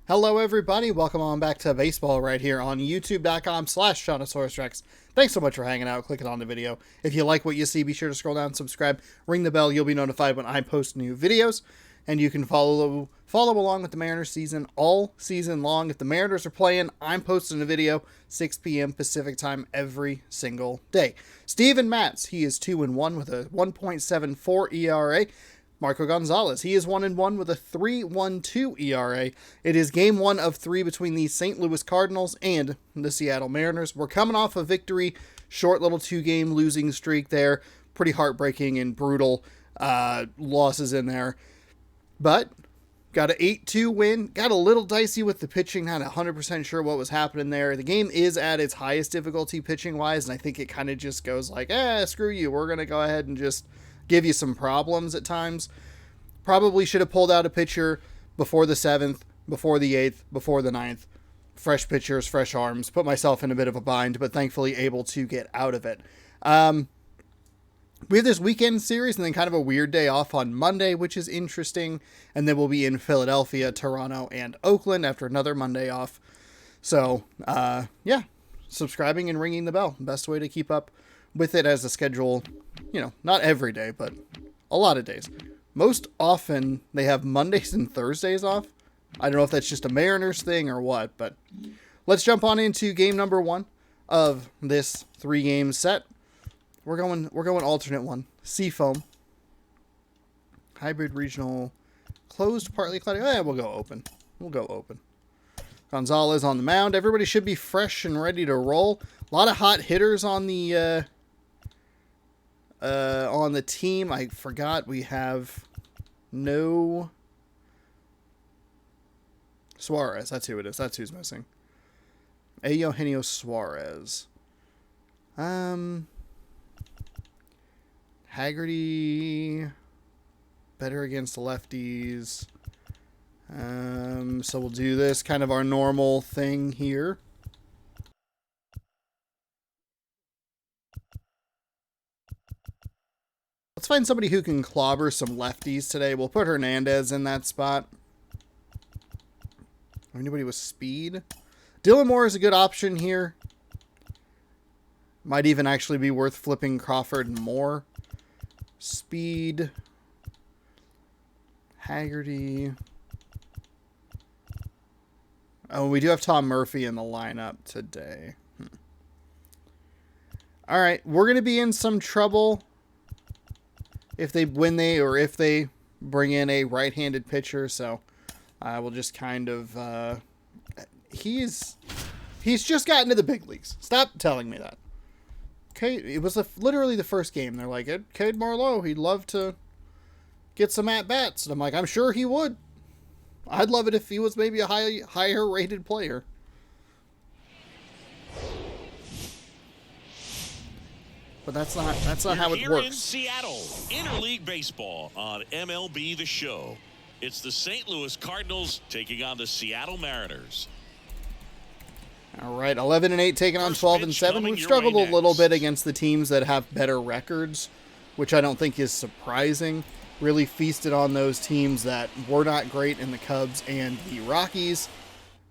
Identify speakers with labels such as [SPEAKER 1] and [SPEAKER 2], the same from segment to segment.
[SPEAKER 1] Hello everybody, welcome on back to baseball right here on youtube.com/ShawnasaurusRex. Thanks so much for hanging out, clicking on the video. If you like what you see, be sure to scroll down, subscribe, ring the bell, you'll be notified when I post new videos. And you can follow along with the Mariners season all season long. If the Mariners are playing, I'm posting a video 6 p.m. Pacific time every single day. Steven Matz, he is 2-1 with a 1.74 ERA. Marco Gonzalez, he is 1-1 with a 3.12 ERA. It is game 1 of 3 between the St. Louis Cardinals and the Seattle Mariners. We're coming off a victory, short little 2-game losing streak there. Pretty heartbreaking and brutal losses in there. But got an 8-2 win. Got a little dicey with the pitching. Not 100% sure what was happening there. The game is at its highest difficulty pitching-wise, and I think it kind of just goes like, screw you. We're going to go ahead and just give you some problems at times. Probably should have pulled out a pitcher before the 7th, before the 8th, before the 9th. Fresh pitchers, fresh arms. Put myself in a bit of a bind, but thankfully able to get out of it. We have this weekend series and then kind of a weird day off on Monday, which is interesting. And then we'll be in Philadelphia, Toronto, and Oakland after another Monday off. So, yeah, subscribing and ringing the bell. Best way to keep up with it as a schedule, not every day, but a lot of days. Most often they have Mondays and Thursdays off. I don't know if that's just a Mariners thing or what, but let's jump on into game number 1 of this 3-game set. We're going alternate one. Seafoam. Hybrid regional. Closed, partly cloudy. We'll go open. Gonzalez on the mound. Everybody should be fresh and ready to roll. A lot of hot hitters on the team. I forgot we have no Suarez. That's who it is. That's who's missing. Eugenio Suarez. Haggerty, better against the lefties. So we'll do this kind of our normal thing here. Let's find somebody who can clobber some lefties today. We'll put Hernandez in that spot. Anybody with speed? Dylan Moore is a good option here. Might even actually be worth flipping Crawford and Moore. Speed. Haggerty. Oh, we do have Tom Murphy in the lineup today. All right, we're going to be in some trouble if they bring in a right-handed pitcher. So we'll just kind of he's just gotten to the big leagues. Stop telling me that. Okay, it was literally the first game. They're like, Cade Marlowe, he'd love to get some at-bats. And I'm like, I'm sure he would. I'd love it if he was maybe a higher rated player. But that's not how it works.
[SPEAKER 2] In Seattle, interleague baseball on MLB The Show. It's the St. Louis Cardinals taking on the Seattle Mariners.
[SPEAKER 1] All right, 11-8 taking on 12-7. We've struggled a little bit against the teams that have better records, which I don't think is surprising. Really feasted on those teams that were not great in the Cubs and the Rockies.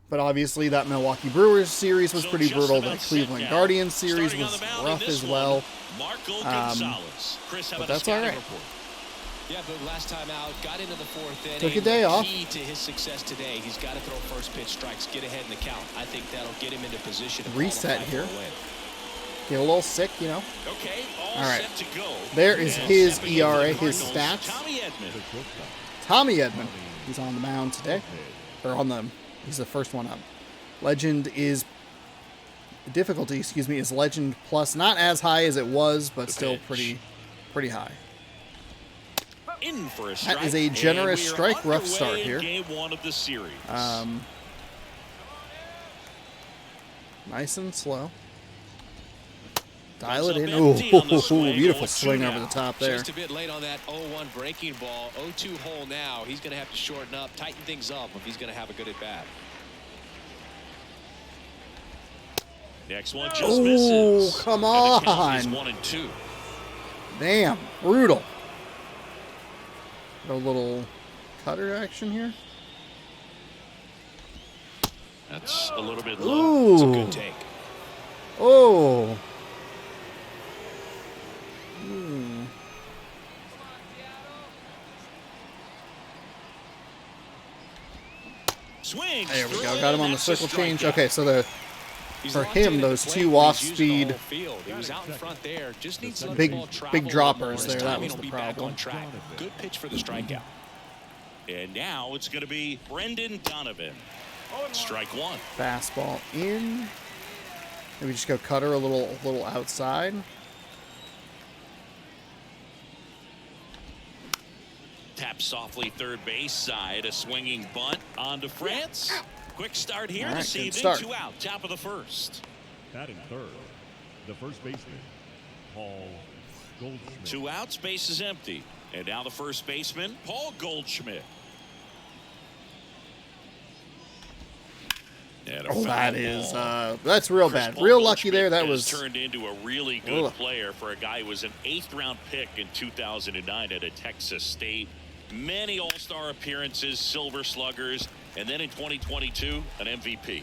[SPEAKER 1] But obviously that Milwaukee Brewers series was pretty brutal. The Cleveland Guardians series was rough as well. But that's all right.
[SPEAKER 3] Yeah, but last time out, got into the 4th inning.
[SPEAKER 1] Took a day off.
[SPEAKER 3] Key to his success today, he's got to throw first pitch strikes, get ahead in the count. I think that'll get him into position to
[SPEAKER 1] reset here. Get a little sick,
[SPEAKER 2] Okay,
[SPEAKER 1] all right.
[SPEAKER 2] Set to go.
[SPEAKER 1] There is his ERA, his stats. Tommy Edman. He's on the mound today. He's the first one up. Difficulty is Legend Plus. Not as high as it was, but still pretty high.
[SPEAKER 2] In for a
[SPEAKER 1] that is a generous strike. Rough start here.
[SPEAKER 2] Game 1 of the series.
[SPEAKER 1] Nice and slow. Dial it in. Ooh, beautiful swing over the top there.
[SPEAKER 3] Just a bit late on that 0-1 breaking ball. 0-2 hole now. He's going to have to shorten up, tighten things up if he's going to have a good at bat.
[SPEAKER 2] Next one just misses.
[SPEAKER 1] Oh, come on.
[SPEAKER 2] 1-2.
[SPEAKER 1] Damn, brutal. A little cutter action here.
[SPEAKER 2] That's a little bit low. It's a good take.
[SPEAKER 1] Oh.
[SPEAKER 2] Swings.
[SPEAKER 1] There we go. Got him on the
[SPEAKER 2] That's a
[SPEAKER 1] circle change.
[SPEAKER 2] strikeout.
[SPEAKER 1] Okay, so for him, those two off-speed,
[SPEAKER 3] He was out in front there. Just needs to let
[SPEAKER 1] big
[SPEAKER 3] the ball travel
[SPEAKER 1] big
[SPEAKER 3] a little
[SPEAKER 1] droppers
[SPEAKER 3] more.
[SPEAKER 1] there.
[SPEAKER 3] His
[SPEAKER 1] That
[SPEAKER 3] timing
[SPEAKER 1] was
[SPEAKER 3] will
[SPEAKER 1] the
[SPEAKER 3] be back
[SPEAKER 1] problem.
[SPEAKER 3] on track. Good pitch for the strikeout.
[SPEAKER 2] And now it's going to be Brendan Donovan. Strike one.
[SPEAKER 1] Fastball in. Maybe just go cutter a little outside.
[SPEAKER 2] Tap softly third base side. A swinging bunt onto France. Quick start here
[SPEAKER 1] All right,
[SPEAKER 2] this
[SPEAKER 1] good
[SPEAKER 2] evening.
[SPEAKER 1] start.
[SPEAKER 2] 2 out. Top of the first.
[SPEAKER 4] Batting third, the first baseman, Paul Goldschmidt.
[SPEAKER 2] 2 outs. Base is empty. And now the first baseman, Paul Goldschmidt. And a
[SPEAKER 1] Oh,
[SPEAKER 2] foul
[SPEAKER 1] that is
[SPEAKER 2] ball.
[SPEAKER 1] that's real
[SPEAKER 2] Chris
[SPEAKER 1] bad.
[SPEAKER 2] Paul
[SPEAKER 1] Real lucky
[SPEAKER 2] Goldschmidt
[SPEAKER 1] there. That
[SPEAKER 2] has
[SPEAKER 1] was
[SPEAKER 2] turned into a really good
[SPEAKER 1] Ugh.
[SPEAKER 2] player for a guy who was an 8th-round pick in 2009 at Texas State. Many All-Star appearances, Silver Sluggers, and then in 2022, an MVP.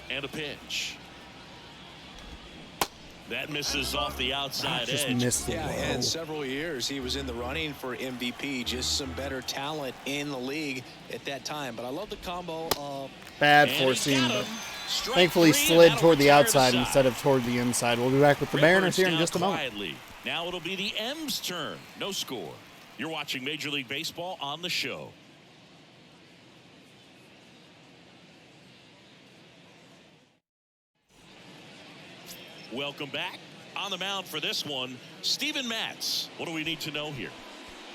[SPEAKER 2] And a pitch. That misses off the outside
[SPEAKER 1] just
[SPEAKER 2] edge.
[SPEAKER 1] missed the
[SPEAKER 5] Yeah,
[SPEAKER 1] low.
[SPEAKER 5] and several years he was in the running for MVP. Just some better talent in the league at that time. But I love the combo of
[SPEAKER 1] Bad
[SPEAKER 2] And he
[SPEAKER 1] forcing,
[SPEAKER 2] got
[SPEAKER 1] but
[SPEAKER 2] him. Strike
[SPEAKER 1] thankfully
[SPEAKER 2] 3, and
[SPEAKER 1] slid
[SPEAKER 2] that'll
[SPEAKER 1] toward the
[SPEAKER 2] retire
[SPEAKER 1] outside
[SPEAKER 2] side.
[SPEAKER 1] instead of toward the inside. We'll be back with the Mariners here in
[SPEAKER 2] Down
[SPEAKER 1] just a moment.
[SPEAKER 2] quietly. Now it'll be the M's turn. No score. You're watching Major League Baseball on the show. Welcome back. On the mound for this one, Steven Matz. What do we need to know here?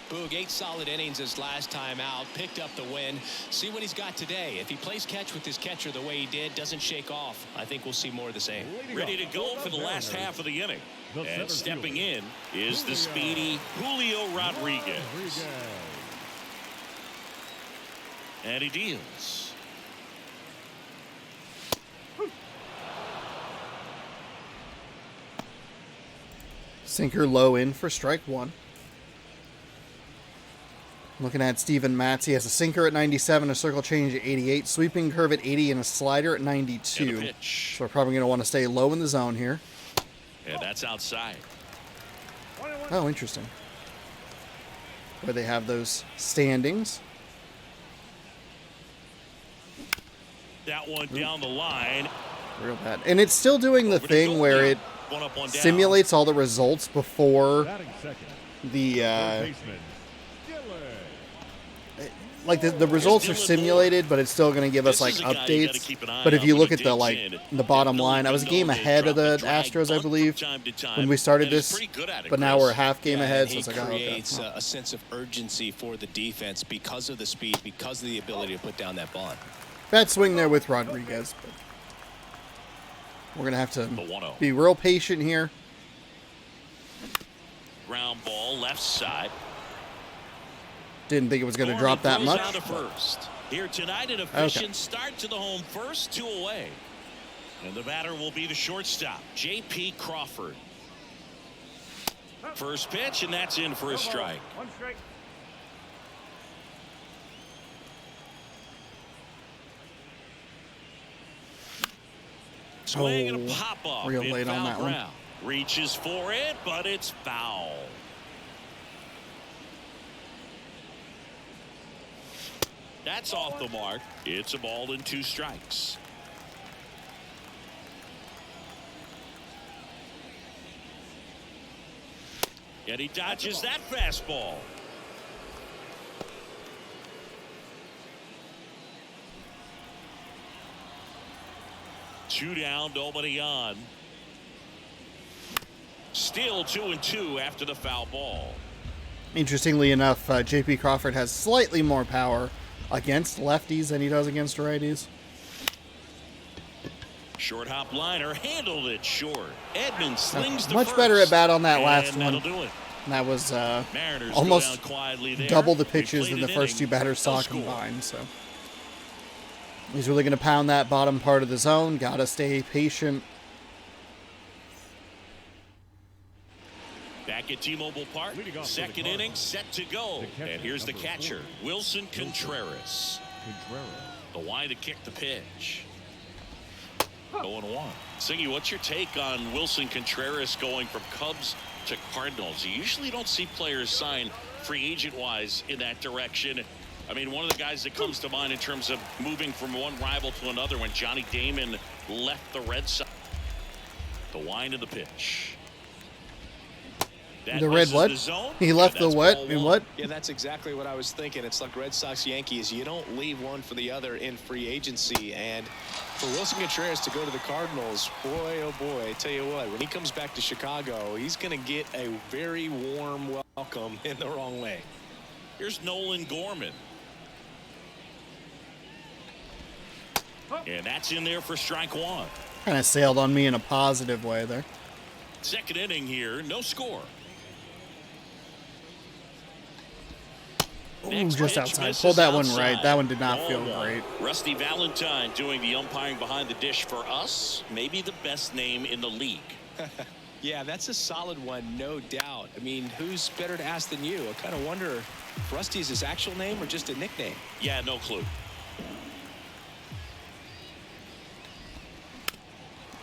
[SPEAKER 3] Boog, 8 solid innings his last time out. Picked up the win. See what he's got today. If he plays catch with his catcher the way he did, doesn't shake off, I think we'll see more of the same.
[SPEAKER 2] Ready to go for the last half of the inning. And stepping in is the speedy Julio Rodriguez. And he deals.
[SPEAKER 1] Sinker low in for strike one. Looking at Steven Matz, he has a sinker at 97, a circle change at 88, sweeping curve at 80, and a slider at 92.
[SPEAKER 2] And a pitch.
[SPEAKER 1] So we're probably going to want to stay low in the zone here.
[SPEAKER 2] And that's outside.
[SPEAKER 1] Oh, interesting. Where they have those standings.
[SPEAKER 2] That one down the line.
[SPEAKER 1] Real bad. And it's still doing the
[SPEAKER 2] Over to
[SPEAKER 1] thing where
[SPEAKER 2] Goldie.
[SPEAKER 1] it
[SPEAKER 2] One up, one down.
[SPEAKER 1] simulates all the results before
[SPEAKER 4] Batting second,
[SPEAKER 1] the
[SPEAKER 4] third baseman, Dylan.
[SPEAKER 1] like the results are simulated, but it's still going to give us
[SPEAKER 2] This
[SPEAKER 1] like
[SPEAKER 2] is a guy you gotta
[SPEAKER 1] updates.
[SPEAKER 2] keep an eye
[SPEAKER 1] But if
[SPEAKER 2] on
[SPEAKER 1] you
[SPEAKER 2] when
[SPEAKER 1] look
[SPEAKER 2] he
[SPEAKER 1] at the
[SPEAKER 2] digs in.
[SPEAKER 1] the bottom
[SPEAKER 2] That
[SPEAKER 1] line, I was a
[SPEAKER 2] ability
[SPEAKER 1] game
[SPEAKER 2] to
[SPEAKER 1] ahead of
[SPEAKER 2] drop
[SPEAKER 1] the
[SPEAKER 2] a drag
[SPEAKER 1] Astros, I
[SPEAKER 2] bunt
[SPEAKER 1] believe,
[SPEAKER 2] from time to time,
[SPEAKER 1] when we started
[SPEAKER 2] and he's
[SPEAKER 1] this.
[SPEAKER 2] pretty good at it,
[SPEAKER 1] But now
[SPEAKER 2] Chris.
[SPEAKER 1] we're a half game
[SPEAKER 5] Yeah,
[SPEAKER 1] ahead,
[SPEAKER 5] and
[SPEAKER 1] so
[SPEAKER 5] he
[SPEAKER 1] it's like, oh, okay.
[SPEAKER 5] creates a sense of urgency for the defense because of the speed, because of the ability to put down that bunt.
[SPEAKER 1] Bad swing there with Rodriguez. But we're going to have to
[SPEAKER 2] The 1-0.
[SPEAKER 1] be real patient here.
[SPEAKER 2] Ground ball left side.
[SPEAKER 1] Didn't think it was going to
[SPEAKER 2] Gorman
[SPEAKER 1] drop that
[SPEAKER 2] throws
[SPEAKER 1] much.
[SPEAKER 2] down to first. Here tonight, an efficient start to the home first, 2 away. And the batter will be the shortstop, J.P. Crawford. First pitch, and that's in for a strike.
[SPEAKER 4] One strike.
[SPEAKER 2] Swing and a pop off
[SPEAKER 1] real
[SPEAKER 2] in
[SPEAKER 1] late on
[SPEAKER 2] foul
[SPEAKER 1] that one.
[SPEAKER 2] ground. Reaches for it, but it's foul. That's off the mark. It's a ball and 2 strikes. And he dodges that fastball. Two down, nobody on. Still 2-2 after the foul ball.
[SPEAKER 1] Interestingly enough, J.P. Crawford has slightly more power against lefties than he does against righties.
[SPEAKER 2] Short hop liner handled it short. Edmonds slings the
[SPEAKER 1] Much
[SPEAKER 2] first,
[SPEAKER 1] better at bat on that
[SPEAKER 2] and
[SPEAKER 1] last
[SPEAKER 2] that'll
[SPEAKER 1] one.
[SPEAKER 2] do it.
[SPEAKER 1] And that was
[SPEAKER 2] Mariners
[SPEAKER 1] almost
[SPEAKER 2] go down quietly there.
[SPEAKER 1] double the
[SPEAKER 2] They
[SPEAKER 1] pitches
[SPEAKER 2] played
[SPEAKER 1] than the
[SPEAKER 2] an
[SPEAKER 1] first two
[SPEAKER 2] inning,
[SPEAKER 1] batters
[SPEAKER 2] no
[SPEAKER 1] saw
[SPEAKER 2] score.
[SPEAKER 1] combined. So he's really going to pound that bottom part of the zone. Got to stay patient.
[SPEAKER 2] Back Back at T-Mobile Park,
[SPEAKER 4] Leading off for the
[SPEAKER 2] second
[SPEAKER 4] Cardinals,
[SPEAKER 2] inning set to go.
[SPEAKER 4] the catcher,
[SPEAKER 2] And here's the
[SPEAKER 4] number
[SPEAKER 2] catcher,
[SPEAKER 4] 40,
[SPEAKER 2] Wilson Contreras. The wide to kick the pitch. 0-1. Singy, what's your take on Wilson Contreras going from Cubs to Cardinals? You usually don't see players sign free agent-wise in that direction. I mean, one of the guys that comes to mind in terms of moving from one rival to another when Johnny Damon left the Red Sox. The wind of the pitch. That
[SPEAKER 1] The red
[SPEAKER 2] misses
[SPEAKER 1] what?
[SPEAKER 2] the zone,
[SPEAKER 1] He left
[SPEAKER 2] and
[SPEAKER 1] the
[SPEAKER 2] that's
[SPEAKER 1] what?
[SPEAKER 2] ball
[SPEAKER 1] In
[SPEAKER 2] one.
[SPEAKER 1] what?
[SPEAKER 5] Yeah, that's exactly what I was thinking. It's like Red Sox Yankees. You don't leave one for the other in free agency. And for Wilson Contreras to go to the Cardinals, boy, oh boy, I tell you what, when he comes back to Chicago, he's going to get a very warm welcome in the wrong way.
[SPEAKER 2] Here's Nolan Gorman. And that's in there for strike one.
[SPEAKER 1] Kind of sailed on me in a positive way there.
[SPEAKER 2] Second inning here, no score.
[SPEAKER 1] Ooh,
[SPEAKER 2] Next
[SPEAKER 1] just
[SPEAKER 2] pitch
[SPEAKER 1] outside.
[SPEAKER 2] misses
[SPEAKER 1] Pulled that one
[SPEAKER 2] outside.
[SPEAKER 1] right. That one did not
[SPEAKER 2] Ball
[SPEAKER 1] feel
[SPEAKER 2] one.
[SPEAKER 1] great.
[SPEAKER 2] Rusty Valentine doing the umpiring behind the dish for us. Maybe the best name in the league.
[SPEAKER 5] Yeah, that's a solid one, no doubt. I mean, who's better to ask than you? I kind of wonder if Rusty's his actual name or just a nickname.
[SPEAKER 2] Yeah, no clue.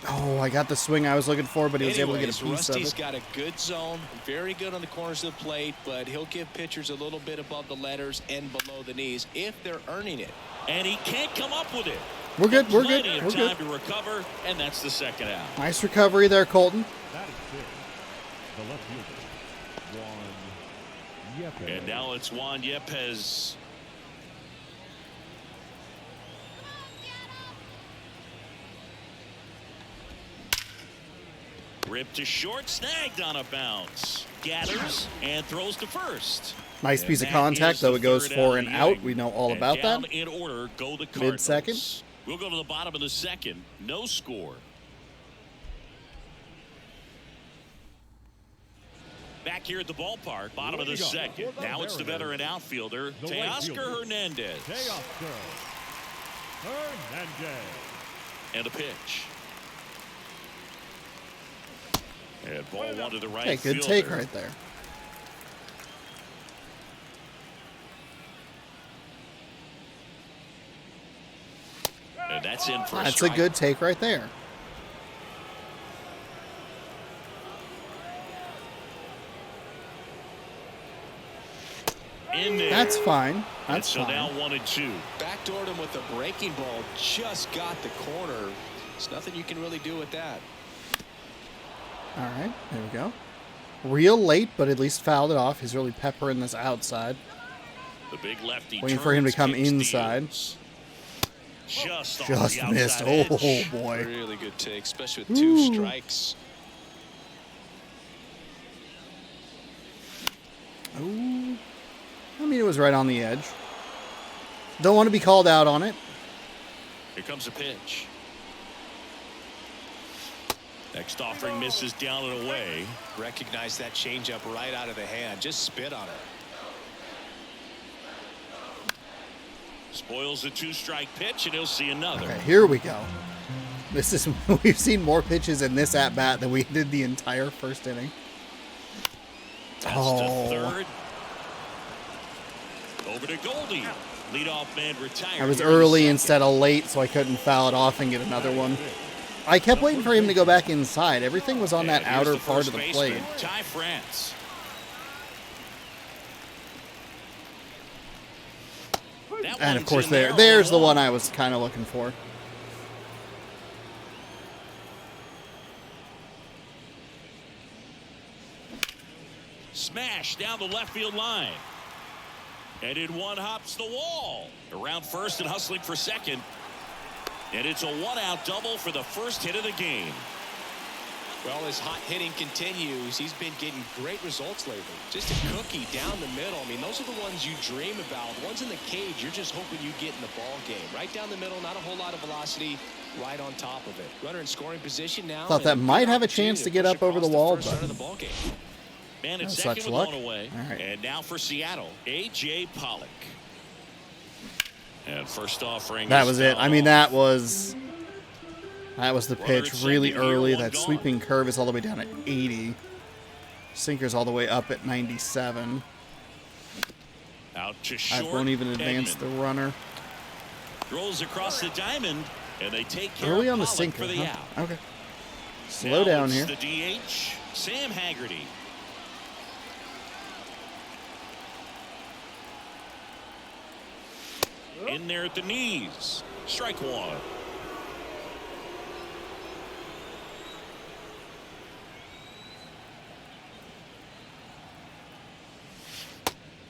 [SPEAKER 1] Oh, I got the swing I was looking for, but he was able to get a
[SPEAKER 5] Anyways,
[SPEAKER 1] piece of
[SPEAKER 5] Rusty's
[SPEAKER 1] it.
[SPEAKER 5] got a good zone, very good on the corners of the plate, but he'll give pitchers a little bit above the letters and below the knees if they're earning it.
[SPEAKER 2] And he can't come up with it.
[SPEAKER 1] We're good. We're good.
[SPEAKER 2] Plenty of
[SPEAKER 1] We're
[SPEAKER 2] time
[SPEAKER 1] good.
[SPEAKER 2] to recover, and that's the second out.
[SPEAKER 1] Nice recovery there, Colton.
[SPEAKER 4] That is six. The left fielder, Juan Yepes.
[SPEAKER 2] And now it's Juan Yepes. Ripped to short, snagged on a bounce. Gathers and throws to first.
[SPEAKER 1] Nice
[SPEAKER 2] And
[SPEAKER 1] piece of
[SPEAKER 2] that
[SPEAKER 1] contact,
[SPEAKER 2] is
[SPEAKER 1] though
[SPEAKER 2] the
[SPEAKER 1] it goes
[SPEAKER 2] third
[SPEAKER 1] for
[SPEAKER 2] of
[SPEAKER 1] and
[SPEAKER 2] the
[SPEAKER 1] out.
[SPEAKER 2] inning.
[SPEAKER 1] We know all
[SPEAKER 2] And
[SPEAKER 1] about
[SPEAKER 2] down
[SPEAKER 1] that.
[SPEAKER 2] in order go the Cardinals.
[SPEAKER 1] Mid-second.
[SPEAKER 2] We'll go to the bottom of the second. No score. Back here at the ballpark, bottom of the
[SPEAKER 4] Leading off
[SPEAKER 2] second.
[SPEAKER 4] for the
[SPEAKER 2] Now it's the
[SPEAKER 4] Mariners,
[SPEAKER 2] veteran outfielder,
[SPEAKER 4] the right
[SPEAKER 2] Teoscar
[SPEAKER 4] fielder,
[SPEAKER 2] Hernandez.
[SPEAKER 4] Teoscar Hernandez.
[SPEAKER 2] And a pitch. And ball one to the right
[SPEAKER 1] Hey, good
[SPEAKER 2] fielder.
[SPEAKER 1] take right there.
[SPEAKER 2] And that's in for a
[SPEAKER 1] That's a
[SPEAKER 2] strike.
[SPEAKER 1] good take right there.
[SPEAKER 2] In there.
[SPEAKER 1] That's fine.
[SPEAKER 2] And
[SPEAKER 1] That's
[SPEAKER 2] so now
[SPEAKER 1] fine.
[SPEAKER 2] 1-2.
[SPEAKER 5] Backdoored him with the breaking ball, just got the corner. There's nothing you can really do with that.
[SPEAKER 1] All right, there we go. Real late, but at least fouled it off. He's really peppering this outside.
[SPEAKER 2] The big lefty
[SPEAKER 1] Waiting for him to
[SPEAKER 2] turns,
[SPEAKER 1] come
[SPEAKER 2] kicks,
[SPEAKER 1] inside.
[SPEAKER 2] steals. Just, off
[SPEAKER 1] Just
[SPEAKER 2] the
[SPEAKER 1] missed.
[SPEAKER 2] outside
[SPEAKER 1] Oh,
[SPEAKER 2] edge.
[SPEAKER 1] boy.
[SPEAKER 5] Really good take, especially with two
[SPEAKER 1] Ooh.
[SPEAKER 5] strikes.
[SPEAKER 1] Ooh. I mean, it was right on the edge. Don't want to be called out on it.
[SPEAKER 2] Here comes a pitch. Next offering misses down and away.
[SPEAKER 5] Recognize that changeup right out of the hand. Just spit on it.
[SPEAKER 2] Spoils the two-strike pitch, and he'll see another.
[SPEAKER 1] Okay, here we go. This is we've seen more pitches in this at bat than we did the entire first inning.
[SPEAKER 2] That's
[SPEAKER 1] Oh.
[SPEAKER 2] to third. Over to Goldie. Leadoff man retired.
[SPEAKER 1] I was
[SPEAKER 2] here in the
[SPEAKER 1] early
[SPEAKER 2] second.
[SPEAKER 1] instead of late, so I couldn't foul it off and get another one. I kept waiting for him to go back inside. Everything was on that
[SPEAKER 2] And here's
[SPEAKER 1] outer
[SPEAKER 2] the
[SPEAKER 1] part
[SPEAKER 2] first
[SPEAKER 1] of the
[SPEAKER 2] baseman,
[SPEAKER 1] plate.
[SPEAKER 2] Ty France. That
[SPEAKER 1] And of
[SPEAKER 2] one's
[SPEAKER 1] course,
[SPEAKER 2] in there,
[SPEAKER 1] there's the
[SPEAKER 2] 0-1.
[SPEAKER 1] one I was kind of looking for.
[SPEAKER 2] Smash down the left field line. And in one hops the wall. Around first and hustling for second. And it's a one-out double for the first hit of the game.
[SPEAKER 5] Well, his hot hitting continues. He's been getting great results lately. Just a cookie down the middle. I mean, those are the ones you dream about. The ones in the cage, you're just hoping you get in the ball game. Right down the middle, not a whole lot of velocity, right on top of it. Runner in scoring position now.
[SPEAKER 1] Thought that might have a chance to get up over the wall, but
[SPEAKER 5] the ball game.
[SPEAKER 2] Man,
[SPEAKER 1] No
[SPEAKER 2] it's
[SPEAKER 1] such
[SPEAKER 2] second
[SPEAKER 1] luck.
[SPEAKER 2] with one away.
[SPEAKER 1] All right.
[SPEAKER 2] And now for Seattle, A.J. Pollock. And first offering.
[SPEAKER 1] that
[SPEAKER 2] is
[SPEAKER 1] was it.
[SPEAKER 2] fouled
[SPEAKER 1] I mean,
[SPEAKER 2] off.
[SPEAKER 1] that was the
[SPEAKER 2] Runner
[SPEAKER 1] pitch
[SPEAKER 2] at
[SPEAKER 1] really
[SPEAKER 2] second here,
[SPEAKER 1] early.
[SPEAKER 2] one
[SPEAKER 1] That
[SPEAKER 2] gone.
[SPEAKER 1] sweeping curve is all the way down at 80. Sinker's all the way up at 97.
[SPEAKER 2] Out to
[SPEAKER 1] I
[SPEAKER 2] short.
[SPEAKER 1] won't even advance
[SPEAKER 2] Edman
[SPEAKER 1] the runner.
[SPEAKER 2] rolls across the diamond, and they take care
[SPEAKER 1] Early
[SPEAKER 2] of
[SPEAKER 1] on the
[SPEAKER 2] Pollock
[SPEAKER 1] sinker.
[SPEAKER 2] for the
[SPEAKER 1] Huh?
[SPEAKER 2] out.
[SPEAKER 1] Okay. Slow
[SPEAKER 2] Now
[SPEAKER 1] down
[SPEAKER 2] it's
[SPEAKER 1] here.
[SPEAKER 2] the DH, Sam Haggerty. In there at the knees. Strike one.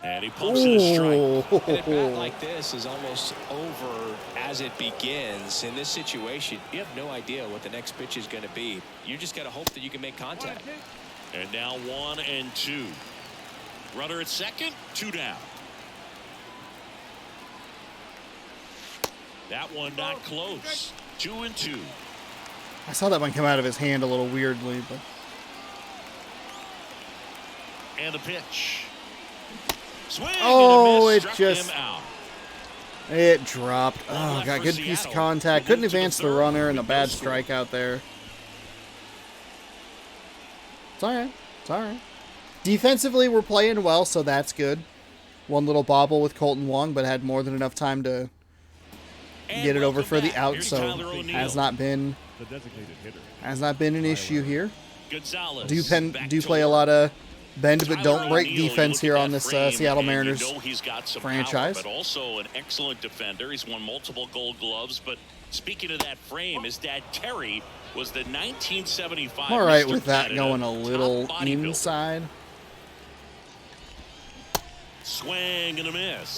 [SPEAKER 2] And he pumps it a strike.
[SPEAKER 5] And a bat like this is almost over as it begins. In this situation, you have no idea what the next pitch is going to be. You just got to hope that you can make contact.
[SPEAKER 2] And now 1-2. Runner at second, 2 down. That one not close. 2-2.
[SPEAKER 1] I saw that one come out of his hand a little weirdly, but
[SPEAKER 2] And the pitch. Swing
[SPEAKER 1] Oh,
[SPEAKER 2] and a miss,
[SPEAKER 1] it
[SPEAKER 2] struck
[SPEAKER 1] just-
[SPEAKER 2] him out.
[SPEAKER 1] it dropped.
[SPEAKER 2] One
[SPEAKER 1] Oh,
[SPEAKER 2] left
[SPEAKER 1] got
[SPEAKER 2] for
[SPEAKER 1] good piece of
[SPEAKER 2] Seattle.
[SPEAKER 1] contact.
[SPEAKER 2] We'll
[SPEAKER 1] Couldn't
[SPEAKER 2] move to the
[SPEAKER 1] advance the
[SPEAKER 2] third
[SPEAKER 1] runner and a
[SPEAKER 2] with no
[SPEAKER 1] bad
[SPEAKER 2] score.
[SPEAKER 1] strikeout there. It's all right. It's all right. Defensively, we're playing well, so that's good. One little bobble with Colton Wong, but had more than enough time to
[SPEAKER 2] And
[SPEAKER 1] get it over
[SPEAKER 2] welcome
[SPEAKER 1] for the
[SPEAKER 2] back.
[SPEAKER 1] out,
[SPEAKER 2] Here's
[SPEAKER 1] so
[SPEAKER 2] Tyler O'Neill.
[SPEAKER 1] has not been
[SPEAKER 4] The designated hitter.
[SPEAKER 1] an issue here.
[SPEAKER 2] Gonzalez back
[SPEAKER 1] Do
[SPEAKER 2] to
[SPEAKER 1] play a
[SPEAKER 2] work.
[SPEAKER 1] lot of bend but
[SPEAKER 2] Tyler
[SPEAKER 1] don't break
[SPEAKER 2] O'Neill, you
[SPEAKER 1] defense
[SPEAKER 2] look
[SPEAKER 1] here
[SPEAKER 2] at
[SPEAKER 1] on
[SPEAKER 2] that
[SPEAKER 1] this
[SPEAKER 2] frame,
[SPEAKER 1] Seattle
[SPEAKER 2] and
[SPEAKER 1] Mariners
[SPEAKER 2] you know he's got some
[SPEAKER 1] franchise.
[SPEAKER 2] power, but also an excellent defender. He's won multiple Gold Gloves. But speaking of that frame, his dad Terry was the 1975.
[SPEAKER 1] I'm all right
[SPEAKER 2] Mr.
[SPEAKER 1] with that
[SPEAKER 2] Canada
[SPEAKER 1] going a
[SPEAKER 2] top
[SPEAKER 1] little
[SPEAKER 2] bodybuilder.
[SPEAKER 1] inside.
[SPEAKER 2] Swing and a miss.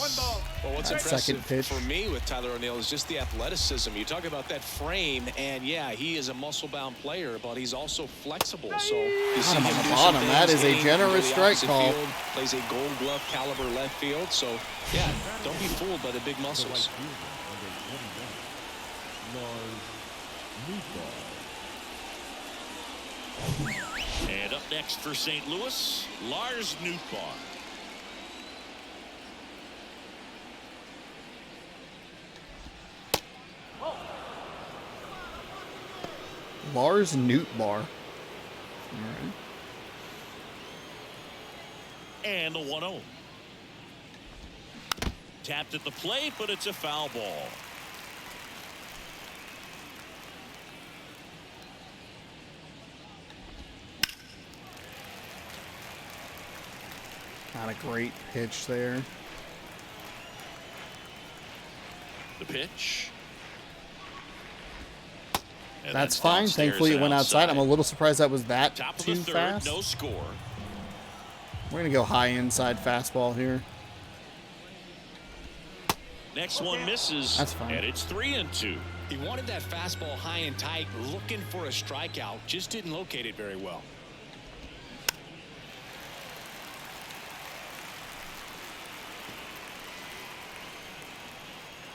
[SPEAKER 5] Well, what's
[SPEAKER 1] That second
[SPEAKER 5] impressive
[SPEAKER 1] pitch.
[SPEAKER 5] for me with Tyler O'Neill is just the athleticism. You talk about that frame, and yeah, he is a muscle-bound player, but he's also flexible. So you see
[SPEAKER 1] him on
[SPEAKER 5] him
[SPEAKER 1] the
[SPEAKER 5] do some
[SPEAKER 1] bottom.
[SPEAKER 5] things,
[SPEAKER 1] That is a
[SPEAKER 5] hitting
[SPEAKER 1] generous
[SPEAKER 5] the
[SPEAKER 1] strike
[SPEAKER 5] opposite
[SPEAKER 1] call.
[SPEAKER 5] field, plays a Gold Glove caliber left field. So yeah, don't be fooled by the big
[SPEAKER 4] The right
[SPEAKER 5] muscles.
[SPEAKER 4] fielder, number 21, Lars Nootbaar.
[SPEAKER 2] And up next for St. Louis, Lars Nootbaar.
[SPEAKER 1] Lars Nootbaar. All right.
[SPEAKER 2] And the 1-0. Tapped at the plate, but it's a foul ball.
[SPEAKER 1] Not a great pitch there.
[SPEAKER 2] The pitch. And
[SPEAKER 1] That's fine.
[SPEAKER 2] downstairs
[SPEAKER 1] Thankfully, it
[SPEAKER 2] and
[SPEAKER 1] went outside. I'm a little surprised that was that
[SPEAKER 2] Top of
[SPEAKER 1] too
[SPEAKER 2] the third,
[SPEAKER 1] fast.
[SPEAKER 2] no score.
[SPEAKER 1] We're going to go high inside fastball here.
[SPEAKER 2] Next one misses.
[SPEAKER 1] That's fine.
[SPEAKER 2] And it's 3-2.
[SPEAKER 5] He wanted that fastball high and tight, looking for a strikeout, just didn't locate it very well.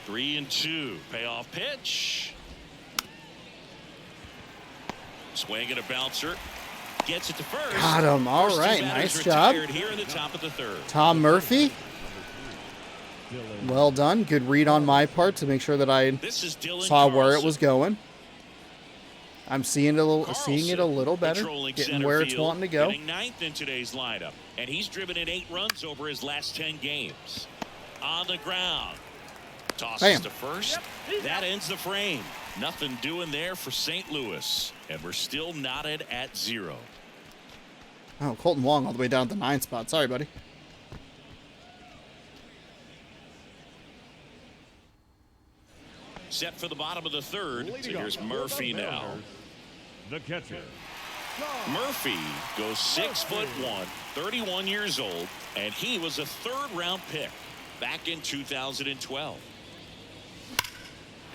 [SPEAKER 2] Three and two. Payoff pitch. Swing and a bouncer. Gets it to first.
[SPEAKER 1] Got him. All
[SPEAKER 2] First two
[SPEAKER 1] right.
[SPEAKER 2] batters
[SPEAKER 1] Nice job.
[SPEAKER 2] retired here in the top of the third.
[SPEAKER 1] Tom Murphy.
[SPEAKER 4] Dylan
[SPEAKER 1] Well done. Good read on my part to make sure that I
[SPEAKER 2] This is Dylan
[SPEAKER 1] saw where it
[SPEAKER 2] Carlson.
[SPEAKER 1] was going. I'm seeing it
[SPEAKER 2] Carlson,
[SPEAKER 1] a little better.
[SPEAKER 2] controlling
[SPEAKER 1] Getting
[SPEAKER 2] center
[SPEAKER 1] where it's
[SPEAKER 2] field,
[SPEAKER 1] wanting to go.
[SPEAKER 2] hitting ninth in today's lineup, and he's driven in 8 runs over his last 10 games. On the ground, tosses
[SPEAKER 1] Bam.
[SPEAKER 2] to first. That ends the frame. Nothing doing there for St. Louis, and we're still knotted at 0.
[SPEAKER 1] Oh, Colton Wong all the way down at the 9 spot. Sorry, buddy.
[SPEAKER 2] Set for the bottom of the third. So
[SPEAKER 4] leading
[SPEAKER 2] here's
[SPEAKER 4] off
[SPEAKER 2] Murphy
[SPEAKER 4] the
[SPEAKER 2] now.
[SPEAKER 4] Mariners, the catcher.
[SPEAKER 2] Murphy goes 6'1", 31 years old, and he was a 3rd-round pick back in 2012.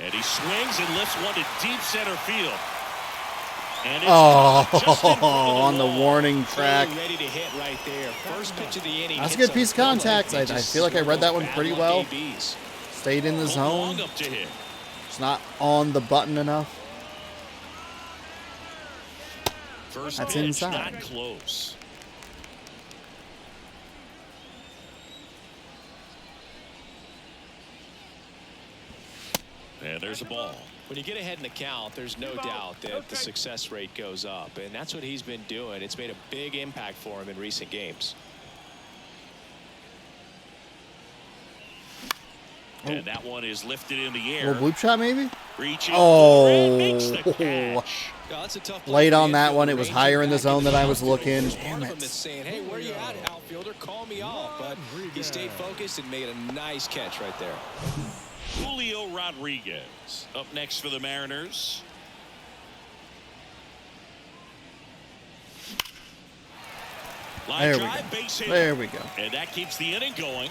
[SPEAKER 2] And he swings and lifts one to deep center field. And it's caught just in front of
[SPEAKER 1] on the
[SPEAKER 2] wall.
[SPEAKER 1] warning track.
[SPEAKER 5] Ready to hit right there. First pitch of the inning.
[SPEAKER 1] That's a
[SPEAKER 5] hits
[SPEAKER 1] good piece of
[SPEAKER 5] on the
[SPEAKER 1] contact.
[SPEAKER 5] plate.
[SPEAKER 1] I
[SPEAKER 5] Just
[SPEAKER 1] feel like I read that one
[SPEAKER 5] bad
[SPEAKER 1] pretty
[SPEAKER 5] luck
[SPEAKER 1] well.
[SPEAKER 5] ABs.
[SPEAKER 1] Stayed in the
[SPEAKER 2] Long
[SPEAKER 1] zone.
[SPEAKER 2] up to hit.
[SPEAKER 1] It's not on the button enough.
[SPEAKER 2] First
[SPEAKER 1] That's
[SPEAKER 2] pitch
[SPEAKER 1] inside.
[SPEAKER 2] not close. And And there's a ball.
[SPEAKER 3] When you get ahead in the count, there's no doubt that the success rate goes up, and that's what he's been doing. It's made a big impact for him in recent games.
[SPEAKER 2] And that one is lifted in the air.
[SPEAKER 1] Little bloop shot, maybe?
[SPEAKER 2] Reaching
[SPEAKER 1] Oh.
[SPEAKER 2] forward and makes the catch.
[SPEAKER 3] No, that's a tough play
[SPEAKER 1] Late
[SPEAKER 3] for
[SPEAKER 1] on
[SPEAKER 3] the
[SPEAKER 1] that one.
[SPEAKER 3] infielder.
[SPEAKER 1] It was
[SPEAKER 3] Ranging
[SPEAKER 1] higher in the
[SPEAKER 3] back
[SPEAKER 1] zone than I was
[SPEAKER 3] outfield.
[SPEAKER 1] looking.
[SPEAKER 3] There's
[SPEAKER 1] Damn
[SPEAKER 3] one of them
[SPEAKER 1] it.
[SPEAKER 3] that's saying, hey, where you at, outfielder? Call me off. But he stayed focused and made a nice catch right there.
[SPEAKER 2] Julio Rodriguez up next for the Mariners. Line
[SPEAKER 1] There we
[SPEAKER 2] drive,
[SPEAKER 1] go.
[SPEAKER 2] base hit.
[SPEAKER 1] There we go.
[SPEAKER 2] And that keeps the inning going.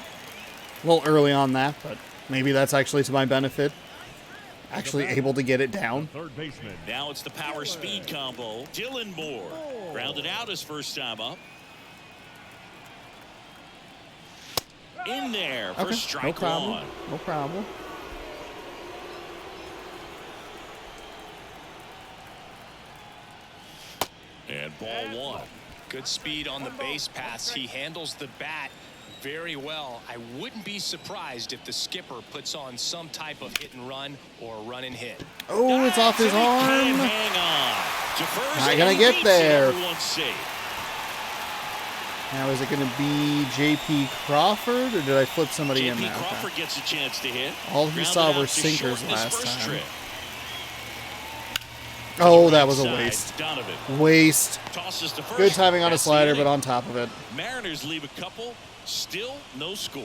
[SPEAKER 1] A little early on that, but maybe that's actually to my benefit. Actually able to get it down.
[SPEAKER 4] Third baseman.
[SPEAKER 2] Now it's the power speed combo. Dylan Moore grounded out his first time up. In there for
[SPEAKER 1] Okay,
[SPEAKER 2] strike
[SPEAKER 1] no problem.
[SPEAKER 2] one.
[SPEAKER 1] No problem.
[SPEAKER 2] And ball one.
[SPEAKER 3] Good speed on the base paths. He handles the bat very well. I wouldn't be surprised if the skipper puts on some type of hit and run or run and hit.
[SPEAKER 1] Oh, it's off his
[SPEAKER 2] Can't
[SPEAKER 1] arm.
[SPEAKER 2] hang on. Defers
[SPEAKER 1] Not
[SPEAKER 2] and
[SPEAKER 1] gonna
[SPEAKER 2] he
[SPEAKER 1] get
[SPEAKER 2] beats
[SPEAKER 1] there.
[SPEAKER 2] everyone's safe.
[SPEAKER 1] Now, is it going to be J.P. Crawford, or did I flip somebody in
[SPEAKER 2] J.P.
[SPEAKER 1] there?
[SPEAKER 2] Crawford gets a chance to hit.
[SPEAKER 1] All he
[SPEAKER 2] Grounded
[SPEAKER 1] saw
[SPEAKER 2] out
[SPEAKER 1] were
[SPEAKER 2] to
[SPEAKER 1] sinkers
[SPEAKER 2] short in his
[SPEAKER 1] last
[SPEAKER 2] first
[SPEAKER 1] time.
[SPEAKER 2] trip.
[SPEAKER 1] Oh, that was a
[SPEAKER 2] Side,
[SPEAKER 1] waste.
[SPEAKER 2] Donovan
[SPEAKER 1] Waste.
[SPEAKER 2] tosses to first.
[SPEAKER 1] Good timing on a
[SPEAKER 2] That's the
[SPEAKER 1] slider,
[SPEAKER 2] inning.
[SPEAKER 1] but on top of it.
[SPEAKER 2] Mariners leave a couple. Still no score.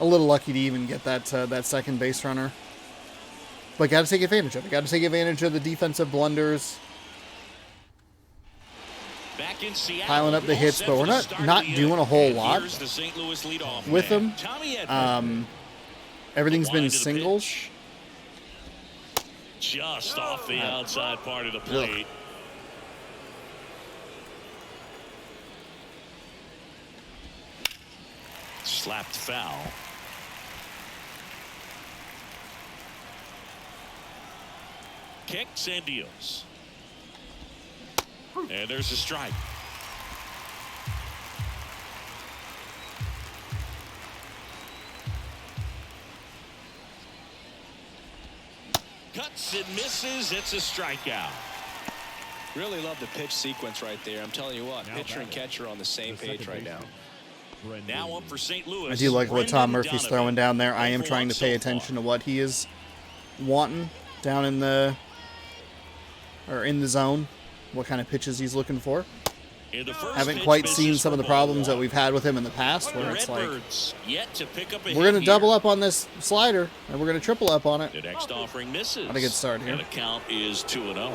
[SPEAKER 1] A little lucky to even get that that second base runner. But got to take advantage of it. Got to take advantage of the defensive blunders.
[SPEAKER 2] Back in Seattle,
[SPEAKER 1] Piling up the
[SPEAKER 2] all
[SPEAKER 1] hits,
[SPEAKER 2] set
[SPEAKER 1] but
[SPEAKER 2] for
[SPEAKER 1] we're
[SPEAKER 2] the
[SPEAKER 1] not
[SPEAKER 2] start of
[SPEAKER 1] not
[SPEAKER 2] the
[SPEAKER 1] doing
[SPEAKER 2] inning.
[SPEAKER 1] a whole
[SPEAKER 2] And
[SPEAKER 1] lot
[SPEAKER 2] here's the St. Louis leadoff
[SPEAKER 1] with
[SPEAKER 2] man,
[SPEAKER 1] them.
[SPEAKER 2] Tommy Edman.
[SPEAKER 1] Everything's
[SPEAKER 2] Line
[SPEAKER 1] been
[SPEAKER 2] to the
[SPEAKER 1] singles.
[SPEAKER 2] pitch. Just off the outside part of the plate. Slapped foul. Kicks and deals. And there's a strike. Cuts and misses. It's a strikeout.
[SPEAKER 3] Really love the pitch sequence right there. I'm telling you what,
[SPEAKER 4] Now
[SPEAKER 3] pitcher and
[SPEAKER 4] batting.
[SPEAKER 3] catcher on the same
[SPEAKER 4] The
[SPEAKER 3] page
[SPEAKER 4] second
[SPEAKER 3] right now.
[SPEAKER 4] baseman,
[SPEAKER 2] Now up for St. Louis.
[SPEAKER 1] I do like what Tom
[SPEAKER 2] Brendan
[SPEAKER 1] Murphy's
[SPEAKER 2] Donovan.
[SPEAKER 1] throwing down there. I am
[SPEAKER 2] 0 for
[SPEAKER 1] trying
[SPEAKER 2] 1
[SPEAKER 1] to pay
[SPEAKER 2] so
[SPEAKER 1] attention
[SPEAKER 2] far.
[SPEAKER 1] to what he is wanting down in the zone. What kind of pitches he's looking for.
[SPEAKER 2] In the first
[SPEAKER 1] Haven't
[SPEAKER 2] pitch,
[SPEAKER 1] quite
[SPEAKER 2] misses
[SPEAKER 1] seen some
[SPEAKER 2] for
[SPEAKER 1] of the
[SPEAKER 2] ball
[SPEAKER 1] problems that
[SPEAKER 2] one.
[SPEAKER 1] we've had with him in the past,
[SPEAKER 2] The
[SPEAKER 1] where it's like,
[SPEAKER 2] Redbirds yet to pick up a
[SPEAKER 1] we're going to
[SPEAKER 2] hit
[SPEAKER 1] double
[SPEAKER 2] here.
[SPEAKER 1] up on this slider, and we're going to triple up on it.
[SPEAKER 2] The next offering misses.
[SPEAKER 1] Not a good start here.
[SPEAKER 2] And the count is 2-0.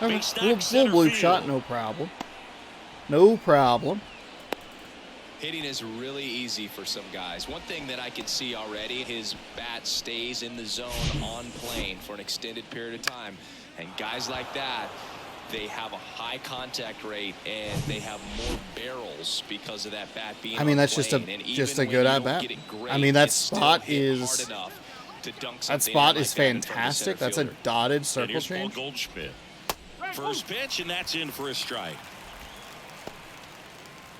[SPEAKER 1] Okay.
[SPEAKER 2] Big stack
[SPEAKER 1] Little
[SPEAKER 2] center
[SPEAKER 1] bloop
[SPEAKER 2] field.
[SPEAKER 1] shot, no problem. No problem.
[SPEAKER 3] Hitting is really easy for some guys. One thing that I can see already, his bat stays in the zone on plane for an extended period of time. And guys like that, they have a high contact rate and they have more barrels because of that bat being
[SPEAKER 1] I mean,
[SPEAKER 3] on
[SPEAKER 1] that's
[SPEAKER 3] plane. And
[SPEAKER 1] just
[SPEAKER 3] even
[SPEAKER 1] a good
[SPEAKER 3] when you
[SPEAKER 1] at
[SPEAKER 3] don't
[SPEAKER 1] bat.
[SPEAKER 3] get it great,
[SPEAKER 1] I mean, that
[SPEAKER 3] it's still
[SPEAKER 1] spot
[SPEAKER 3] hit hard
[SPEAKER 1] is
[SPEAKER 3] enough to dunk
[SPEAKER 1] that
[SPEAKER 3] something
[SPEAKER 1] spot
[SPEAKER 3] in
[SPEAKER 1] is
[SPEAKER 3] like that in front of the
[SPEAKER 1] fantastic.
[SPEAKER 3] center
[SPEAKER 1] That's a
[SPEAKER 3] fielder.
[SPEAKER 1] dotted
[SPEAKER 2] And
[SPEAKER 1] circle
[SPEAKER 2] here's Paul
[SPEAKER 1] change.
[SPEAKER 2] Goldschmidt. First pitch, and that's in for a strike.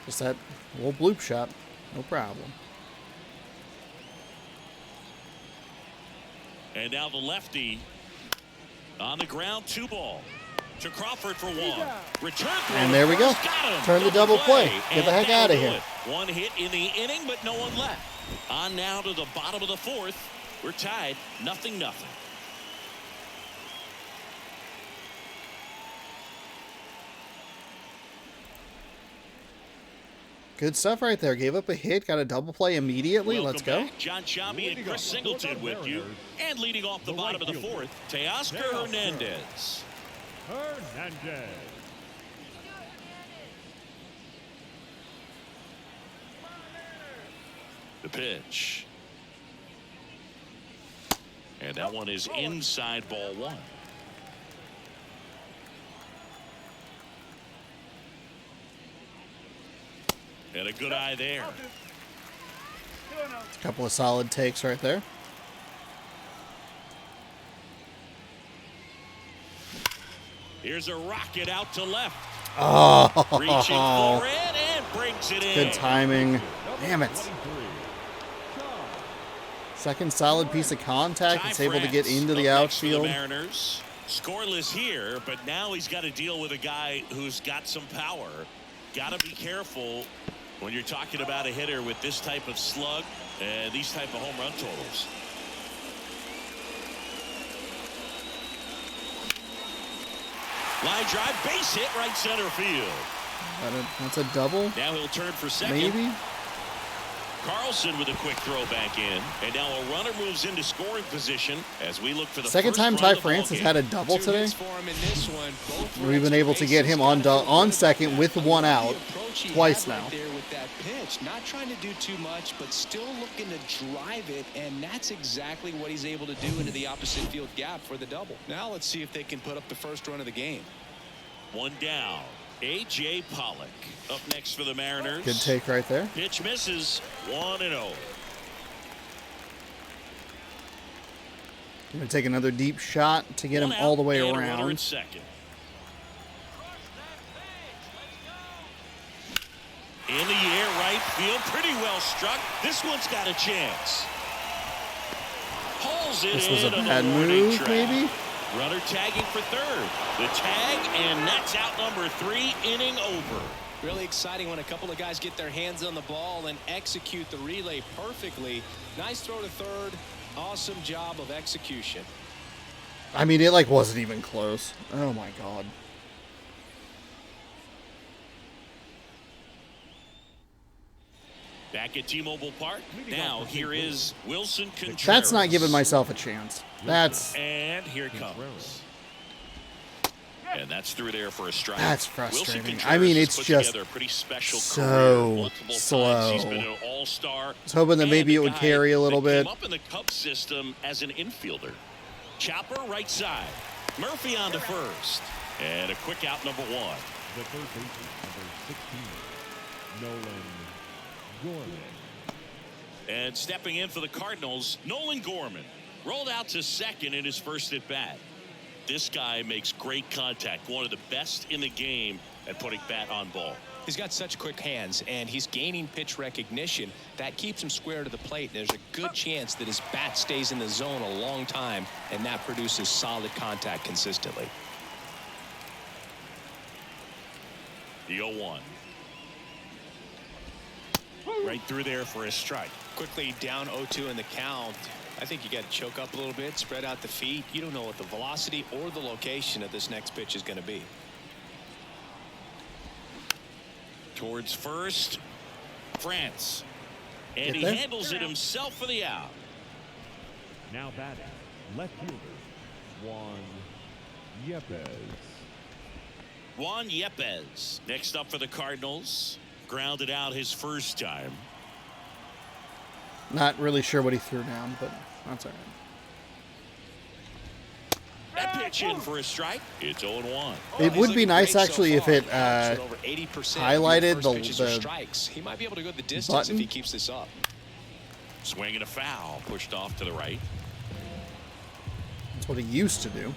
[SPEAKER 1] Just that little bloop shot, no problem.
[SPEAKER 2] And now the lefty on the ground, 2 ball. To Crawford for 1. Return throw.
[SPEAKER 1] And there we go.
[SPEAKER 2] Got him.
[SPEAKER 1] Turn the double play. Get
[SPEAKER 2] And
[SPEAKER 1] the heck
[SPEAKER 2] that'll
[SPEAKER 1] outta
[SPEAKER 2] do
[SPEAKER 1] here.
[SPEAKER 2] it. 1 hit in the inning, but no one left. On now to the bottom of the 4th. We're tied, 0-0.
[SPEAKER 1] Good stuff right there. Gave up a hit, got a double play immediately.
[SPEAKER 2] Welcome
[SPEAKER 1] Let's go.
[SPEAKER 2] back. John Chambi and
[SPEAKER 4] Leading
[SPEAKER 2] Chris
[SPEAKER 4] off
[SPEAKER 2] Singleton
[SPEAKER 4] for the
[SPEAKER 2] with you.
[SPEAKER 4] Mariners,
[SPEAKER 2] And leading off the
[SPEAKER 4] the
[SPEAKER 2] bottom of
[SPEAKER 4] right
[SPEAKER 2] the
[SPEAKER 4] fielder,
[SPEAKER 2] 4th, Teoscar
[SPEAKER 4] Teoscar
[SPEAKER 2] Hernandez.
[SPEAKER 4] Hernandez.
[SPEAKER 2] The pitch. And that one is inside ball 1. And a good eye there.
[SPEAKER 1] A couple of solid takes right there.
[SPEAKER 2] Here's a rocket out to left. Reaching
[SPEAKER 1] Oh,
[SPEAKER 2] for it and brings it in.
[SPEAKER 1] good timing. Damn it. Second solid piece of contact. It's able to get into the
[SPEAKER 2] Up next for
[SPEAKER 1] outfield.
[SPEAKER 2] Mariners. Scoreless here, but now he's got to deal with a guy who's got some power. Got to be careful when you're talking about a hitter with this type of slug and these type of home run totals. Line drive, base hit, right center field.
[SPEAKER 1] That's a double,
[SPEAKER 2] Now he'll turn for second.
[SPEAKER 1] maybe?
[SPEAKER 2] Carlson with a quick throw back in, and now a runner moves into scoring position as we look for the
[SPEAKER 1] Second
[SPEAKER 2] first
[SPEAKER 1] time
[SPEAKER 2] run
[SPEAKER 1] Ty
[SPEAKER 2] of the
[SPEAKER 1] France has
[SPEAKER 2] ballgame.
[SPEAKER 1] had a double
[SPEAKER 5] 2
[SPEAKER 1] today.
[SPEAKER 5] hits for him in this one. Both
[SPEAKER 1] We've been able to get him on second with one out twice now.
[SPEAKER 5] Right there with that pitch, not trying to do too much, but still looking to drive it, and that's exactly what he's able to do into the opposite field gap for the double. Now let's see if they can put up the first run of the game.
[SPEAKER 2] One down. A.J. Pollock up next for the Mariners.
[SPEAKER 1] Good take right there.
[SPEAKER 2] Pitch misses. 1-0.
[SPEAKER 1] Going to take another deep shot to get him
[SPEAKER 2] One
[SPEAKER 1] all the way
[SPEAKER 2] out and a runner at
[SPEAKER 1] around.
[SPEAKER 2] second. In the air, right field, pretty well struck. This one's got a chance. Hauls it
[SPEAKER 1] This was a
[SPEAKER 2] in on the
[SPEAKER 1] bad
[SPEAKER 2] warning
[SPEAKER 1] move,
[SPEAKER 2] track.
[SPEAKER 1] maybe?
[SPEAKER 2] Runner tagging for third. The tag, and that's out number 3, inning over.
[SPEAKER 5] Really exciting when a couple of guys get their hands on the ball and execute the relay perfectly. Nice throw to third. Awesome job of execution.
[SPEAKER 1] I mean, it like wasn't even close. Oh my god.
[SPEAKER 2] Back at T-Mobile Park. Now here is Wilson Contreras.
[SPEAKER 1] That's not giving myself a chance. That's
[SPEAKER 2] And here it comes. And that's through there for a strike.
[SPEAKER 1] That's
[SPEAKER 2] Wilson
[SPEAKER 1] frustrating.
[SPEAKER 2] Contreras
[SPEAKER 1] I mean,
[SPEAKER 2] has
[SPEAKER 1] it's
[SPEAKER 2] put
[SPEAKER 1] just
[SPEAKER 2] together a pretty special
[SPEAKER 1] so
[SPEAKER 2] career. Multiple times
[SPEAKER 1] slow.
[SPEAKER 2] He's been an all-star.
[SPEAKER 1] I was hoping that
[SPEAKER 2] And
[SPEAKER 1] maybe
[SPEAKER 2] a
[SPEAKER 1] it would
[SPEAKER 2] guy
[SPEAKER 1] carry a little
[SPEAKER 2] that
[SPEAKER 1] bit.
[SPEAKER 2] Came up in the Cubs system as an infielder. Chopper right side. Murphy on to first. And a quick out number 1.
[SPEAKER 4] The third baseman, number 16, Nolan Gorman.
[SPEAKER 2] And stepping in for the Cardinals, Nolan Gorman rolled out to second in his first at bat. This guy makes great contact, one of the best in the game at putting bat on ball.
[SPEAKER 5] He's got such quick hands, and he's gaining pitch recognition. That keeps him square to the plate. There's a good chance that his bat stays in the zone a long time, and that produces solid contact consistently.
[SPEAKER 2] The 0-1. Right through there for a strike.
[SPEAKER 5] Quickly down 0-2 in the count. I think you got to choke up a little bit, spread out the feet. You don't know what the velocity or the location of this next pitch is going to be.
[SPEAKER 2] Towards first, France. And
[SPEAKER 1] Get
[SPEAKER 2] he
[SPEAKER 1] there?
[SPEAKER 2] handles it himself for the out.
[SPEAKER 4] Now batting, left fielder, Juan Yepes.
[SPEAKER 2] Juan Yepes next up for the Cardinals. Grounded out his first time.
[SPEAKER 1] Not really sure what he threw down, but that's all right.
[SPEAKER 2] That pitch in for a strike. It's 0-1.
[SPEAKER 1] It would be nice actually if it highlighted the
[SPEAKER 5] strikes. He might be able to go the distance
[SPEAKER 1] button.
[SPEAKER 5] if he keeps this up.
[SPEAKER 2] Swing and a foul. Pushed off to the right.
[SPEAKER 1] That's what he used to do.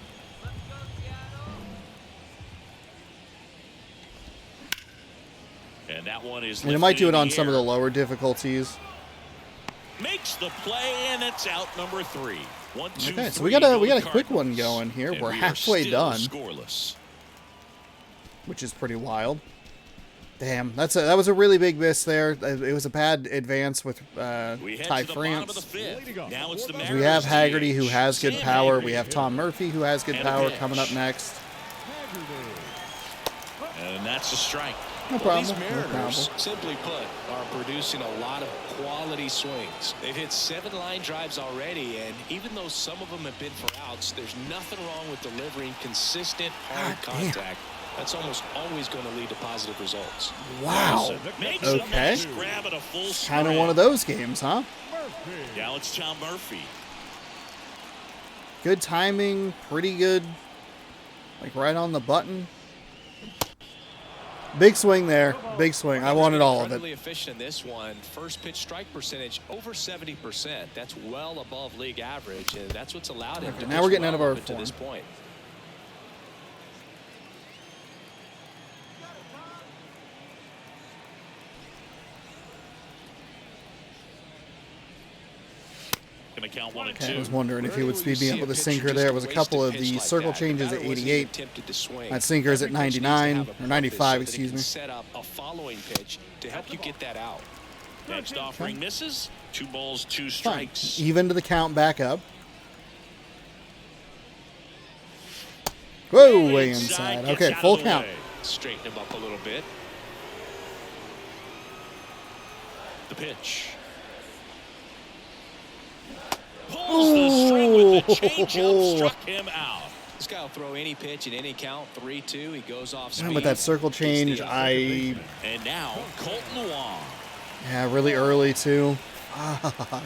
[SPEAKER 2] And that one is.
[SPEAKER 1] And it might do it
[SPEAKER 2] lifted in
[SPEAKER 1] on some of the
[SPEAKER 2] air.
[SPEAKER 1] lower difficulties.
[SPEAKER 2] Makes the play, and it's out number 3. 1, 2,
[SPEAKER 1] Okay, so
[SPEAKER 2] 3
[SPEAKER 1] we got a
[SPEAKER 2] go the
[SPEAKER 1] quick one
[SPEAKER 2] Cardinals.
[SPEAKER 1] going here.
[SPEAKER 2] And
[SPEAKER 1] We're
[SPEAKER 2] we are
[SPEAKER 1] halfway
[SPEAKER 2] still
[SPEAKER 1] done,
[SPEAKER 2] scoreless.
[SPEAKER 1] which is pretty wild. Damn, that was a really big miss there. It was a bad advance with
[SPEAKER 2] We head
[SPEAKER 1] Ty
[SPEAKER 2] to the bottom of the
[SPEAKER 1] France.
[SPEAKER 2] 5th. Now it's the
[SPEAKER 1] We
[SPEAKER 2] Mariners
[SPEAKER 1] have Haggerty, who
[SPEAKER 2] DH.
[SPEAKER 1] has good
[SPEAKER 2] Sam
[SPEAKER 1] power.
[SPEAKER 2] Haggerty.
[SPEAKER 1] We have Tom Murphy, who has good
[SPEAKER 2] And a
[SPEAKER 1] power,
[SPEAKER 2] pitch.
[SPEAKER 1] coming up next.
[SPEAKER 2] And that's a strike.
[SPEAKER 1] No
[SPEAKER 5] Well, these
[SPEAKER 1] problem. No problem.
[SPEAKER 5] Mariners, simply put, are producing a lot of quality swings. They've hit 7 line drives already, and even though some of them have been for outs, there's nothing wrong with delivering consistent hard
[SPEAKER 1] God damn.
[SPEAKER 5] contact. That's almost always going to lead to positive results.
[SPEAKER 1] Wow.
[SPEAKER 2] Makes
[SPEAKER 1] Okay.
[SPEAKER 2] a nice grab at a full
[SPEAKER 1] Kind of
[SPEAKER 2] stride.
[SPEAKER 1] one of those games, huh?
[SPEAKER 2] Now it's Tom Murphy.
[SPEAKER 1] Good timing, pretty good. Like right on the button. Big swing there. Big swing. I wanted all of
[SPEAKER 5] Incredibly
[SPEAKER 1] it.
[SPEAKER 5] efficient in this one. First pitch strike percentage over 70%. That's well above league average, and that's what's allowed him
[SPEAKER 1] Okay,
[SPEAKER 5] to
[SPEAKER 1] now
[SPEAKER 5] pitch
[SPEAKER 1] we're getting out
[SPEAKER 5] well
[SPEAKER 1] of our
[SPEAKER 5] up to this
[SPEAKER 1] form.
[SPEAKER 5] point.
[SPEAKER 2] Going to count 1 and
[SPEAKER 1] Okay,
[SPEAKER 2] 2.
[SPEAKER 1] I was wondering if he would
[SPEAKER 3] Rarely will you
[SPEAKER 1] speed me
[SPEAKER 3] see
[SPEAKER 1] up with a
[SPEAKER 3] pitcher
[SPEAKER 1] sinker
[SPEAKER 3] just
[SPEAKER 1] there. There was a
[SPEAKER 3] waste
[SPEAKER 1] couple
[SPEAKER 3] a
[SPEAKER 1] of
[SPEAKER 3] pitch
[SPEAKER 1] the
[SPEAKER 3] like
[SPEAKER 1] circle
[SPEAKER 3] that.
[SPEAKER 1] changes
[SPEAKER 3] The
[SPEAKER 1] at
[SPEAKER 3] batter wasn't
[SPEAKER 1] 88.
[SPEAKER 3] even tempted to swing.
[SPEAKER 1] That sinker's at
[SPEAKER 3] Every pitch needs to
[SPEAKER 1] 99
[SPEAKER 3] have a
[SPEAKER 1] or
[SPEAKER 3] purpose
[SPEAKER 1] 95,
[SPEAKER 3] so that it
[SPEAKER 1] excuse
[SPEAKER 3] can
[SPEAKER 1] me.
[SPEAKER 3] set up a following pitch to help you get that out.
[SPEAKER 2] Next offering misses. 2 balls, 2
[SPEAKER 1] Fine.
[SPEAKER 2] strikes.
[SPEAKER 1] Even to the count back up. Whoa, way inside.
[SPEAKER 2] Gets
[SPEAKER 1] Okay,
[SPEAKER 2] out
[SPEAKER 1] full
[SPEAKER 2] of the
[SPEAKER 1] count.
[SPEAKER 2] way.
[SPEAKER 3] Straighten him up a little bit.
[SPEAKER 2] The pitch. Pulls the string with the changeup, struck him out.
[SPEAKER 3] This guy will throw any pitch in any count. 3-2. He goes off speed.
[SPEAKER 1] And with that circle change,
[SPEAKER 2] And now Colton Wong.
[SPEAKER 1] Yeah, really early too. Fuck.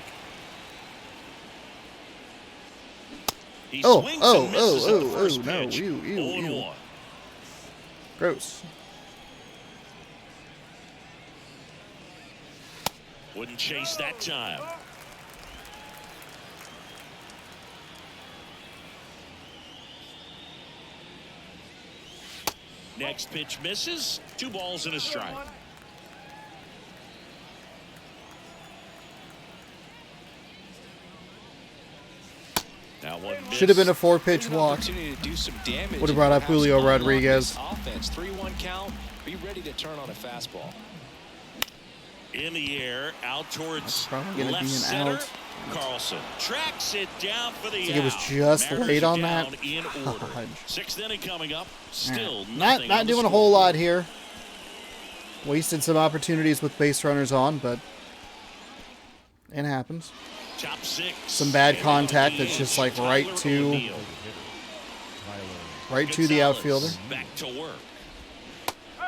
[SPEAKER 2] He
[SPEAKER 1] Oh,
[SPEAKER 2] swings
[SPEAKER 1] oh,
[SPEAKER 2] and misses at the
[SPEAKER 1] oh,
[SPEAKER 2] first
[SPEAKER 1] oh, no,
[SPEAKER 2] pitch.
[SPEAKER 1] ew, ew,
[SPEAKER 2] 0-1.
[SPEAKER 1] ew. Gross.
[SPEAKER 2] Wouldn't chase that time. Next pitch misses. 2 balls and a strike. Now one miss.
[SPEAKER 1] Should have been a 4-pitch walk.
[SPEAKER 3] Opportunity to do some damage.
[SPEAKER 1] Would have brought up
[SPEAKER 3] and perhaps
[SPEAKER 1] Julio
[SPEAKER 3] unlock
[SPEAKER 1] Rodriguez.
[SPEAKER 3] this Offense 3-1 count. Be ready to turn on a fastball.
[SPEAKER 2] In the air, out towards
[SPEAKER 1] probably gonna
[SPEAKER 2] left
[SPEAKER 1] be an
[SPEAKER 2] center.
[SPEAKER 1] out.
[SPEAKER 2] Carlson tracks it down for the
[SPEAKER 1] I think it was
[SPEAKER 2] out.
[SPEAKER 1] just
[SPEAKER 2] Mariners
[SPEAKER 1] late
[SPEAKER 2] are
[SPEAKER 1] on
[SPEAKER 2] down
[SPEAKER 1] that.
[SPEAKER 2] in order.
[SPEAKER 1] God.
[SPEAKER 2] 6th inning coming up. Still
[SPEAKER 1] Not
[SPEAKER 2] nothing on the
[SPEAKER 1] doing a whole
[SPEAKER 2] scoreboard.
[SPEAKER 1] lot here. Wasted some opportunities with base runners on, but it happens.
[SPEAKER 2] Top 6.
[SPEAKER 1] Some bad
[SPEAKER 2] And
[SPEAKER 1] contact
[SPEAKER 2] now
[SPEAKER 1] that's just
[SPEAKER 2] he
[SPEAKER 1] like
[SPEAKER 2] is
[SPEAKER 1] right
[SPEAKER 2] Tyler
[SPEAKER 1] to
[SPEAKER 2] O'Neill.
[SPEAKER 1] right to the
[SPEAKER 2] Gonzalez
[SPEAKER 1] outfielder.
[SPEAKER 2] Back to work.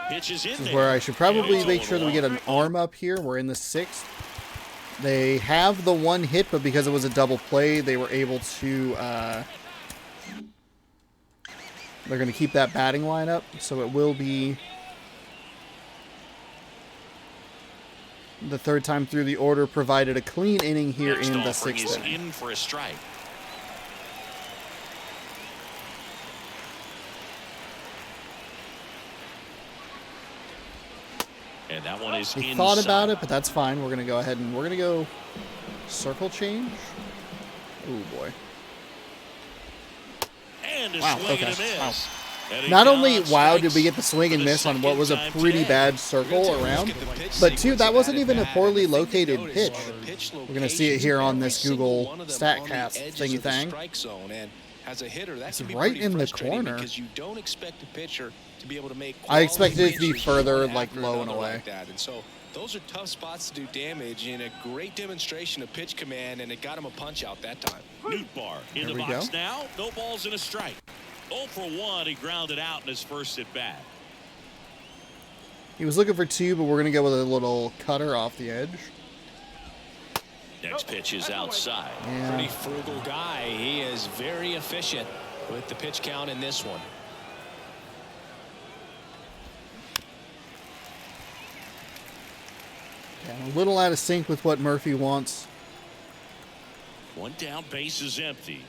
[SPEAKER 2] Pitches in
[SPEAKER 1] This is
[SPEAKER 2] there.
[SPEAKER 1] where I should probably
[SPEAKER 2] And
[SPEAKER 1] make
[SPEAKER 2] it's
[SPEAKER 1] sure that we get an arm up here. We're in the 6th. They have the 1 hit, but because it was a double play, they were able to. They're going to keep that batting lineup, so it will be the 3rd time through the order. Provided a clean inning here
[SPEAKER 2] Next
[SPEAKER 1] in the
[SPEAKER 2] offering
[SPEAKER 1] 6th
[SPEAKER 2] is
[SPEAKER 1] inning.
[SPEAKER 2] in for a strike. And that one is
[SPEAKER 1] He
[SPEAKER 2] inside.
[SPEAKER 1] thought about it, but that's fine. We're going to go ahead and we're going to go circle change. Oh boy.
[SPEAKER 2] And a
[SPEAKER 1] Wow,
[SPEAKER 2] swing
[SPEAKER 1] okay.
[SPEAKER 2] and a miss.
[SPEAKER 1] Wow.
[SPEAKER 2] And he
[SPEAKER 1] Not only
[SPEAKER 2] counts
[SPEAKER 1] wow did we
[SPEAKER 2] strikes
[SPEAKER 1] get the swing and
[SPEAKER 2] for the
[SPEAKER 1] miss on what was a
[SPEAKER 2] second time
[SPEAKER 1] pretty
[SPEAKER 2] today.
[SPEAKER 1] bad circle around, but 2, that wasn't even a poorly located pitch. We're going to see it here on this Google StatCast thingy thing.
[SPEAKER 3] As a hitter, that
[SPEAKER 1] It's
[SPEAKER 3] can be
[SPEAKER 1] right
[SPEAKER 3] pretty
[SPEAKER 1] in the
[SPEAKER 3] frustrating
[SPEAKER 1] corner.
[SPEAKER 3] because you don't expect a pitcher to be able to make.
[SPEAKER 1] I expected it to be
[SPEAKER 3] quality
[SPEAKER 1] further,
[SPEAKER 3] pitches one
[SPEAKER 1] like,
[SPEAKER 3] after
[SPEAKER 1] low and
[SPEAKER 3] another
[SPEAKER 1] away.
[SPEAKER 3] like that. And so those are tough spots to do damage, and a great demonstration of pitch command, and it got him a punch out that time.
[SPEAKER 2] Nootbaar in
[SPEAKER 1] There
[SPEAKER 2] the
[SPEAKER 1] we
[SPEAKER 2] box
[SPEAKER 1] go.
[SPEAKER 2] now. No balls and a strike. 0 for 1. He grounded out in his first at bat.
[SPEAKER 1] He was looking for 2, but we're going to go with a little cutter off the edge.
[SPEAKER 2] Next pitch is outside.
[SPEAKER 3] Pretty
[SPEAKER 1] Yeah.
[SPEAKER 3] frugal guy. He is very efficient with the pitch count in this one.
[SPEAKER 1] Yeah, a little out of sync with what Murphy wants.
[SPEAKER 2] 1 down, base is empty.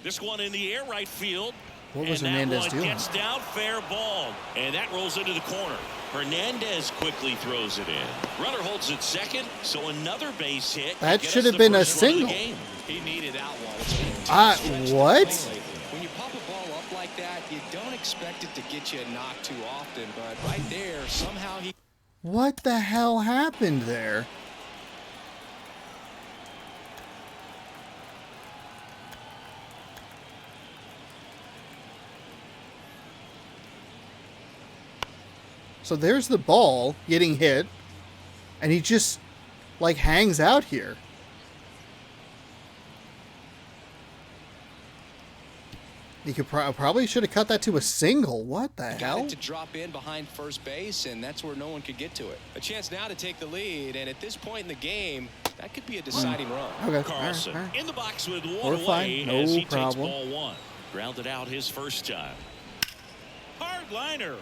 [SPEAKER 2] This one in the air, right field.
[SPEAKER 1] What was
[SPEAKER 2] and
[SPEAKER 1] Hernandez
[SPEAKER 2] that one
[SPEAKER 1] doing?
[SPEAKER 2] gets down, fair ball. And that rolls into the corner. Hernandez quickly throws it in. Runner holds it second, so another base hit.
[SPEAKER 1] That
[SPEAKER 2] Get us
[SPEAKER 1] should have
[SPEAKER 2] the
[SPEAKER 1] been a
[SPEAKER 2] first run of the
[SPEAKER 1] single.
[SPEAKER 2] game.
[SPEAKER 3] He needed that one. It's been a tough stretch to
[SPEAKER 1] what?
[SPEAKER 3] play lately. When you pop a ball up like that, you don't expect it to get you a knock too often, but right there, somehow he.
[SPEAKER 1] What the hell happened there? So there's the ball getting hit, and he just, like, hangs out here. He could probably should have cut that to a single. What the
[SPEAKER 3] Got
[SPEAKER 1] hell?
[SPEAKER 3] it to drop in behind first base, and that's where no one could get to it. A chance now to take the lead, and at this point in the game, that could be a deciding run.
[SPEAKER 1] Okay,
[SPEAKER 2] Carlson
[SPEAKER 1] all right.
[SPEAKER 2] in the box with 1
[SPEAKER 1] We're
[SPEAKER 2] away
[SPEAKER 1] fine. No
[SPEAKER 2] as he
[SPEAKER 1] problem.
[SPEAKER 2] takes ball 1. Grounded out his first time. Hard liner.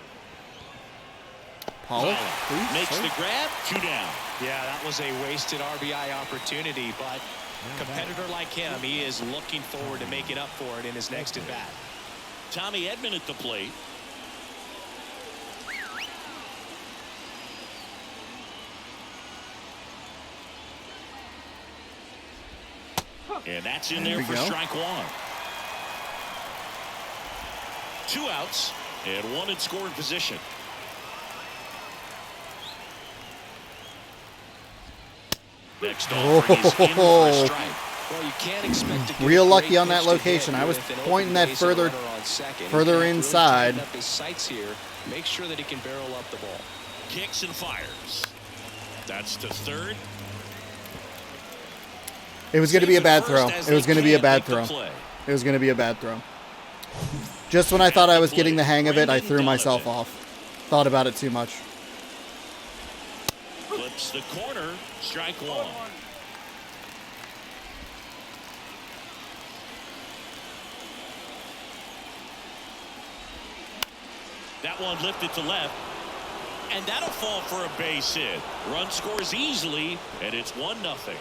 [SPEAKER 1] Pollock,
[SPEAKER 2] Pollock
[SPEAKER 1] please.
[SPEAKER 2] makes
[SPEAKER 1] sir.
[SPEAKER 2] the grab. 2 down.
[SPEAKER 3] Yeah, that was a wasted RBI opportunity, but a competitor like him, he is looking forward to making up for it in his next at bat.
[SPEAKER 2] Tommy Edman at the plate. And that's in there for strike one. 2 outs and 1 in scoring position. Next offering is in for a strike.
[SPEAKER 5] Well, you can't expect to get
[SPEAKER 1] Real
[SPEAKER 5] a
[SPEAKER 1] lucky
[SPEAKER 5] great
[SPEAKER 1] on that
[SPEAKER 5] pitch to
[SPEAKER 1] location.
[SPEAKER 5] hit
[SPEAKER 1] I was
[SPEAKER 5] with an
[SPEAKER 1] pointing
[SPEAKER 5] open
[SPEAKER 1] that
[SPEAKER 5] base and
[SPEAKER 1] further
[SPEAKER 5] runner on second. He
[SPEAKER 1] further
[SPEAKER 5] can really
[SPEAKER 1] inside.
[SPEAKER 5] tighten up his sights here. Make sure that he can barrel up the ball.
[SPEAKER 2] Kicks and fires. That's to third.
[SPEAKER 1] It was going to be a bad throw.
[SPEAKER 2] First, as
[SPEAKER 1] It was
[SPEAKER 2] they
[SPEAKER 1] going to be a
[SPEAKER 2] can't
[SPEAKER 1] bad
[SPEAKER 2] make the
[SPEAKER 1] throw.
[SPEAKER 2] play.
[SPEAKER 1] It was going to be a bad throw. Just when I thought I was getting the hang of it, I threw myself off. Thought about it too much.
[SPEAKER 2] Flips the corner. Strike one. That one lifted to left. And that'll fall for a base hit. Run scores easily, and it's 1-0.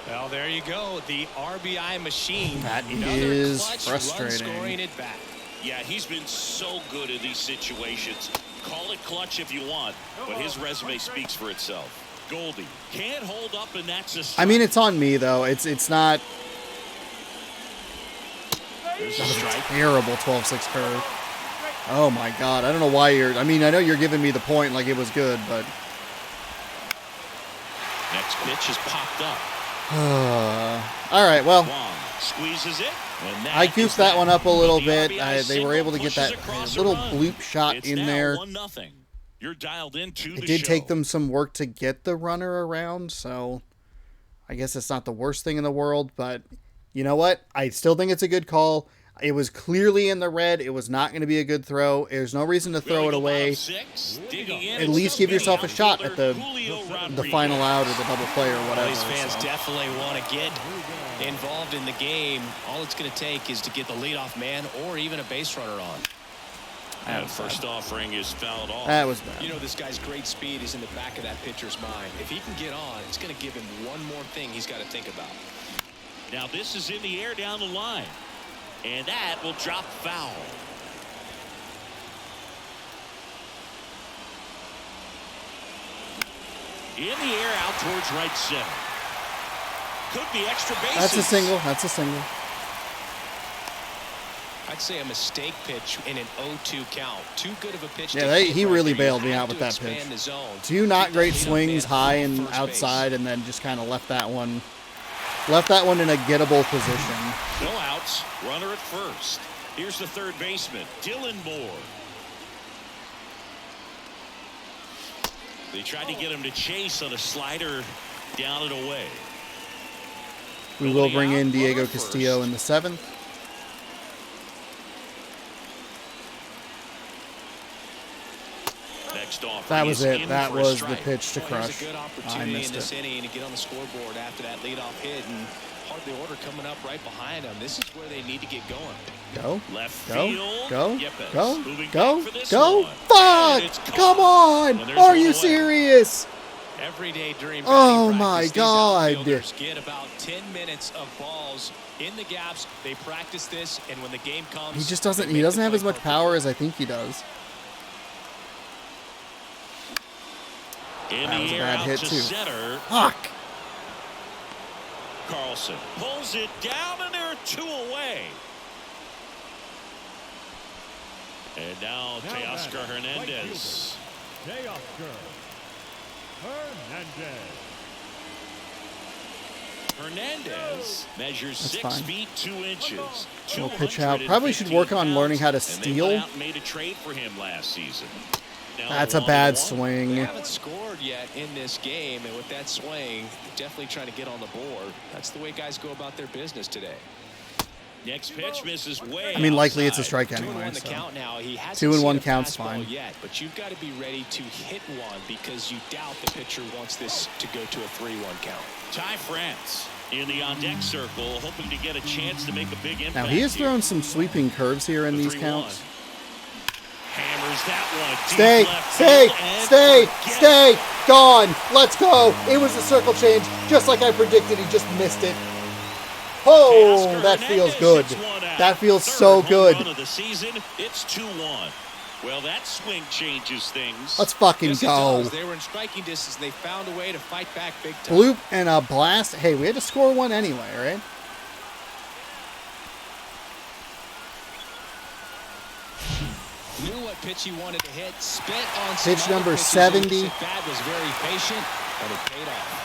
[SPEAKER 5] Well, there you go. The RBI machine.
[SPEAKER 1] That
[SPEAKER 5] Another
[SPEAKER 1] is
[SPEAKER 5] clutch
[SPEAKER 1] frustrating.
[SPEAKER 5] run-scoring at bat.
[SPEAKER 2] Yeah, he's been so good in these situations. Call it clutch if you want, but his resume speaks for itself. Goldie can't hold up, and that's a strike.
[SPEAKER 1] I mean, it's on me though. It's not.
[SPEAKER 2] There's a
[SPEAKER 1] That was a
[SPEAKER 2] strike.
[SPEAKER 1] terrible 12-6 curve. Oh my god. I don't know why you're. I mean, I know you're giving me the point like it was good, but.
[SPEAKER 2] Next pitch is popped up.
[SPEAKER 1] All right. Well,
[SPEAKER 2] Wong squeezes it. And
[SPEAKER 1] I goofed that one up a little
[SPEAKER 2] The
[SPEAKER 1] bit.
[SPEAKER 2] RBI
[SPEAKER 1] They were able to get
[SPEAKER 2] single
[SPEAKER 1] that
[SPEAKER 2] pushes across a
[SPEAKER 1] little
[SPEAKER 2] run.
[SPEAKER 1] bloop shot
[SPEAKER 2] It's
[SPEAKER 1] in
[SPEAKER 2] now
[SPEAKER 1] there.
[SPEAKER 2] 1-0. You're dialed into
[SPEAKER 1] It
[SPEAKER 2] the
[SPEAKER 1] did
[SPEAKER 2] show.
[SPEAKER 1] take them some work to get the runner around, so I guess it's not the worst thing in the world, but you know what? I still think it's a good call. It was clearly in the red. It was not going to be a good throw. There's no reason to throw it away. At least give yourself a shot at the final out or the double play or whatever.
[SPEAKER 5] These fans
[SPEAKER 1] so.
[SPEAKER 5] definitely want to get involved in the game. All it's going to take is to get the leadoff man or even a base runner on.
[SPEAKER 2] And first offering is fouled off.
[SPEAKER 1] That was bad.
[SPEAKER 5] You know, this guy's great speed is in the back of that pitcher's mind. If he can get on, it's going to give him one more thing he's got to think about.
[SPEAKER 2] Now this is in the air down the line. And that will drop foul. In the air out towards right center. Could be extra bases.
[SPEAKER 1] That's a single. That's a single.
[SPEAKER 5] I'd say a mistake pitch in an 0-2 count. Too good of a pitch.
[SPEAKER 1] Yeah,
[SPEAKER 5] to hit
[SPEAKER 1] he
[SPEAKER 5] right
[SPEAKER 1] really
[SPEAKER 5] there. You
[SPEAKER 1] bailed me
[SPEAKER 5] have
[SPEAKER 1] out with
[SPEAKER 5] to
[SPEAKER 1] that pitch.
[SPEAKER 5] expand the zone.
[SPEAKER 1] Two not
[SPEAKER 5] Keep
[SPEAKER 1] great
[SPEAKER 5] that leadoff
[SPEAKER 1] swings,
[SPEAKER 5] man
[SPEAKER 1] high
[SPEAKER 5] from
[SPEAKER 1] and
[SPEAKER 5] first
[SPEAKER 1] outside,
[SPEAKER 5] base.
[SPEAKER 1] and then just kind of left that one in a gettable position.
[SPEAKER 2] No outs. Runner at first. Here's the third baseman, Dylan Moore. They tried to get him to chase on a slider down and away.
[SPEAKER 1] We will bring in Diego Castillo in the 7th.
[SPEAKER 2] Next off.
[SPEAKER 1] That was it. That was the pitch to
[SPEAKER 5] Well,
[SPEAKER 1] crush.
[SPEAKER 5] here's a good
[SPEAKER 1] I
[SPEAKER 5] opportunity in
[SPEAKER 1] missed
[SPEAKER 5] this
[SPEAKER 1] it.
[SPEAKER 5] inning to get on the scoreboard after that leadoff hit, and hardly order coming up right behind them. This is where they need to get going.
[SPEAKER 1] Go.
[SPEAKER 2] Left
[SPEAKER 1] Go.
[SPEAKER 2] field.
[SPEAKER 1] Go.
[SPEAKER 2] Yepes
[SPEAKER 1] Go.
[SPEAKER 2] moving
[SPEAKER 1] Go.
[SPEAKER 2] back for this
[SPEAKER 1] Go.
[SPEAKER 2] one. And it's
[SPEAKER 1] Fuck!
[SPEAKER 2] caught.
[SPEAKER 1] Come on!
[SPEAKER 2] And there's
[SPEAKER 1] Are
[SPEAKER 2] one
[SPEAKER 1] you
[SPEAKER 2] away.
[SPEAKER 1] serious?
[SPEAKER 5] Every day during
[SPEAKER 1] Oh
[SPEAKER 5] batting
[SPEAKER 1] my
[SPEAKER 5] practice,
[SPEAKER 1] God.
[SPEAKER 5] these outfielders get about 10 minutes of balls in the gaps. They practice this, and when the game comes,
[SPEAKER 1] He just
[SPEAKER 5] they
[SPEAKER 1] doesn't.
[SPEAKER 5] make
[SPEAKER 1] He
[SPEAKER 5] the
[SPEAKER 1] doesn't have
[SPEAKER 5] play
[SPEAKER 1] as much
[SPEAKER 5] perfect.
[SPEAKER 1] power as I think he does.
[SPEAKER 2] In
[SPEAKER 1] That
[SPEAKER 2] the
[SPEAKER 1] was a
[SPEAKER 2] air
[SPEAKER 1] bad
[SPEAKER 2] out
[SPEAKER 1] hit,
[SPEAKER 2] to
[SPEAKER 1] too.
[SPEAKER 2] center.
[SPEAKER 1] Fuck!
[SPEAKER 2] Carlson pulls it down, and there are 2 away. And now Teoscar Hernandez.
[SPEAKER 4] Teoscar Hernandez.
[SPEAKER 2] Hernandez measures
[SPEAKER 1] That's
[SPEAKER 2] 6
[SPEAKER 1] fine.
[SPEAKER 2] feet 2 inches.
[SPEAKER 1] We'll pitch out. Probably should work on learning how to
[SPEAKER 2] And they
[SPEAKER 1] steal.
[SPEAKER 2] went out and made a trade for him last season. Now
[SPEAKER 1] That's a
[SPEAKER 2] 1-1.
[SPEAKER 1] bad
[SPEAKER 5] They
[SPEAKER 1] swing.
[SPEAKER 5] haven't scored yet in this game, and with that swing, definitely trying to get on the board. That's the way guys go about their business today.
[SPEAKER 2] Next pitch misses way.
[SPEAKER 1] I mean, likely it's a
[SPEAKER 2] outside.
[SPEAKER 1] strike
[SPEAKER 5] 2-1
[SPEAKER 1] anyway.
[SPEAKER 5] the
[SPEAKER 1] So.
[SPEAKER 5] count now. He hasn't
[SPEAKER 1] 2-1
[SPEAKER 5] seen a
[SPEAKER 1] counts
[SPEAKER 5] fastball
[SPEAKER 1] fine.
[SPEAKER 5] yet, but you've got to be ready to hit one because you doubt the pitcher wants this to go to a 3-1 count.
[SPEAKER 2] Ty France in the on-deck circle, hoping to get a chance to make a big impact.
[SPEAKER 1] Now he has
[SPEAKER 2] here.
[SPEAKER 1] thrown some sweeping curves here in
[SPEAKER 2] The
[SPEAKER 1] these
[SPEAKER 2] 3-1.
[SPEAKER 1] counts.
[SPEAKER 2] Hammers that one. Deep
[SPEAKER 1] Stay,
[SPEAKER 2] left
[SPEAKER 1] stay,
[SPEAKER 2] field and
[SPEAKER 1] stay,
[SPEAKER 2] forget
[SPEAKER 1] stay. Gone. Let's go. It was a circle change, just like I predicted. He just missed it. Oh,
[SPEAKER 2] Teoscar
[SPEAKER 1] that feels
[SPEAKER 2] Hernandez
[SPEAKER 1] good.
[SPEAKER 2] hits one out.
[SPEAKER 1] That feels
[SPEAKER 2] Third
[SPEAKER 1] so
[SPEAKER 2] home
[SPEAKER 1] good.
[SPEAKER 2] run of the season. It's 2-1. Well, that swing changes things.
[SPEAKER 1] Let's fucking
[SPEAKER 5] Yes, it
[SPEAKER 1] go.
[SPEAKER 5] does. They were in striking distance. They found a way to fight back big time.
[SPEAKER 1] Bloop and a blast. Hey, we had to score one anyway, right?
[SPEAKER 5] pitch he wanted to hit. Spit on some
[SPEAKER 1] Pitch
[SPEAKER 5] other
[SPEAKER 1] number
[SPEAKER 5] pitches.
[SPEAKER 1] 70.
[SPEAKER 5] Bat was very patient, and it paid off.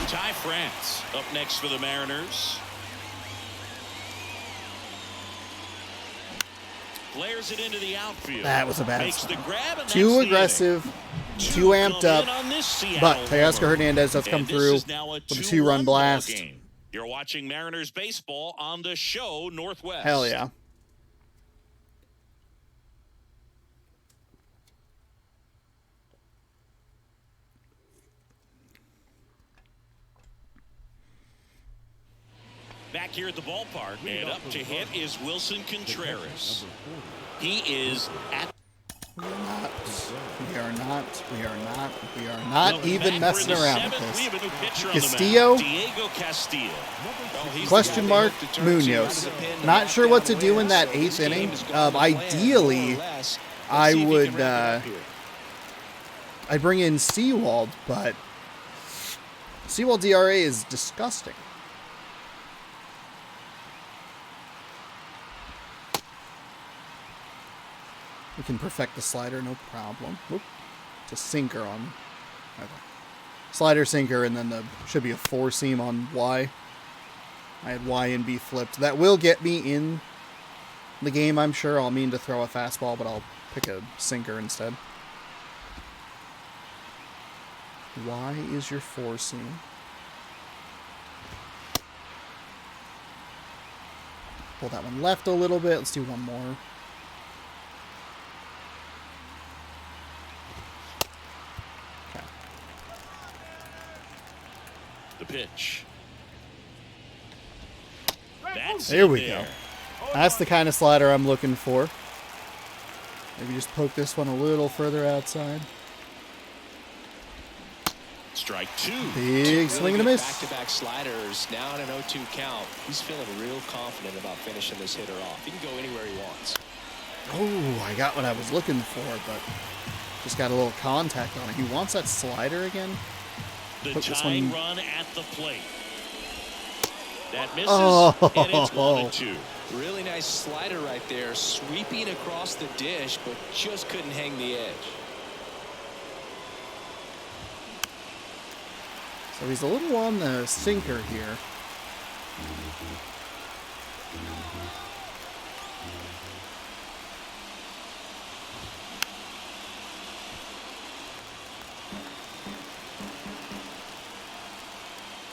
[SPEAKER 2] Ty France up next for the Mariners. Flares it into the outfield.
[SPEAKER 1] That was a bad
[SPEAKER 2] Makes the
[SPEAKER 1] spot.
[SPEAKER 2] grab, and
[SPEAKER 1] Too
[SPEAKER 2] that's the
[SPEAKER 1] aggressive,
[SPEAKER 2] inning.
[SPEAKER 1] too amped
[SPEAKER 2] come
[SPEAKER 1] up.
[SPEAKER 2] in on this Seattle
[SPEAKER 1] But Teoscar
[SPEAKER 2] homer.
[SPEAKER 1] Hernandez does come
[SPEAKER 2] And this
[SPEAKER 1] through
[SPEAKER 2] is now
[SPEAKER 1] with a
[SPEAKER 2] 2-1
[SPEAKER 1] two-run
[SPEAKER 2] ball
[SPEAKER 1] blast.
[SPEAKER 2] game. You're watching Mariners baseball on the show Northwest.
[SPEAKER 1] Hell yeah.
[SPEAKER 2] Back here at the ballpark, and up to hit is Wilson Contreras. He is at
[SPEAKER 1] We are not even messing around with this. Castillo,
[SPEAKER 2] Diego Castillo.
[SPEAKER 1] question mark, Munoz. Not sure what to do in that 8th inning. Ideally, I would I'd bring in Seawald, but Seawald DRA is disgusting. We can perfect the slider, no problem. Whoop. It's a sinker on. Okay. Slider, sinker, and then the should be a 4-seam on Y. I had Y and B flipped. That will get me in the game, I'm sure. I'll mean to throw a fastball, but I'll pick a sinker instead. Y is your 4-seam. Pull that one left a little bit. Let's do one more.
[SPEAKER 2] the pitch. That's
[SPEAKER 1] There we
[SPEAKER 2] there.
[SPEAKER 1] go. That's the kind of slider I'm looking for. Maybe just poke this one a little further outside.
[SPEAKER 2] Strike two.
[SPEAKER 1] Big swing and a miss.
[SPEAKER 5] Back-to-back sliders. Now in an 0-2 count. He's feeling real confident about finishing this hitter off. He can go anywhere he wants.
[SPEAKER 1] Oh, I got what I was looking for, but just got a little contact on it. He wants that slider again.
[SPEAKER 2] The
[SPEAKER 1] Put this
[SPEAKER 2] tying
[SPEAKER 1] one-
[SPEAKER 2] run at the plate. That misses,
[SPEAKER 1] Oh.
[SPEAKER 2] and it's 1-2.
[SPEAKER 5] Really nice slider right there. Sweeping across the dish, but just couldn't hang the edge.
[SPEAKER 1] So he's a little on the sinker here.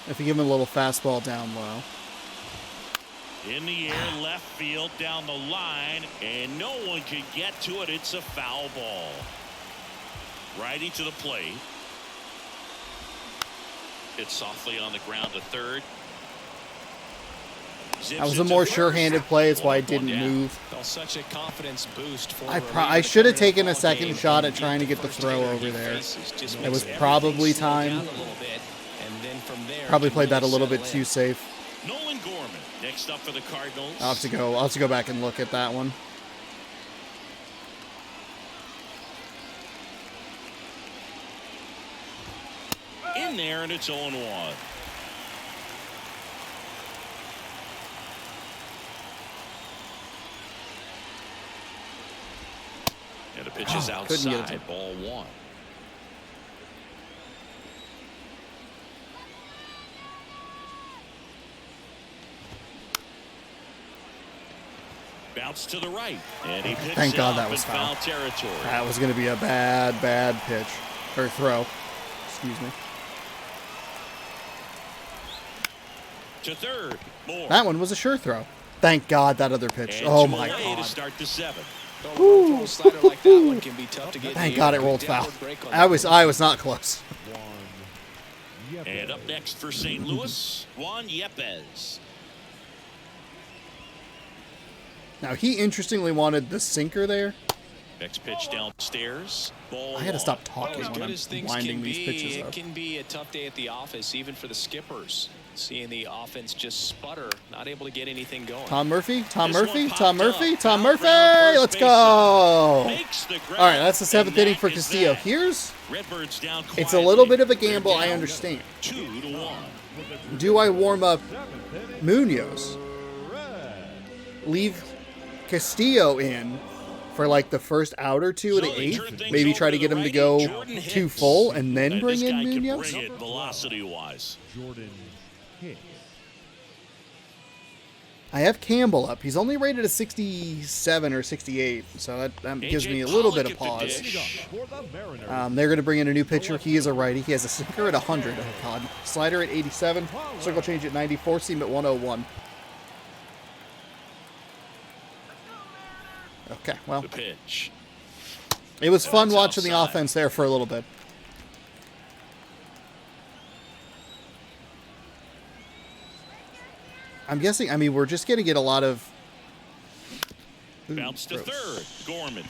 [SPEAKER 1] If you give him a little fastball down low.
[SPEAKER 2] In the air, left field, down the line, and no one can get to it. It's a foul ball. Righty to the plate. It's softly on the ground to third.
[SPEAKER 1] That was a more sure-handed play. That's why I didn't move.
[SPEAKER 5] Well, such a confidence boost for
[SPEAKER 1] I should have taken a second shot at trying to get the throw over there. It was probably time. Probably played that a little bit too safe.
[SPEAKER 2] Nolan Gorman next up for the Cardinals.
[SPEAKER 1] I'll have to go back and look at that one.
[SPEAKER 2] In there, and it's 0-1. And the pitch is
[SPEAKER 1] couldn't get it
[SPEAKER 2] outside. Ball one. Bounce to the right, and he picks
[SPEAKER 1] Thank
[SPEAKER 2] it
[SPEAKER 1] God
[SPEAKER 2] up
[SPEAKER 1] that was
[SPEAKER 2] in
[SPEAKER 1] foul.
[SPEAKER 2] territory.
[SPEAKER 1] That was going to be a bad pitch. Or throw. Excuse me.
[SPEAKER 2] To third, Moore.
[SPEAKER 1] That one was a sure throw. Thank God that other pitch.
[SPEAKER 2] And
[SPEAKER 1] Oh
[SPEAKER 2] to
[SPEAKER 1] my
[SPEAKER 2] away
[SPEAKER 1] God.
[SPEAKER 2] to start the seventh.
[SPEAKER 1] Thank God it rolled foul. I was not close.
[SPEAKER 2] And up next for St. Louis, Juan Yepez.
[SPEAKER 1] Now he interestingly wanted the sinker there.
[SPEAKER 2] Next pitch downstairs. Ball
[SPEAKER 1] I had to
[SPEAKER 2] one.
[SPEAKER 1] stop talking
[SPEAKER 5] As
[SPEAKER 1] when
[SPEAKER 5] good
[SPEAKER 1] I'm
[SPEAKER 5] as things
[SPEAKER 1] winding
[SPEAKER 5] can
[SPEAKER 1] these
[SPEAKER 5] be,
[SPEAKER 1] pitches
[SPEAKER 5] it
[SPEAKER 1] up.
[SPEAKER 5] can be a tough day at the office, even for the skippers. Seeing the offense just sputter, not able to get anything going.
[SPEAKER 1] Tom Murphy.
[SPEAKER 2] This one popped up.
[SPEAKER 1] Tom Murphy.
[SPEAKER 2] Out
[SPEAKER 1] Let's
[SPEAKER 2] first
[SPEAKER 1] go.
[SPEAKER 2] base Makes the grab,
[SPEAKER 1] All right, that's the seventh
[SPEAKER 2] and
[SPEAKER 1] inning
[SPEAKER 2] that
[SPEAKER 1] for
[SPEAKER 2] is
[SPEAKER 1] Castillo.
[SPEAKER 2] that.
[SPEAKER 1] Here's
[SPEAKER 2] Redbirds down
[SPEAKER 1] it's a little
[SPEAKER 2] quietly.
[SPEAKER 1] bit of a gamble.
[SPEAKER 2] They're
[SPEAKER 1] I
[SPEAKER 2] down
[SPEAKER 1] understand.
[SPEAKER 2] 2-1.
[SPEAKER 1] Do I warm up Munoz? Leave Castillo in for like the first out or two of the eighth? Maybe try to get him to go 2 full and then bring in Munoz?
[SPEAKER 2] Velocity-wise.
[SPEAKER 4] Jordan Hicks.
[SPEAKER 1] I have Campbell up. He's only rated a 67 or 68, so that gives me a little bit of pause.
[SPEAKER 4] For the Mariners.
[SPEAKER 1] They're going to bring in a new pitcher. He is a righty. He has a sinker at 100. Oh, God. Slider at 87. Circle change at 94. Seam at 101. Okay, well,
[SPEAKER 2] The pitch.
[SPEAKER 1] it was fun
[SPEAKER 2] That's
[SPEAKER 1] watching the
[SPEAKER 2] outside.
[SPEAKER 1] offense there for a little bit. I'm guessing, I mean, we're just going to get a lot of... Ooh,
[SPEAKER 2] Bounce to
[SPEAKER 1] gross.
[SPEAKER 2] third.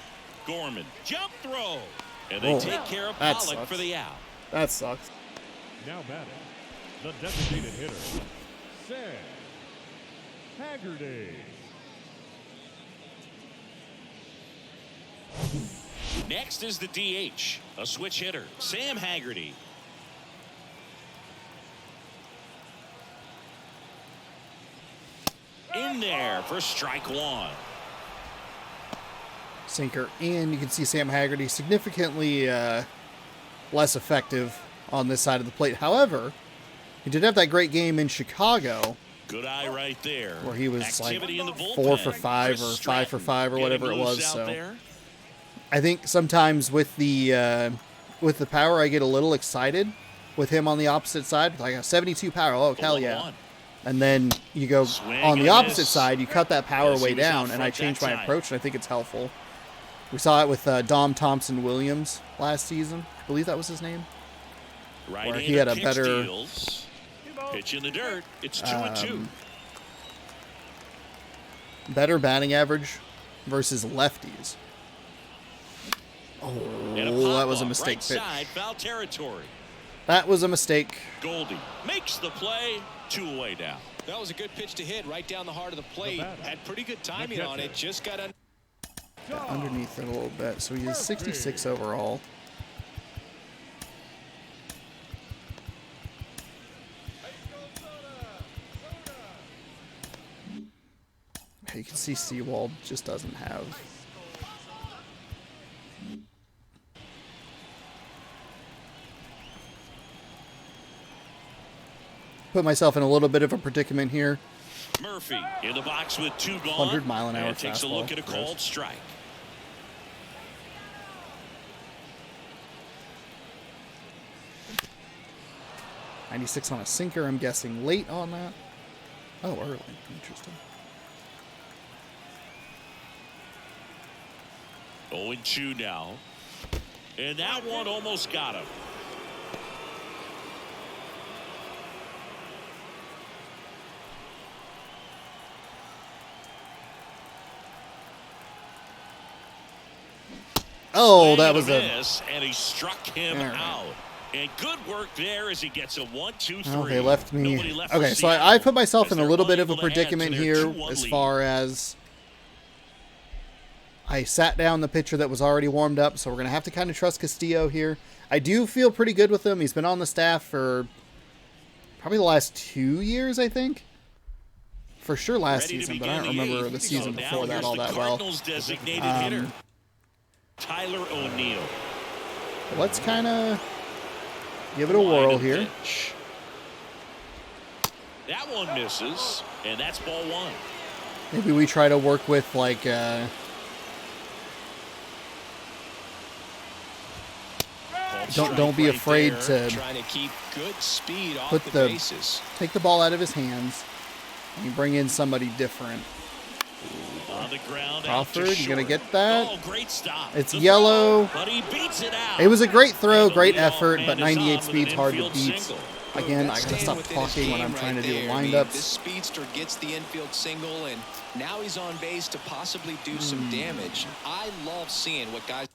[SPEAKER 2] Gorman. Jump throw. And they
[SPEAKER 1] Oh,
[SPEAKER 2] take care of
[SPEAKER 1] that
[SPEAKER 2] Pollock
[SPEAKER 1] sucks.
[SPEAKER 2] for the out.
[SPEAKER 1] That sucks.
[SPEAKER 4] Now batting, the designated hitter, Sam Haggerty.
[SPEAKER 2] Next is the DH, a switch hitter, Sam Haggerty. In there for strike one.
[SPEAKER 1] Sinker. And you can see Sam Haggerty significantly less effective on this side of the plate. However, he did have that great game in Chicago
[SPEAKER 2] Good eye right there.
[SPEAKER 1] where he was
[SPEAKER 2] Activity in the
[SPEAKER 1] like
[SPEAKER 2] bullpen.
[SPEAKER 1] 4 for 5 or
[SPEAKER 2] Chris
[SPEAKER 1] 5 for 5 or
[SPEAKER 2] Stratton
[SPEAKER 1] whatever it
[SPEAKER 2] getting
[SPEAKER 1] was.
[SPEAKER 2] loose out
[SPEAKER 1] So
[SPEAKER 2] there.
[SPEAKER 1] I think sometimes with the power, I get a little excited with him on the opposite side. Like a 72 power. Oh, hell yeah.
[SPEAKER 2] 0-1.
[SPEAKER 1] And then you go
[SPEAKER 2] Swing
[SPEAKER 1] on the
[SPEAKER 2] and
[SPEAKER 1] opposite
[SPEAKER 2] miss.
[SPEAKER 1] side, you cut that power
[SPEAKER 2] Yes, he
[SPEAKER 1] way
[SPEAKER 2] was out
[SPEAKER 1] down, and I
[SPEAKER 2] front
[SPEAKER 1] changed
[SPEAKER 2] that
[SPEAKER 1] my
[SPEAKER 2] time.
[SPEAKER 1] approach, and I think it's helpful. We saw it with Dom Thompson-Williams last season. I believe that was his name.
[SPEAKER 2] Right
[SPEAKER 1] where he had a better-
[SPEAKER 2] pitch in the dirt. It's 2-2.
[SPEAKER 1] Better batting average versus lefties.
[SPEAKER 2] And a
[SPEAKER 1] Oh, that was a
[SPEAKER 2] pop-up,
[SPEAKER 1] mistake
[SPEAKER 2] right
[SPEAKER 1] pitch.
[SPEAKER 2] side, foul territory.
[SPEAKER 1] That was a mistake.
[SPEAKER 2] Goldie makes the play. 2 away down.
[SPEAKER 5] That was a good pitch to hit right down the heart of the plate. Had pretty good timing on it. Just got under.
[SPEAKER 1] Underneath it a little bit. So he is 66 overall. You can see Seawald just doesn't have. Put myself in a little bit of a predicament here.
[SPEAKER 2] Murphy in the box with 2 gone.
[SPEAKER 1] 100-mile-an-hour
[SPEAKER 2] and takes a look
[SPEAKER 1] fastball.
[SPEAKER 2] at a
[SPEAKER 1] Gross.
[SPEAKER 2] called strike.
[SPEAKER 1] '96 on a sinker. I'm guessing late on that. Oh, early. Interesting.
[SPEAKER 2] 0-2 now. And that one almost got him.
[SPEAKER 1] Oh, that
[SPEAKER 2] Swing
[SPEAKER 1] was
[SPEAKER 2] and
[SPEAKER 1] a.
[SPEAKER 2] miss, and he struck him
[SPEAKER 1] All right.
[SPEAKER 2] out. And good work there as he gets a 1-2-3.
[SPEAKER 1] Oh, they left me.
[SPEAKER 2] Nobody left for
[SPEAKER 1] Okay, so I
[SPEAKER 2] Seattle
[SPEAKER 1] put myself
[SPEAKER 2] as
[SPEAKER 1] in a
[SPEAKER 2] they're
[SPEAKER 1] little bit of a
[SPEAKER 2] unable to add to
[SPEAKER 1] predicament
[SPEAKER 2] their
[SPEAKER 1] here
[SPEAKER 2] 2-1
[SPEAKER 1] as
[SPEAKER 2] lead.
[SPEAKER 1] far as I sat down the pitcher that was already warmed up, so we're going to have to kind of trust Castillo here. I do feel pretty good with him. He's been on the staff for probably the last 2 years, I think. For sure last
[SPEAKER 2] Ready to
[SPEAKER 1] season, but I
[SPEAKER 2] begin
[SPEAKER 1] don't remember
[SPEAKER 2] eighth.
[SPEAKER 1] the season
[SPEAKER 2] So now
[SPEAKER 1] before that
[SPEAKER 2] here's
[SPEAKER 1] all
[SPEAKER 2] the
[SPEAKER 1] that well.
[SPEAKER 2] Cardinals' designated hitter, Tyler O'Neill.
[SPEAKER 1] Let's kind of give it a whirl here.
[SPEAKER 2] Pitch. That one misses, and that's ball 1.
[SPEAKER 1] Maybe we try to work with like don't be afraid to
[SPEAKER 5] Trying to keep good speed off
[SPEAKER 1] put
[SPEAKER 5] the
[SPEAKER 1] the-
[SPEAKER 5] bases.
[SPEAKER 1] take the ball out of his hands and bring in somebody different.
[SPEAKER 2] On the ground,
[SPEAKER 1] Crawford,
[SPEAKER 2] out to
[SPEAKER 1] you gonna
[SPEAKER 2] short.
[SPEAKER 1] get that?
[SPEAKER 2] Oh, great stop.
[SPEAKER 1] It's
[SPEAKER 2] The
[SPEAKER 1] yellow.
[SPEAKER 2] throw, but he beats it out.
[SPEAKER 1] It was a great throw,
[SPEAKER 2] And the
[SPEAKER 1] great
[SPEAKER 2] leadoff
[SPEAKER 1] effort,
[SPEAKER 2] man
[SPEAKER 1] but
[SPEAKER 2] is
[SPEAKER 1] 98
[SPEAKER 2] on with
[SPEAKER 1] speed's
[SPEAKER 2] an
[SPEAKER 1] hard to
[SPEAKER 2] infield
[SPEAKER 1] beat.
[SPEAKER 2] single.
[SPEAKER 1] Again, I
[SPEAKER 5] That's
[SPEAKER 1] gotta
[SPEAKER 5] staying
[SPEAKER 1] stop
[SPEAKER 5] within his
[SPEAKER 1] talking when
[SPEAKER 5] game
[SPEAKER 1] I'm
[SPEAKER 5] right
[SPEAKER 1] trying to do
[SPEAKER 5] there. I mean,
[SPEAKER 1] windups.
[SPEAKER 5] this speedster gets the infield single, and now he's on base to possibly do some damage. I love seeing what guys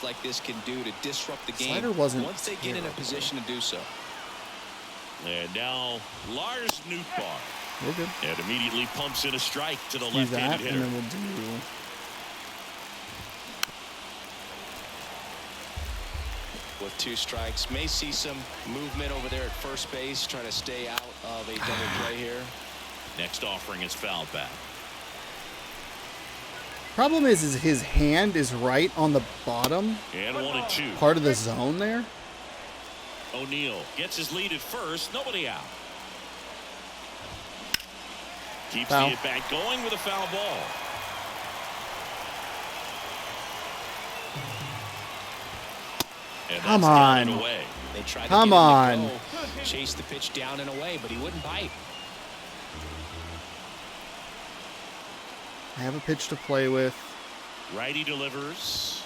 [SPEAKER 5] like this can do to disrupt the game
[SPEAKER 1] Slider wasn't
[SPEAKER 5] once they get in a position to do so.
[SPEAKER 2] And now Lars Nootbaar.
[SPEAKER 1] We're good.
[SPEAKER 2] And immediately pumps in a strike to the
[SPEAKER 1] Do
[SPEAKER 2] left-handed
[SPEAKER 1] that,
[SPEAKER 2] hitter.
[SPEAKER 1] and then we'll do.
[SPEAKER 3] with 2 strikes. May see some movement over there at first base, trying to stay out of a double play here.
[SPEAKER 2] Next offering is fouled back.
[SPEAKER 1] Problem is his hand is right on the bottom
[SPEAKER 2] And 1-2.
[SPEAKER 1] part of the zone there.
[SPEAKER 2] O'Neill gets his lead at first. Nobody out. Keeps
[SPEAKER 1] Foul.
[SPEAKER 2] the at-bat going with a foul ball. And that's
[SPEAKER 1] Come
[SPEAKER 2] down and
[SPEAKER 1] on.
[SPEAKER 2] away.
[SPEAKER 3] They tried
[SPEAKER 1] Come
[SPEAKER 3] to get
[SPEAKER 1] on.
[SPEAKER 3] him to go, chase the pitch down and away, but he wouldn't bite.
[SPEAKER 1] I have a pitch to play with.
[SPEAKER 2] Righty delivers.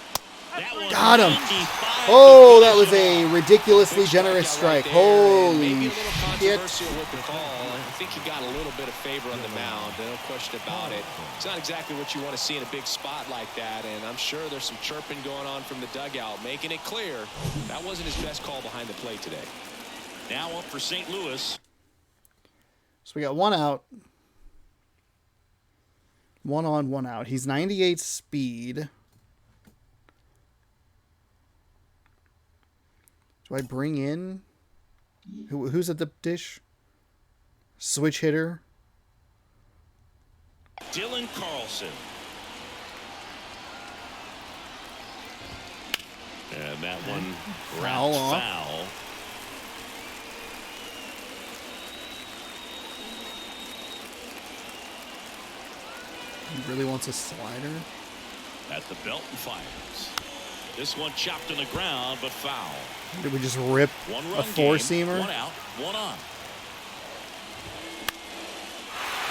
[SPEAKER 2] That one
[SPEAKER 1] Got him.
[SPEAKER 2] 95
[SPEAKER 1] Oh,
[SPEAKER 2] to
[SPEAKER 1] that was
[SPEAKER 2] finish it
[SPEAKER 1] a
[SPEAKER 2] off.
[SPEAKER 1] ridiculously
[SPEAKER 3] Big
[SPEAKER 1] generous
[SPEAKER 3] strikeout
[SPEAKER 1] strike.
[SPEAKER 3] right there, and maybe a
[SPEAKER 1] Holy
[SPEAKER 3] little
[SPEAKER 1] shit.
[SPEAKER 3] controversial with the call. I think he got a little bit of favor on the mound. No question about it. It's not exactly what you want to see in a big spot like that, and I'm sure there's some chirping going on from the dugout, making it clear that wasn't his best call behind the plate today.
[SPEAKER 2] Now up for St. Louis.
[SPEAKER 1] So we got 1 out. 1 on, 1 out. He's 98 speed. Do I bring in? Who's at the dish? Switch hitter.
[SPEAKER 2] Dylan Carlson. And that one
[SPEAKER 1] Foul
[SPEAKER 2] wrapped
[SPEAKER 1] off.
[SPEAKER 2] foul.
[SPEAKER 1] He really wants a slider.
[SPEAKER 2] At the belt and fires. This one chopped on the ground, but foul.
[SPEAKER 1] Did we just rip
[SPEAKER 2] One
[SPEAKER 1] a
[SPEAKER 2] run
[SPEAKER 1] four-seamer?
[SPEAKER 2] game, 1 out, 1 on.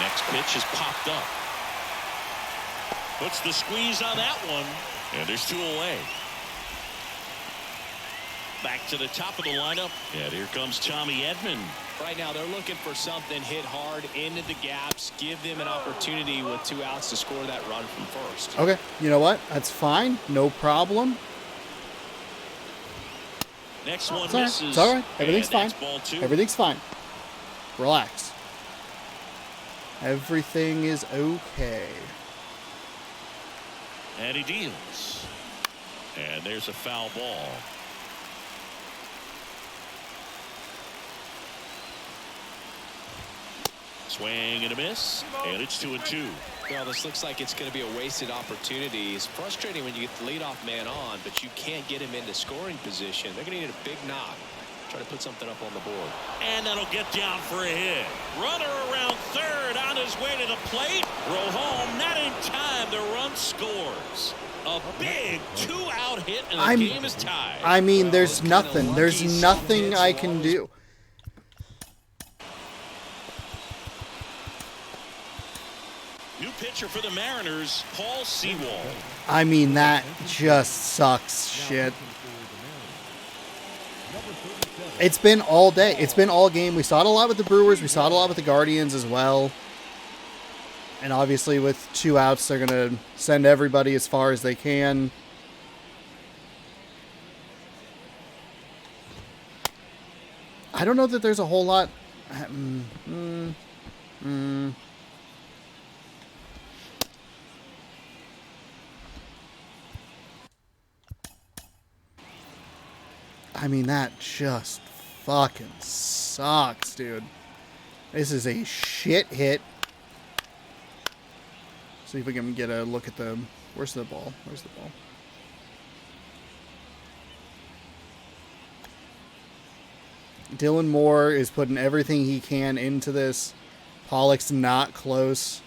[SPEAKER 2] Next pitch is popped up. Puts the squeeze on that one, and there's 2 away. Back to the top of the lineup, and here comes Tommy Edman.
[SPEAKER 3] Right now, they're looking for something hit hard into the gaps, give them an opportunity with 2 outs to score that run from first.
[SPEAKER 1] Okay, you know what? That's fine. No problem.
[SPEAKER 2] Next one
[SPEAKER 1] It's all right.
[SPEAKER 2] misses.
[SPEAKER 1] It's all right. Everything's
[SPEAKER 2] and
[SPEAKER 1] fine.
[SPEAKER 2] that's ball 2.
[SPEAKER 1] Everything's fine. Relax. Everything is okay.
[SPEAKER 2] And he deals. And there's a foul ball. Swing and a miss, and it's 2-2.
[SPEAKER 3] Well, this looks like it's going to be a wasted opportunity. It's frustrating when you get the leadoff man on, but you can't get him into scoring position. They're going to need a big knock. Try to put something up on the board.
[SPEAKER 2] And that'll get down for a hit. Runner around third on his way to the plate. Throw home, not in time. The run scores. A big 2-out hit, and the game is tied.
[SPEAKER 1] I mean,
[SPEAKER 3] Well,
[SPEAKER 1] there's
[SPEAKER 3] it's kinda
[SPEAKER 1] nothing.
[SPEAKER 3] lucky
[SPEAKER 1] There's
[SPEAKER 3] some
[SPEAKER 1] nothing
[SPEAKER 3] hits
[SPEAKER 1] I
[SPEAKER 3] will
[SPEAKER 1] can
[SPEAKER 3] always-
[SPEAKER 1] do.
[SPEAKER 2] New pitcher for the Mariners, Paul Sewald.
[SPEAKER 1] I mean, that just sucks shit. It's been all day. It's been all game. We saw it a lot with the Brewers. We saw it a lot with the Guardians as well. And obviously with 2 outs, they're going to send everybody as far as they can. I don't know that there's a whole lot. I mean, that just fucking sucks, dude. This is a shit hit. See if we can get a look at the... Where's the ball? Where's the ball? Dylan Moore is putting everything he can into this. Pollock's not close.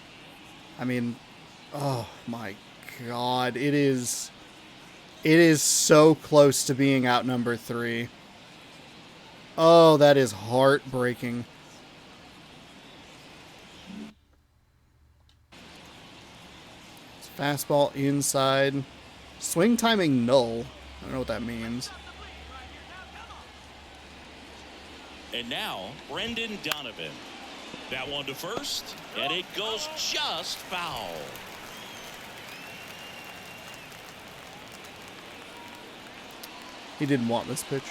[SPEAKER 1] I mean, oh my god. It is so close to being out number 3. Oh, that is heartbreaking. Fastball inside. Swing timing null. I don't know what that means.
[SPEAKER 2] And now, Brendan Donovan. That one to first, and it goes just foul.
[SPEAKER 1] He didn't want this pitch.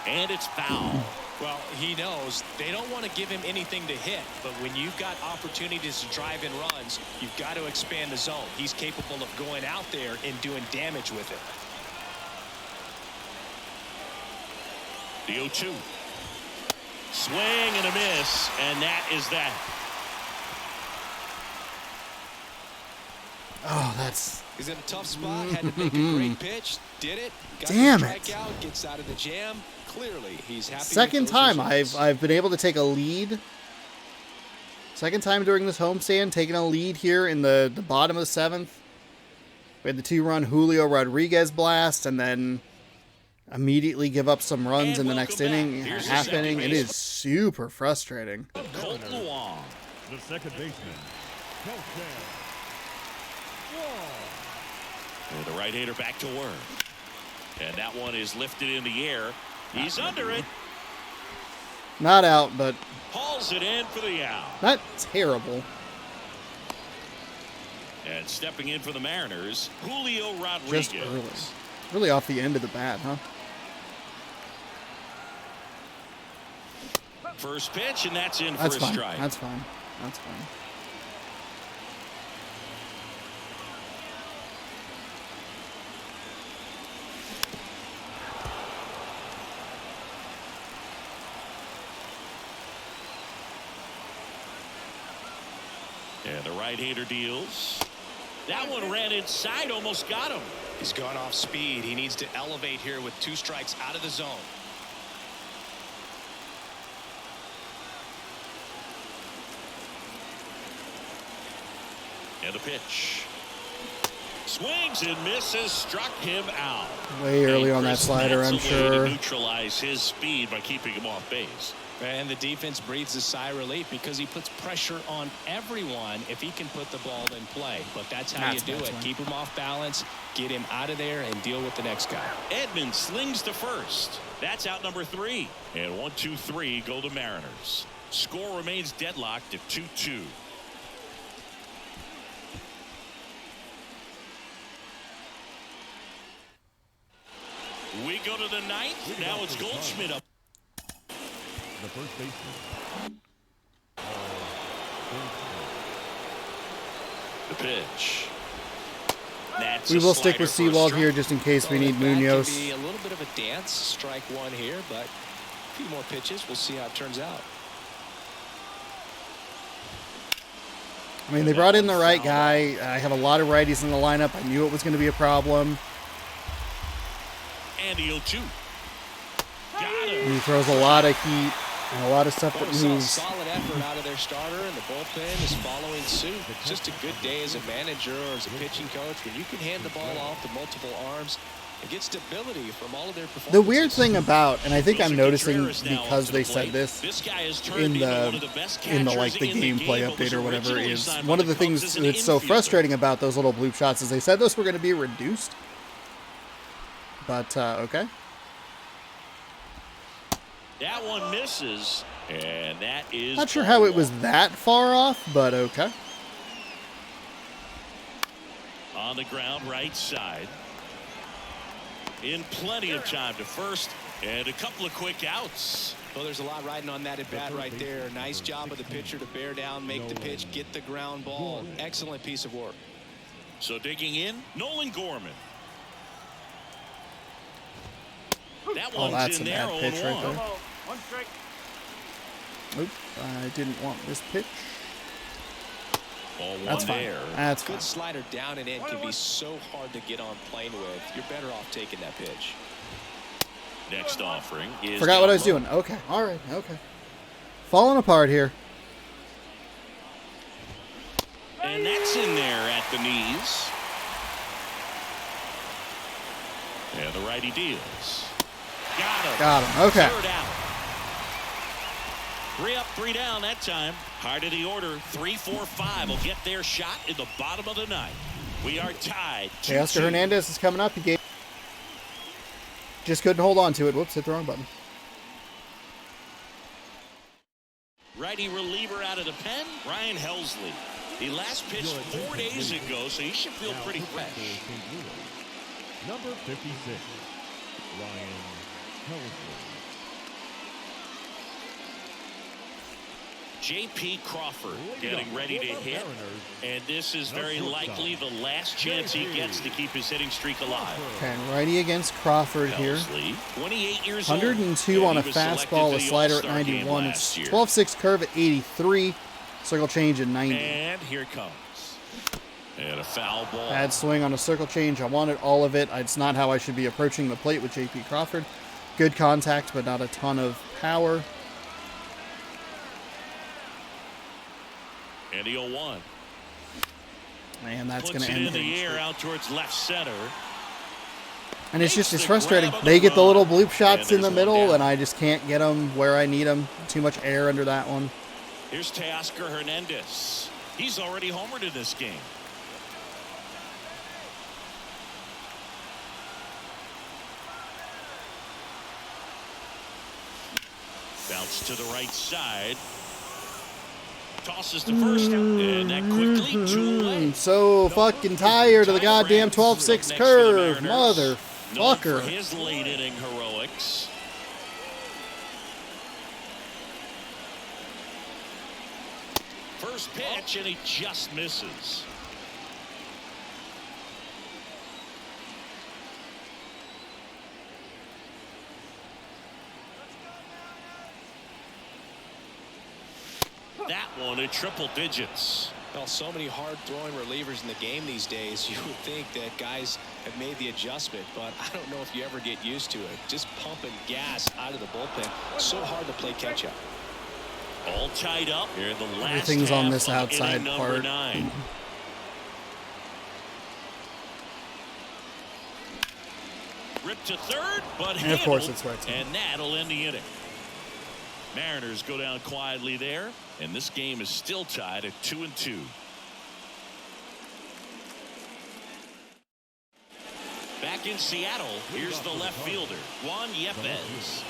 [SPEAKER 2] And it's foul.
[SPEAKER 3] Well, he knows they don't want to give him anything to hit, but when you've got opportunities to drive in runs, you've got to expand the zone. He's capable of going out there and doing damage with it.
[SPEAKER 2] The 0-2. Swing and a miss, and that is that.
[SPEAKER 1] Oh, that's...
[SPEAKER 3] He's in a tough spot. Had to make a great pitch. Did it. Got
[SPEAKER 1] Damn
[SPEAKER 3] the
[SPEAKER 1] it.
[SPEAKER 3] strikeout. Gets out of the jam. Clearly, he's happy.
[SPEAKER 1] Second
[SPEAKER 3] with those
[SPEAKER 1] time
[SPEAKER 3] results.
[SPEAKER 1] I've been able to take a lead. Second time during this homestand, taking a lead here in the bottom of the 7th. We had the 2-run Julio Rodriguez blast, and then immediately give up some runs
[SPEAKER 2] And
[SPEAKER 1] in the next
[SPEAKER 2] welcome back.
[SPEAKER 1] inning,
[SPEAKER 2] Here's
[SPEAKER 1] half
[SPEAKER 2] the second
[SPEAKER 1] inning. It
[SPEAKER 2] baseman.
[SPEAKER 1] is super frustrating.
[SPEAKER 2] Colton Wong.
[SPEAKER 4] The second baseman, Colton Wong.
[SPEAKER 2] And the right-hander back to work. And that one is lifted in the air. He's under it.
[SPEAKER 1] Not out, but
[SPEAKER 2] Hauls it in for the out.
[SPEAKER 1] not terrible.
[SPEAKER 2] And stepping in for the Mariners, Julio Rodriguez.
[SPEAKER 1] Just early. Really off the end of the bat, huh?
[SPEAKER 2] First pitch, and that's in
[SPEAKER 1] That's
[SPEAKER 2] for a
[SPEAKER 1] fine.
[SPEAKER 2] strike.
[SPEAKER 1] That's fine. That's fine.
[SPEAKER 2] And the right-hander deals. That one ran inside, almost got him.
[SPEAKER 5] He's gone off speed. He needs to elevate here with 2 strikes out of the zone.
[SPEAKER 2] And the pitch. Swings and misses, struck him out.
[SPEAKER 1] Way early
[SPEAKER 2] And
[SPEAKER 1] on that
[SPEAKER 2] Chris,
[SPEAKER 1] slider, I'm
[SPEAKER 2] that's a way to
[SPEAKER 1] sure.
[SPEAKER 2] neutralize his speed by keeping him off base.
[SPEAKER 5] And the defense breathes a sigh of relief because he puts pressure on everyone if he can put the ball in play. But that's how
[SPEAKER 1] That's
[SPEAKER 5] you do it.
[SPEAKER 1] one.
[SPEAKER 5] Keep him off balance, get him out of there, and deal with the next guy.
[SPEAKER 2] Edmonds slings to first. That's out number 3. And 1-2-3 go to Mariners. Score remains deadlocked at 2-2. We go to the 9th. Now it's Goldschmidt up.
[SPEAKER 4] The first baseman,
[SPEAKER 2] The pitch. That's
[SPEAKER 1] We
[SPEAKER 2] a
[SPEAKER 1] will stick with
[SPEAKER 2] slider for a
[SPEAKER 1] Seawald
[SPEAKER 2] strike.
[SPEAKER 1] here just in case we need
[SPEAKER 5] Throwing it back
[SPEAKER 1] Munoz.
[SPEAKER 5] can be a little bit of a dance. Strike one here, but a few more pitches. We'll see how it turns out.
[SPEAKER 1] I mean, they brought in the right guy. I have a lot of righties in the lineup. I knew it was going to be a problem.
[SPEAKER 2] And the 0-2. Got him.
[SPEAKER 1] He throws a lot of heat and a lot of stuff
[SPEAKER 5] Well,
[SPEAKER 1] that
[SPEAKER 5] we saw a
[SPEAKER 1] moves.
[SPEAKER 5] solid effort out of their starter, and the bullpen is following suit. It's just a good day as a manager or as a pitching coach when you can hand the ball off to multiple arms and get stability from all of their performances.
[SPEAKER 1] The weird thing about, and I think I'm
[SPEAKER 2] Wilson
[SPEAKER 1] noticing
[SPEAKER 2] Contreras now
[SPEAKER 1] because
[SPEAKER 2] onto the
[SPEAKER 1] they said
[SPEAKER 2] plate.
[SPEAKER 1] this
[SPEAKER 2] guy has turned
[SPEAKER 1] in
[SPEAKER 2] into
[SPEAKER 1] the
[SPEAKER 2] one of best
[SPEAKER 1] in the
[SPEAKER 2] catchers
[SPEAKER 1] the
[SPEAKER 2] in
[SPEAKER 1] gameplay
[SPEAKER 2] game, but was
[SPEAKER 1] update or whatever
[SPEAKER 2] originally
[SPEAKER 1] is
[SPEAKER 2] signed
[SPEAKER 1] one
[SPEAKER 2] by
[SPEAKER 1] of the
[SPEAKER 2] Cubs
[SPEAKER 1] things
[SPEAKER 2] as an
[SPEAKER 1] that's so
[SPEAKER 2] infielder.
[SPEAKER 1] frustrating about those little bloop shots is they said those were going to be reduced. But okay.
[SPEAKER 2] That one misses, and that is
[SPEAKER 1] Not sure
[SPEAKER 2] ball
[SPEAKER 1] how it was
[SPEAKER 2] one.
[SPEAKER 1] that far off, but okay.
[SPEAKER 2] On the ground, right side. In plenty of time to first, and a couple of quick outs.
[SPEAKER 5] Well, there's a lot riding on that at bat right there. Nice job of the pitcher to bear down, make the pitch, get the ground ball. Excellent piece of work.
[SPEAKER 2] So digging in, Nolan Gorman. That
[SPEAKER 1] Oh,
[SPEAKER 2] one's
[SPEAKER 1] that's
[SPEAKER 2] in
[SPEAKER 1] a
[SPEAKER 2] there,
[SPEAKER 1] bad pitch right
[SPEAKER 2] 0-1.
[SPEAKER 1] there. Oop, I didn't want this pitch.
[SPEAKER 2] Ball one
[SPEAKER 1] That's fine.
[SPEAKER 2] there.
[SPEAKER 1] That's fine.
[SPEAKER 5] Good slider down and in can be so hard to get on plane with. You're better off taking that pitch.
[SPEAKER 2] Next offering is
[SPEAKER 1] Forgot what I was
[SPEAKER 2] down low.
[SPEAKER 1] doing. Okay, all right, okay. Falling apart here.
[SPEAKER 2] And that's in there at the knees. And the righty deals. Got him.
[SPEAKER 1] Got him. Okay.
[SPEAKER 2] Third out. 3 up, 3 down that time. Heart of the order. 3, 4, 5 will get their shot in the bottom of the ninth. We are tied.
[SPEAKER 1] Hey, Oscar
[SPEAKER 2] 2-2.
[SPEAKER 1] Hernandez is coming up. He gave. Just couldn't hold on to it. Whoops, hit the wrong button.
[SPEAKER 2] Righty reliever out of the pen, Ryan Helsley. He last pitched 4 days ago, so he should feel pretty fresh.
[SPEAKER 4] number 56, Ryan Helsley.
[SPEAKER 2] J.P. Crawford getting ready to hit, and this is very likely the last chance he gets to keep his hitting streak alive.
[SPEAKER 1] Okay, righty against Crawford here.
[SPEAKER 2] Helsley, 28 years
[SPEAKER 1] 102
[SPEAKER 2] old,
[SPEAKER 1] on a
[SPEAKER 2] and he was selected
[SPEAKER 1] fastball,
[SPEAKER 2] to
[SPEAKER 1] a
[SPEAKER 2] the
[SPEAKER 1] slider at
[SPEAKER 2] All-Star game
[SPEAKER 1] 91.
[SPEAKER 2] last
[SPEAKER 1] It's
[SPEAKER 2] year.
[SPEAKER 1] 12-6 curve at 83. Circle change at 90.
[SPEAKER 2] And here it comes. And a foul ball.
[SPEAKER 1] Bad swing on a circle change. I wanted all of it. It's not how I should be approaching the plate with J.P. Crawford. Good contact, but not a ton of power.
[SPEAKER 2] And the 0-1.
[SPEAKER 1] Man, that's going
[SPEAKER 2] Puts
[SPEAKER 1] to
[SPEAKER 2] it
[SPEAKER 1] end
[SPEAKER 2] in the
[SPEAKER 1] things.
[SPEAKER 2] air out towards left center.
[SPEAKER 1] And it's just,
[SPEAKER 2] Makes
[SPEAKER 1] it's
[SPEAKER 2] the
[SPEAKER 1] frustrating.
[SPEAKER 2] grab on
[SPEAKER 1] They
[SPEAKER 2] the
[SPEAKER 1] get the
[SPEAKER 2] run.
[SPEAKER 1] little bloop shots
[SPEAKER 2] And
[SPEAKER 1] in the
[SPEAKER 2] there's one
[SPEAKER 1] middle,
[SPEAKER 2] down.
[SPEAKER 1] and I just can't get them where I need them. Too much air under that one.
[SPEAKER 2] Here's Teoscar Hernandez. He's already homered in this game. Bounce to the right side. Tosses to first. And that quickly 2 away.
[SPEAKER 1] So fucking tired of the goddamn 12-6 curve.
[SPEAKER 2] Known for
[SPEAKER 1] Motherfucker.
[SPEAKER 2] his late inning heroics. First pitch, and he just misses. That one at triple digits.
[SPEAKER 5] Well, so many hard-throwing relievers in the game these days. You would think that guys have made the adjustment, but I don't know if you ever get used to it. Just pumping gas out of the bullpen. So hard to play catch-up.
[SPEAKER 2] All tied up here in the last
[SPEAKER 1] Everything's on
[SPEAKER 2] half
[SPEAKER 1] this
[SPEAKER 2] of
[SPEAKER 1] outside
[SPEAKER 2] inning number
[SPEAKER 1] part.
[SPEAKER 2] 9. Ripped to third, but
[SPEAKER 1] And of course
[SPEAKER 2] handled,
[SPEAKER 1] it's right side.
[SPEAKER 2] and that'll end the inning. Mariners go down quietly there, and this game is still tied at 2-2. Back in Seattle, here's the left fielder, Juan Yepes.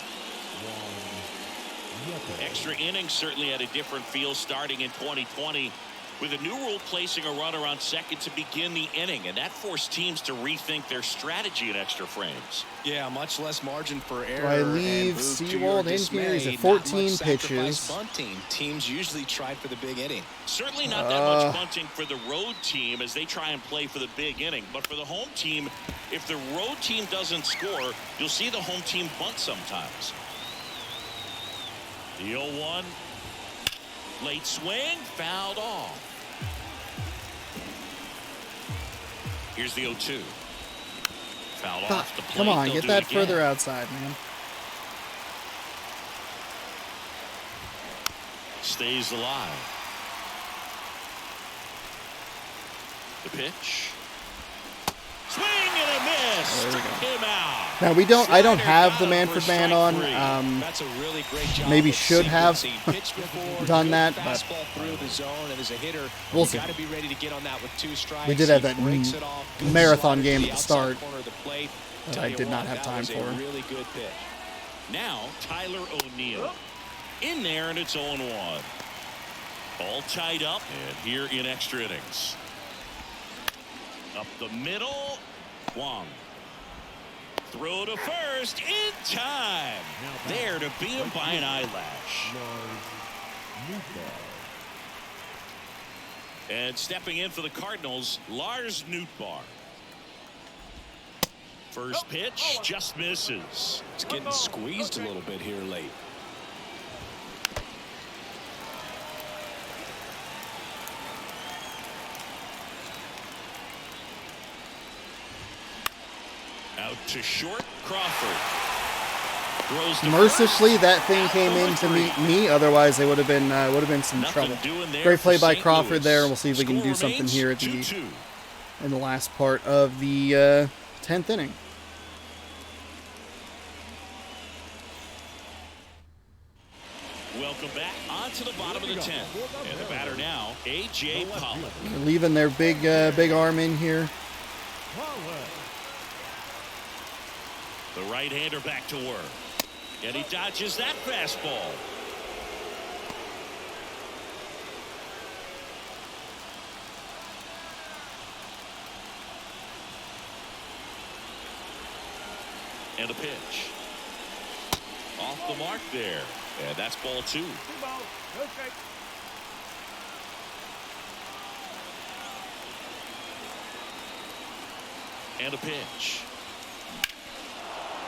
[SPEAKER 2] Extra innings certainly had a different feel starting in 2020 with a new rule placing a runner on second to begin the inning, and that forced teams to rethink their strategy in extra frames.
[SPEAKER 5] Yeah, much less margin for error.
[SPEAKER 1] Do I leave
[SPEAKER 5] and move to
[SPEAKER 1] Seawald
[SPEAKER 5] your
[SPEAKER 1] in here? He's
[SPEAKER 5] dismay,
[SPEAKER 1] at 14
[SPEAKER 5] not much sacrifice
[SPEAKER 1] pitches.
[SPEAKER 5] bunting. Teams usually tried for the big inning.
[SPEAKER 2] Certainly not that much bunting for the road team as they try and play for the big inning, but for the home team, if the road team doesn't score, you'll see the home team bunt sometimes. The 0-1, late swing, fouled off. Here's the 0-2. Foul off the plate.
[SPEAKER 1] Come on,
[SPEAKER 2] They'll
[SPEAKER 1] get
[SPEAKER 2] do
[SPEAKER 1] that
[SPEAKER 2] it again.
[SPEAKER 1] further outside, man.
[SPEAKER 2] Stays alive. The pitch. Swing and a miss.
[SPEAKER 1] There we
[SPEAKER 2] Struck
[SPEAKER 1] go.
[SPEAKER 2] him out.
[SPEAKER 1] Now I don't
[SPEAKER 2] Slider
[SPEAKER 1] have
[SPEAKER 2] got
[SPEAKER 1] the
[SPEAKER 2] him
[SPEAKER 1] Manfred
[SPEAKER 2] for
[SPEAKER 1] man
[SPEAKER 2] strike
[SPEAKER 1] on.
[SPEAKER 2] three.
[SPEAKER 5] That's a really great job.
[SPEAKER 1] Maybe
[SPEAKER 5] of
[SPEAKER 1] should have
[SPEAKER 5] sequencing. Pitch before,
[SPEAKER 1] done
[SPEAKER 5] good
[SPEAKER 1] that, but
[SPEAKER 5] fastball through the zone, and as a hitter,
[SPEAKER 1] We'll
[SPEAKER 5] you
[SPEAKER 1] see.
[SPEAKER 5] got to be ready to get on that with 2 strikes.
[SPEAKER 1] We did have
[SPEAKER 5] He
[SPEAKER 1] that
[SPEAKER 5] breaks it off. Good
[SPEAKER 1] marathon
[SPEAKER 5] slider to
[SPEAKER 1] game
[SPEAKER 5] the
[SPEAKER 1] at the
[SPEAKER 5] outside
[SPEAKER 1] start
[SPEAKER 5] corner of the plate.
[SPEAKER 1] that
[SPEAKER 5] Tell
[SPEAKER 1] I
[SPEAKER 5] you
[SPEAKER 1] did not
[SPEAKER 5] what,
[SPEAKER 1] have
[SPEAKER 5] that
[SPEAKER 1] time
[SPEAKER 5] was
[SPEAKER 1] for.
[SPEAKER 5] a really good pitch.
[SPEAKER 2] Now Tyler O'Neill in there, and it's 0-1. All tied up, and here in extra innings. Up the middle, Wong. Throw to first in time. There to beat him by an eyelash. And stepping in for the Cardinals, Lars Nootbaar. First pitch just misses.
[SPEAKER 5] It's getting squeezed a little bit here late.
[SPEAKER 2] Out to short, Crawford. Throws to
[SPEAKER 1] Mercifully,
[SPEAKER 2] first.
[SPEAKER 1] that thing
[SPEAKER 2] Out
[SPEAKER 1] came
[SPEAKER 2] number
[SPEAKER 1] in to
[SPEAKER 2] 3.
[SPEAKER 1] meet me. Otherwise, they would have been some
[SPEAKER 2] Nothing
[SPEAKER 1] trouble.
[SPEAKER 2] doing there
[SPEAKER 1] Great
[SPEAKER 2] for
[SPEAKER 1] play by
[SPEAKER 2] St.
[SPEAKER 1] Crawford
[SPEAKER 2] Louis.
[SPEAKER 1] there. We'll see if we can
[SPEAKER 2] Score
[SPEAKER 1] do something
[SPEAKER 2] remains
[SPEAKER 1] here at the
[SPEAKER 2] 2-2.
[SPEAKER 1] in the last part of the 10th inning.
[SPEAKER 2] Welcome back onto the bottom of the 10th. And the batter now, A.J. Pollock.
[SPEAKER 1] They're leaving their big arm in here.
[SPEAKER 2] The right-hander back to work. And he dodges that fastball. And a pitch. Off the mark there. And that's ball 2. And a pitch.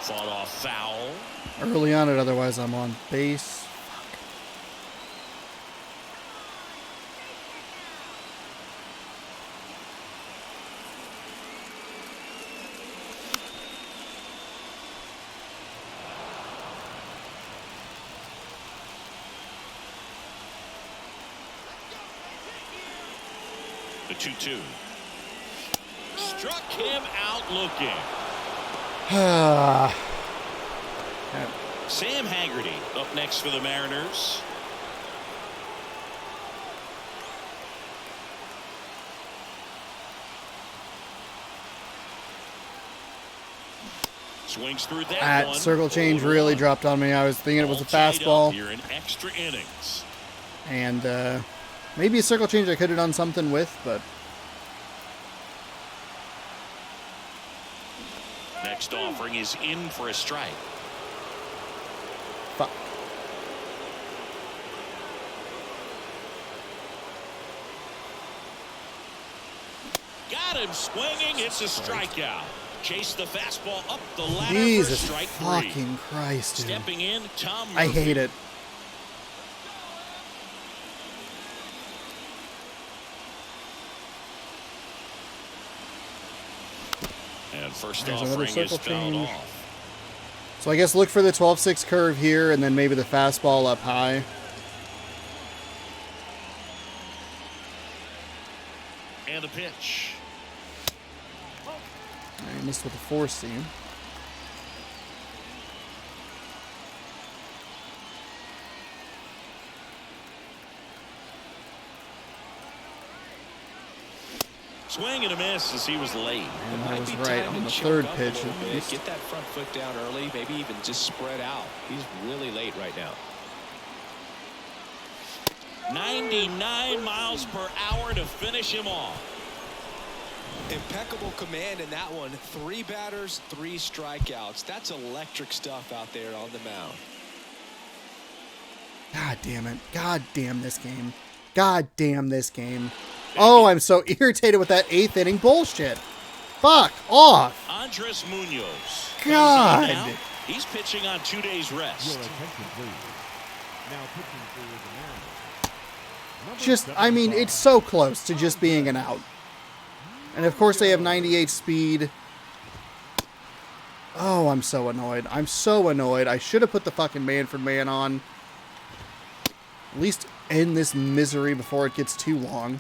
[SPEAKER 2] Fought off foul.
[SPEAKER 1] Early on it, otherwise I'm on base.
[SPEAKER 2] The 2-2. Struck him out looking. Sam Haggerty up next for the Mariners. Swings through that one.
[SPEAKER 1] Circle change really dropped on me. I was thinking it was a fastball.
[SPEAKER 2] Here in extra innings.
[SPEAKER 1] And maybe a circle change I could have done something with, but
[SPEAKER 2] Next offering is in for a strike.
[SPEAKER 1] fuck.
[SPEAKER 2] Got him swinging. It's a strikeout. Chase the fastball up the ladder
[SPEAKER 1] Jesus
[SPEAKER 2] for strike
[SPEAKER 1] fucking
[SPEAKER 2] three.
[SPEAKER 1] Christ, dude.
[SPEAKER 2] Stepping in, Tom Murphy.
[SPEAKER 1] I hate it.
[SPEAKER 2] And first
[SPEAKER 1] There's another
[SPEAKER 2] offering is
[SPEAKER 1] circle
[SPEAKER 2] fouled
[SPEAKER 1] change.
[SPEAKER 2] off.
[SPEAKER 1] So I guess look for the 12-6 curve here, and then maybe the fastball up high.
[SPEAKER 2] And a pitch.
[SPEAKER 1] I missed with the 4-seam.
[SPEAKER 2] Swing and a miss as he was late.
[SPEAKER 1] And I
[SPEAKER 3] Might
[SPEAKER 1] was
[SPEAKER 3] be
[SPEAKER 1] right
[SPEAKER 3] time
[SPEAKER 1] on
[SPEAKER 3] to
[SPEAKER 1] the
[SPEAKER 3] choke
[SPEAKER 1] third
[SPEAKER 3] up a
[SPEAKER 1] pitch.
[SPEAKER 3] little
[SPEAKER 1] at
[SPEAKER 3] bit,
[SPEAKER 1] least.
[SPEAKER 3] get that front foot down early, maybe even just spread out. He's really late right now.
[SPEAKER 2] 99 miles per hour to finish him off.
[SPEAKER 3] Impeccable command in that one. 3 batters, 3 strikeouts. That's electric stuff out there on the mound.
[SPEAKER 1] God damn it. God damn this game. God damn this game. Oh, I'm so irritated with that 8th inning bullshit. Fuck off.
[SPEAKER 2] Andres Munoz.
[SPEAKER 1] God.
[SPEAKER 2] Now, he's pitching on 2 days rest.
[SPEAKER 4] Your attention, please. Now pitching for the Mariners. Number
[SPEAKER 1] Just, I mean,
[SPEAKER 4] 75.
[SPEAKER 1] it's so close to just being an out. And of course they have 98 speed. Oh, I'm so annoyed. I'm so annoyed. I should have put the fucking Manfred man on. At least end this misery before it gets too long.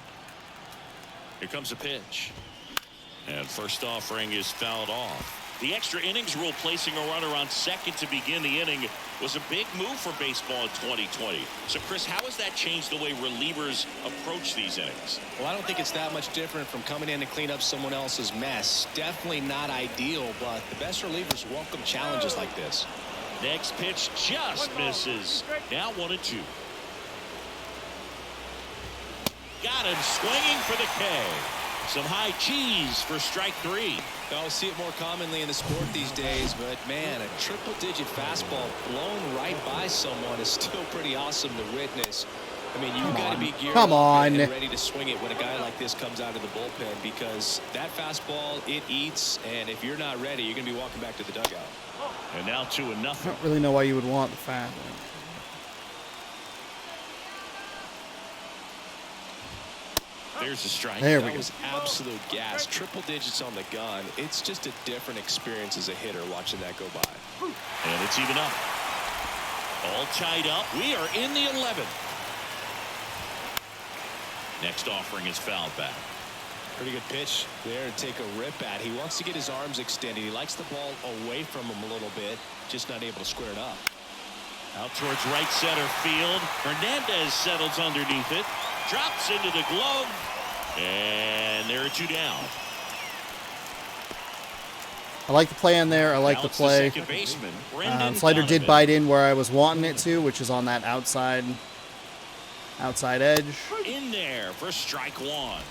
[SPEAKER 2] Here comes a pitch. And first offering is fouled off. The extra innings rule placing a runner on second to begin the inning was a big move for baseball in 2020. So, Chris, how has that changed the way relievers approach these innings?
[SPEAKER 3] Well, I don't think it's that much different from coming in to clean up someone else's mess. Definitely not ideal, but the best relievers welcome challenges like this.
[SPEAKER 2] Next pitch just misses. Now 1-2. Got him swinging for the K. Some high cheese for strike 3.
[SPEAKER 3] I'll see it more commonly in the sport these days, but man, a triple-digit fastball blown right by someone is still pretty awesome to witness. I mean, you've got to be geared up and ready to swing it when a guy like this comes out of the bullpen, because that fastball, it eats, and if you're not ready, you're going to be walking back to the dugout.
[SPEAKER 2] And now 2-0.
[SPEAKER 1] I don't really know why you would want the fat.
[SPEAKER 2] There's a strike.
[SPEAKER 1] There we
[SPEAKER 3] That
[SPEAKER 1] go.
[SPEAKER 3] was absolute gas. Triple digits on the gun. It's just a different experience as a hitter watching that go by.
[SPEAKER 2] And it's even up. All tied up. We are in the 11th. Next offering is fouled back.
[SPEAKER 3] Pretty good pitch there to take a rip at. He wants to get his arms extended. He likes the ball away from him a little bit, just not able to square it up.
[SPEAKER 2] Out towards right center field. Hernandez settles underneath it. Drops into the glove. And there are 2 down.
[SPEAKER 1] I like the play in there. I like
[SPEAKER 2] Now
[SPEAKER 1] the
[SPEAKER 2] it's
[SPEAKER 1] play.
[SPEAKER 2] second baseman, Brendan
[SPEAKER 1] Slider did
[SPEAKER 2] Donovan.
[SPEAKER 1] bite in where I was wanting it to, which is on that outside edge.
[SPEAKER 2] In there for strike 1. On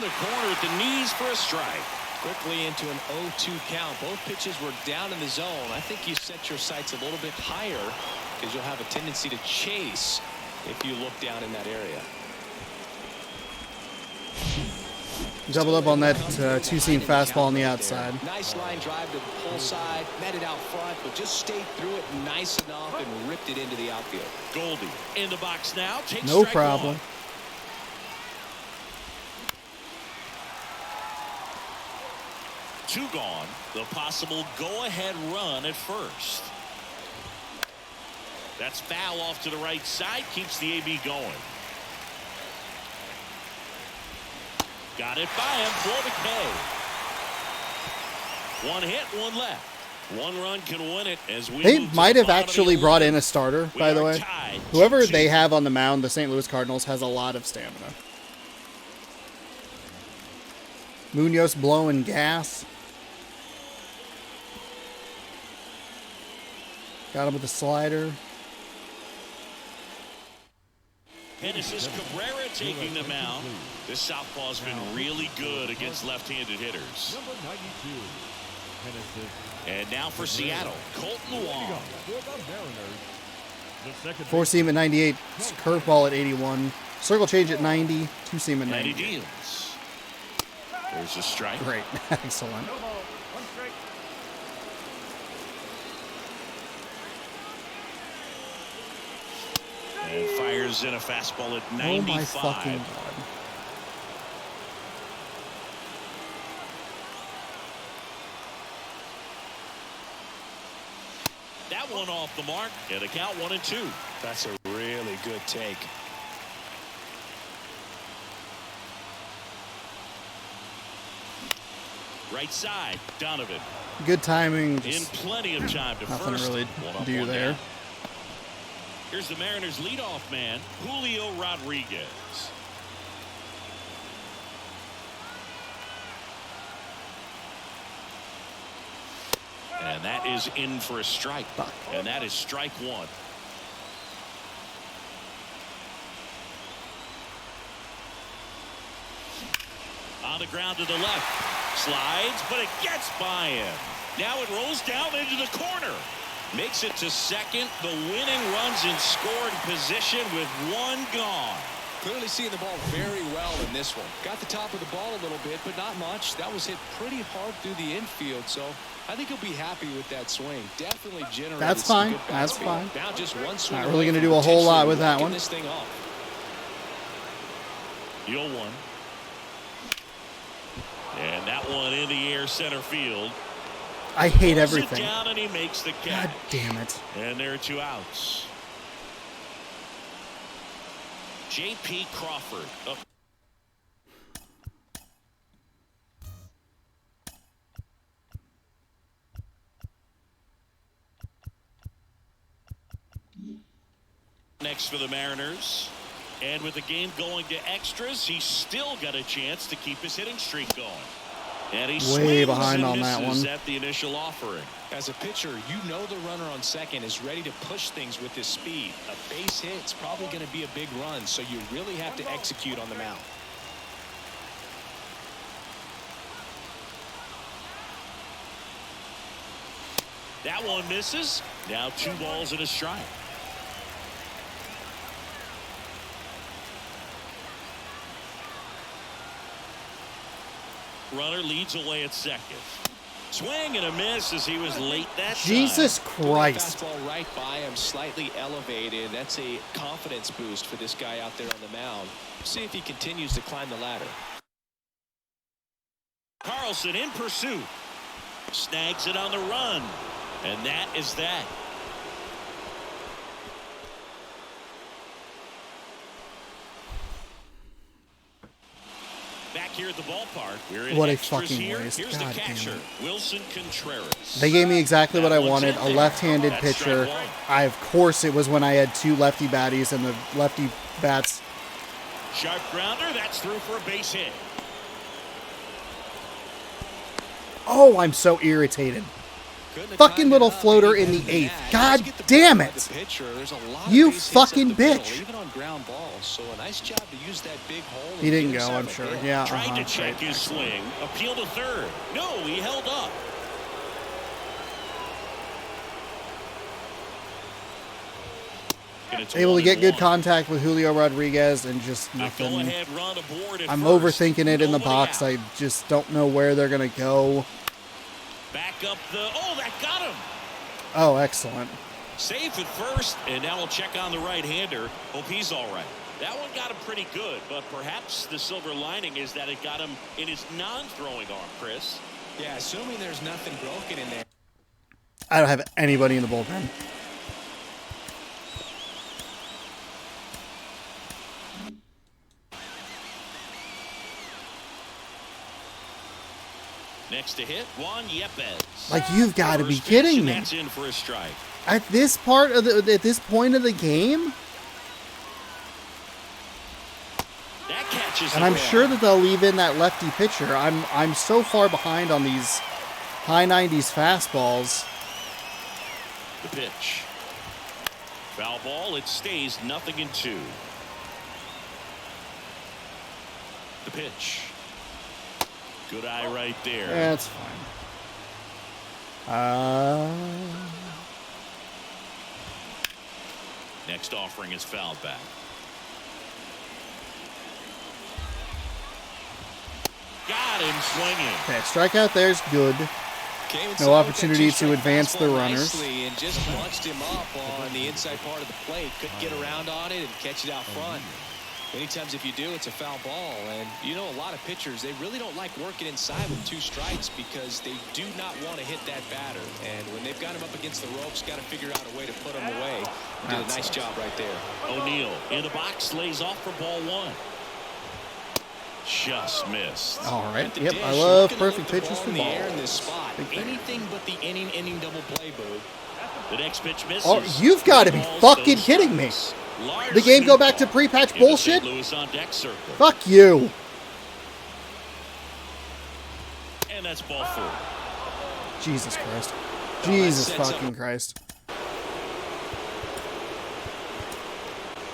[SPEAKER 2] the corner at the knees for a strike.
[SPEAKER 3] Quickly into an 0-2 count. Both pitches were down in the zone. I think you set your sights a little bit higher because you'll have a tendency to chase
[SPEAKER 5] if you look down in that area.
[SPEAKER 1] Doubled up on that two-seam fastball on the outside.
[SPEAKER 5] Nice line drive to the pull side, met it out front, but just stayed through it nice enough and ripped it into the outfield.
[SPEAKER 2] Goldie in the box now. Takes
[SPEAKER 1] No
[SPEAKER 2] strike
[SPEAKER 1] problem.
[SPEAKER 2] one. Two gone. The possible go-ahead run at first. That's foul off to the right side. Keeps the AB going. Got it by him for the K. One hit, one left. One run can win it as we
[SPEAKER 1] They
[SPEAKER 2] move to
[SPEAKER 1] might
[SPEAKER 2] the
[SPEAKER 1] have
[SPEAKER 2] bottom of
[SPEAKER 1] actually
[SPEAKER 2] the
[SPEAKER 1] brought in
[SPEAKER 2] 11th.
[SPEAKER 1] a starter,
[SPEAKER 2] We
[SPEAKER 1] by the
[SPEAKER 2] are
[SPEAKER 1] way.
[SPEAKER 2] tied
[SPEAKER 1] Whoever
[SPEAKER 2] 2-2.
[SPEAKER 1] they have on the mound, the St. Louis Cardinals, has a lot of stamina. Munoz blowing gas. Got him with the slider.
[SPEAKER 2] Genesis Cabrera taking the mound. This southpaw's been really good against left-handed hitters.
[SPEAKER 4] Number 92, Genesis.
[SPEAKER 2] And now for Seattle, Colton Wong.
[SPEAKER 4] For the Mariners, the second
[SPEAKER 1] Four seam at 98. Curveball at 81. Circle change at 90. Two seam at
[SPEAKER 2] And he
[SPEAKER 1] 90.
[SPEAKER 2] deals. There's a strike.
[SPEAKER 1] Great. Excellent.
[SPEAKER 2] And fires in a fastball at
[SPEAKER 1] Oh
[SPEAKER 2] 95.
[SPEAKER 1] my fucking god.
[SPEAKER 2] That one off the mark. And a count 1-2.
[SPEAKER 5] That's a really good take.
[SPEAKER 2] Right side, Donovan.
[SPEAKER 1] Good timing.
[SPEAKER 2] In
[SPEAKER 1] Just
[SPEAKER 2] plenty of time to
[SPEAKER 1] nothing
[SPEAKER 2] first.
[SPEAKER 1] to really
[SPEAKER 2] One up,
[SPEAKER 1] do
[SPEAKER 2] one
[SPEAKER 1] there.
[SPEAKER 2] down. Here's the Mariners' leadoff man, Julio Rodriguez. And that is in for a strike. And that is strike one. On the ground to the left. Slides, but it gets by him. Now it rolls down into the corner. Makes it to second. The winning run's in scoring position with one gone.
[SPEAKER 5] Clearly seeing the ball very well in this one. Got the top of the ball a little bit, but not much. That was hit pretty hard through the infield, so I think he'll be happy with that swing. Definitely generated
[SPEAKER 1] That's
[SPEAKER 5] some
[SPEAKER 1] fine.
[SPEAKER 5] good bat
[SPEAKER 1] That's
[SPEAKER 5] speed.
[SPEAKER 1] fine.
[SPEAKER 5] Now just one swing.
[SPEAKER 1] Not really
[SPEAKER 5] away
[SPEAKER 1] gonna
[SPEAKER 5] from
[SPEAKER 1] do a whole lot
[SPEAKER 5] potentially
[SPEAKER 1] with that
[SPEAKER 5] walking
[SPEAKER 1] one.
[SPEAKER 5] This thing off.
[SPEAKER 2] 0-1. And that one in the air center field.
[SPEAKER 1] I hate
[SPEAKER 2] Pulls it
[SPEAKER 1] everything.
[SPEAKER 2] down and he makes the catch.
[SPEAKER 1] God damn it.
[SPEAKER 2] And there are two outs. J.P. Crawford up. Next for the Mariners. And with the game going to extras, he's still got a chance to keep his hitting streak going. And he
[SPEAKER 1] Way
[SPEAKER 2] swings
[SPEAKER 1] behind
[SPEAKER 2] and
[SPEAKER 1] on that
[SPEAKER 2] misses
[SPEAKER 1] one.
[SPEAKER 2] at the initial offering.
[SPEAKER 5] As a pitcher, you know the runner on second is ready to push things with his speed. A base hit's probably going to be a big run, so you really have to execute on the mound.
[SPEAKER 2] That one misses. Now 2 balls and a strike. Runner leads away at second. Swing and a miss as he was late that
[SPEAKER 1] Jesus
[SPEAKER 2] time.
[SPEAKER 1] Christ.
[SPEAKER 5] Fastball right by him, slightly elevated. That's a confidence boost for this guy out there on the mound. See if he continues to climb the ladder.
[SPEAKER 2] Carlson in pursuit. Snags it on the run. And that is that. Back here at the ballpark. We're in
[SPEAKER 1] What a
[SPEAKER 2] extras
[SPEAKER 1] fucking
[SPEAKER 2] here.
[SPEAKER 1] waste.
[SPEAKER 2] Here's
[SPEAKER 1] God
[SPEAKER 2] the
[SPEAKER 1] damn
[SPEAKER 2] catcher,
[SPEAKER 1] it.
[SPEAKER 2] Wilson Contreras.
[SPEAKER 1] They gave me exactly what I
[SPEAKER 2] That one's
[SPEAKER 1] wanted,
[SPEAKER 2] in
[SPEAKER 1] a
[SPEAKER 2] there.
[SPEAKER 1] left-handed
[SPEAKER 2] That's
[SPEAKER 1] pitcher.
[SPEAKER 2] strike one.
[SPEAKER 1] Of course it was when I had 2 lefty baddies and the lefty bats.
[SPEAKER 2] Sharp grounder. That's through for a base hit.
[SPEAKER 1] Oh, I'm so irritated. Fucking little floater in the 8th. God damn it. You fucking bitch.
[SPEAKER 5] Even on ground balls, so a nice job to use that big hole.
[SPEAKER 1] He didn't go, I'm sure. Yeah,
[SPEAKER 2] Trying to
[SPEAKER 1] right.
[SPEAKER 2] check his swing. Appeal to third. No, he held up. And it's
[SPEAKER 1] able to get good
[SPEAKER 2] 1-1.
[SPEAKER 1] contact with Julio Rodriguez and just
[SPEAKER 2] The
[SPEAKER 1] nothing.
[SPEAKER 2] go-ahead run aboard at
[SPEAKER 1] I'm
[SPEAKER 2] first.
[SPEAKER 1] overthinking it in the
[SPEAKER 2] Nobody
[SPEAKER 1] box.
[SPEAKER 2] out.
[SPEAKER 1] I just don't know where they're going to go.
[SPEAKER 2] Back up the... Oh, that got him.
[SPEAKER 1] Oh, excellent.
[SPEAKER 2] Safe at first, and now we'll check on the right-hander. Hope he's all right. That one got him pretty good, but perhaps the silver lining is that it got him in his non-throwing arm, Chris.
[SPEAKER 5] Yeah, assuming there's nothing broken in there.
[SPEAKER 1] I don't have anybody in the bullpen.
[SPEAKER 2] Next to hit, Juan Yepes.
[SPEAKER 1] Like, you've got to be
[SPEAKER 2] First pitch,
[SPEAKER 1] kidding
[SPEAKER 2] and
[SPEAKER 1] me.
[SPEAKER 2] That's in for a strike.
[SPEAKER 1] At this point of the game,
[SPEAKER 2] That catches
[SPEAKER 1] and
[SPEAKER 2] the
[SPEAKER 1] I'm
[SPEAKER 2] ball.
[SPEAKER 1] sure that they'll leave in that lefty pitcher. I'm so far behind on these high 90s fastballs.
[SPEAKER 2] The pitch. Foul ball. It stays 0-2. The pitch. Good eye right there.
[SPEAKER 1] That's fine.
[SPEAKER 2] Next offering is fouled back. Got him swinging.
[SPEAKER 1] Okay, strikeout there's good.
[SPEAKER 5] Came
[SPEAKER 1] No
[SPEAKER 5] inside
[SPEAKER 1] opportunity
[SPEAKER 5] with that
[SPEAKER 1] to
[SPEAKER 5] two-strike
[SPEAKER 1] advance the
[SPEAKER 5] fastball
[SPEAKER 1] runners.
[SPEAKER 5] nicely and just punched him up on the inside part of the plate. Couldn't get around on it and catch it out front. Many times if you do, it's a foul ball. And you know, a lot of pitchers, they really don't like working inside with 2 strikes because they do not want to hit that batter. And when they've got him up against the ropes, got to figure out a way to put him away. Did a nice job right there.
[SPEAKER 2] O'Neill in the box, lays off for ball 1. Just missed.
[SPEAKER 1] All right.
[SPEAKER 5] At the
[SPEAKER 1] Yep,
[SPEAKER 5] dish,
[SPEAKER 1] I love
[SPEAKER 5] looking to lift
[SPEAKER 1] perfect
[SPEAKER 5] the
[SPEAKER 1] pitches
[SPEAKER 5] ball
[SPEAKER 1] for
[SPEAKER 5] in the air in this
[SPEAKER 1] balls.
[SPEAKER 5] spot.
[SPEAKER 1] Big fan.
[SPEAKER 5] Anything but the inning double play, Boo.
[SPEAKER 2] The next pitch misses.
[SPEAKER 1] Oh, you've got to be
[SPEAKER 2] Balls,
[SPEAKER 1] fucking
[SPEAKER 2] those
[SPEAKER 1] kidding me.
[SPEAKER 2] strikes. Large
[SPEAKER 1] The game go back to
[SPEAKER 2] snoop
[SPEAKER 1] pre-patch
[SPEAKER 2] ball into
[SPEAKER 1] bullshit?
[SPEAKER 2] St. Louis on deck circle.
[SPEAKER 1] Fuck you.
[SPEAKER 2] And that's ball 4.
[SPEAKER 1] Jesus Christ. Jesus
[SPEAKER 5] sets up-
[SPEAKER 1] fucking Christ.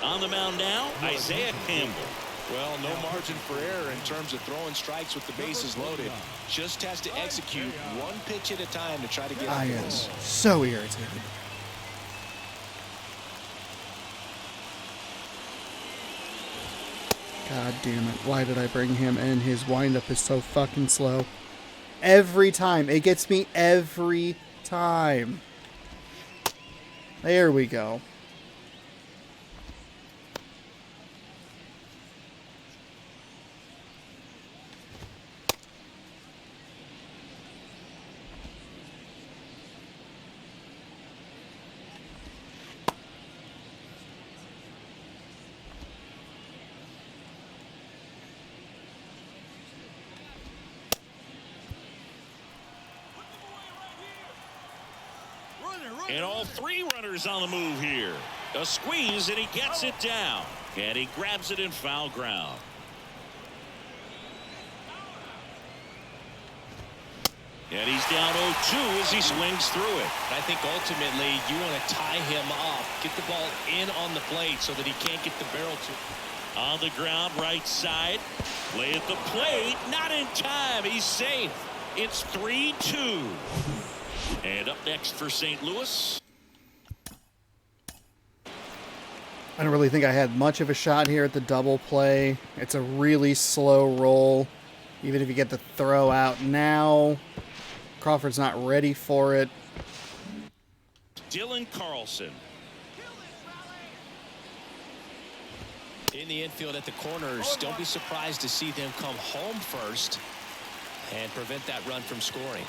[SPEAKER 2] On the mound now, Isaiah Campbell.
[SPEAKER 5] Well, no margin for error in terms of throwing strikes with the bases loaded. Just has to execute one pitch at a time to try to get
[SPEAKER 1] I
[SPEAKER 5] out
[SPEAKER 1] am
[SPEAKER 5] this.
[SPEAKER 1] so irritated. God damn it. Why did I bring him in? His windup is so fucking slow. Every time. It gets me every time. There we go.
[SPEAKER 2] And all 3 runners on the move here. A squeeze, and he gets it down. And he grabs it in foul ground. And he's down 0-2 as he swings through it.
[SPEAKER 5] I think ultimately you want to tie him up, get the ball in on the plate so that he can't get the barrel to.
[SPEAKER 2] On the ground, right side. Play at the plate. Not in time. He's safe. It's 3-2. And up next for St. Louis.
[SPEAKER 1] I don't really think I had much of a shot here at the double play. It's a really slow roll. Even if you get the throw out now, Crawford's not ready for it.
[SPEAKER 2] Dylan Carlson.
[SPEAKER 5] In the infield at the corners, don't be surprised to see them come home first and prevent that run from scoring.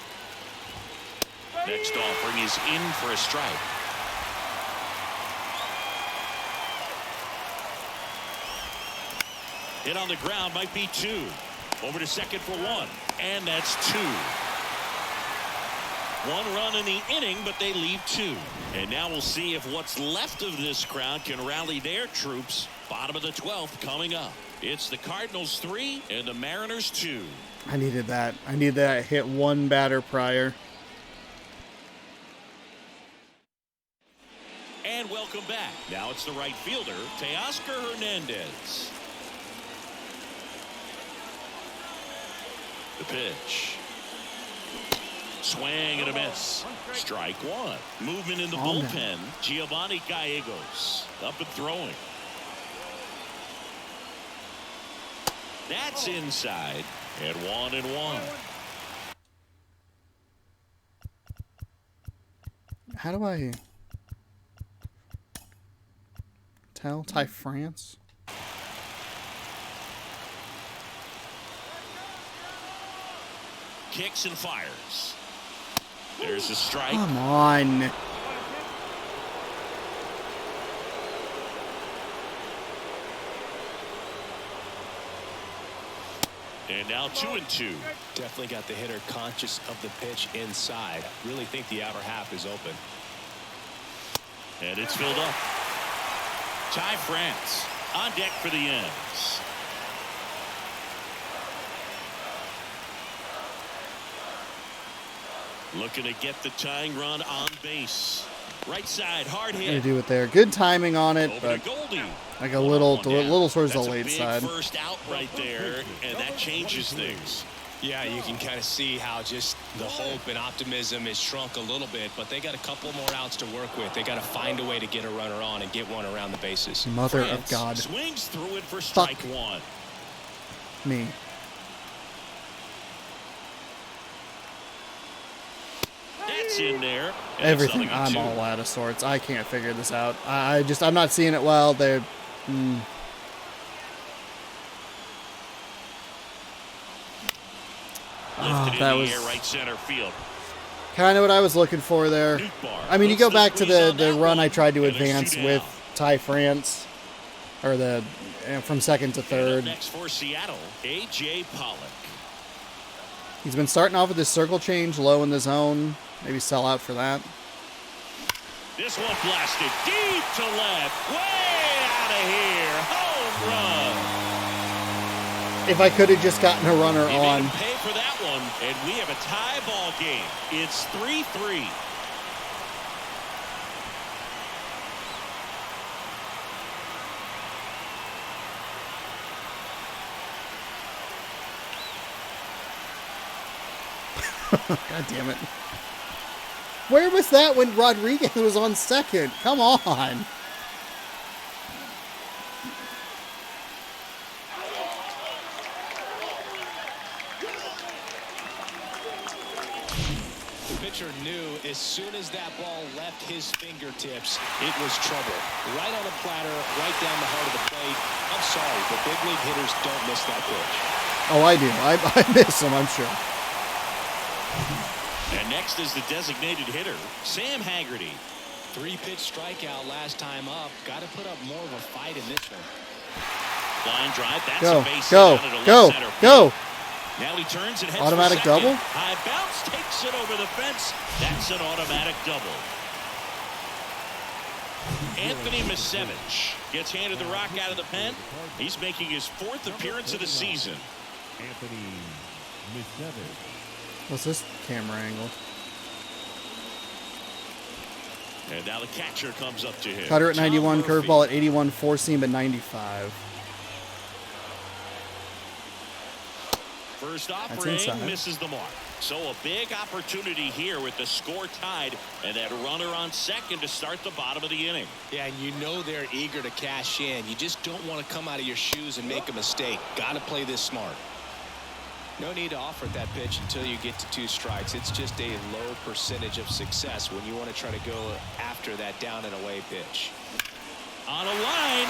[SPEAKER 2] Next offering is in for a strike. Hit on the ground, might be 2. Over to second for 1. And that's 2. 1 run in the inning, but they leave 2. And now we'll see if what's left of this crowd can rally their troops. Bottom of the 12th coming up. It's the Cardinals 3 and the Mariners 2.
[SPEAKER 1] I needed that. I needed that hit one batter prior.
[SPEAKER 2] And welcome back. Now it's the right fielder, Teoscar Hernandez. The pitch. Swing and a miss. Strike one. Movement in the
[SPEAKER 1] Calm
[SPEAKER 2] bullpen.
[SPEAKER 1] down.
[SPEAKER 2] Giovanni Gallegos up and throwing. That's inside. And 1-1.
[SPEAKER 1] How do I tell? Ty France?
[SPEAKER 2] Kicks and fires. There's a strike.
[SPEAKER 1] Come on.
[SPEAKER 2] And now 2-2.
[SPEAKER 5] Definitely got the hitter conscious of the pitch inside. Really think the outer half is open.
[SPEAKER 2] And it's filled up. Ty France on deck for the ends. Looking to get the tying run on base. Right side, hard
[SPEAKER 1] Gotta
[SPEAKER 2] hit.
[SPEAKER 1] do it there. Good timing on it,
[SPEAKER 2] Over
[SPEAKER 1] but
[SPEAKER 2] to Goldie.
[SPEAKER 1] like a little towards the
[SPEAKER 2] That's a
[SPEAKER 1] late
[SPEAKER 2] big
[SPEAKER 1] side.
[SPEAKER 2] first out right there, and that changes things.
[SPEAKER 5] Yeah, you can kind of see how just the hope and optimism is shrunk a little bit, but they got a couple more outs to work with. They got to find a way to get a runner on and get one around the bases.
[SPEAKER 1] Mother of
[SPEAKER 2] France
[SPEAKER 1] God.
[SPEAKER 2] swings through it for strike
[SPEAKER 1] Fuck.
[SPEAKER 2] one.
[SPEAKER 1] Me.
[SPEAKER 2] That's in there. And
[SPEAKER 1] Everything.
[SPEAKER 2] it's
[SPEAKER 1] I'm
[SPEAKER 2] 0-2.
[SPEAKER 1] all out of sorts. I can't figure this out. I'm not seeing it well. They're.
[SPEAKER 2] Lifted
[SPEAKER 1] that
[SPEAKER 2] in the
[SPEAKER 1] was
[SPEAKER 2] air, right center field.
[SPEAKER 1] kind of what I was looking for there.
[SPEAKER 2] Nootbaar
[SPEAKER 1] I mean, you
[SPEAKER 2] puts
[SPEAKER 1] go
[SPEAKER 2] the
[SPEAKER 1] back to
[SPEAKER 2] squeeze on
[SPEAKER 1] the
[SPEAKER 2] that
[SPEAKER 1] run
[SPEAKER 2] one,
[SPEAKER 1] I tried to
[SPEAKER 2] and there's
[SPEAKER 1] advance
[SPEAKER 2] 2
[SPEAKER 1] with
[SPEAKER 2] down.
[SPEAKER 1] Ty France, or the from second to
[SPEAKER 2] And up
[SPEAKER 1] third.
[SPEAKER 2] next for Seattle, A.J. Pollock.
[SPEAKER 1] He's been starting off with this circle change low in the zone. Maybe sell out for that.
[SPEAKER 2] This one blasted deep to left. Way out of here. Home run.
[SPEAKER 1] If I could have just gotten a runner
[SPEAKER 2] He made
[SPEAKER 1] on.
[SPEAKER 2] him pay for that one, and we have a tie ball game. It's 3-3.
[SPEAKER 1] God damn it. Where was that when Rodriguez was on second? Come on.
[SPEAKER 5] The pitcher knew as soon as that ball left his fingertips, it was trouble. Right on the platter, right down the heart of the plate. I'm sorry, but big league hitters don't miss that pitch.
[SPEAKER 1] Oh, I do. I miss him, I'm sure.
[SPEAKER 2] And next is the designated hitter, Sam Haggerty.
[SPEAKER 5] 3-pitch strikeout last time up. Got to put up more of a fight in this one.
[SPEAKER 2] Line drive. That's
[SPEAKER 1] Go,
[SPEAKER 2] a base
[SPEAKER 1] go,
[SPEAKER 2] hit out of
[SPEAKER 1] go,
[SPEAKER 2] left center
[SPEAKER 1] go.
[SPEAKER 2] field. Now he turns and heads
[SPEAKER 1] Automatic
[SPEAKER 2] for second.
[SPEAKER 1] double?
[SPEAKER 2] High bounce takes it over the fence. That's an automatic double. Anthony Misevich gets handed the rock out of the pen. He's making his 4th appearance of the season.
[SPEAKER 4] Anthony Misevich.
[SPEAKER 1] What's this camera angle?
[SPEAKER 2] And now the catcher comes up to him.
[SPEAKER 1] Cutter at
[SPEAKER 2] Tom
[SPEAKER 1] 91,
[SPEAKER 2] Murphy.
[SPEAKER 1] curveball at 81, four seam at 95.
[SPEAKER 2] First
[SPEAKER 1] That's
[SPEAKER 2] offering
[SPEAKER 1] inside.
[SPEAKER 2] misses the mark. So a big opportunity here with the score tied and that runner on second to start the bottom of the inning.
[SPEAKER 5] Yeah, and you know they're eager to cash in. You just don't want to come out of your shoes and make a mistake. Got to play this smart. No need to offer that pitch until you get to 2 strikes. It's just a low percentage of success when you want to try to go after that down and away pitch.
[SPEAKER 2] On a line.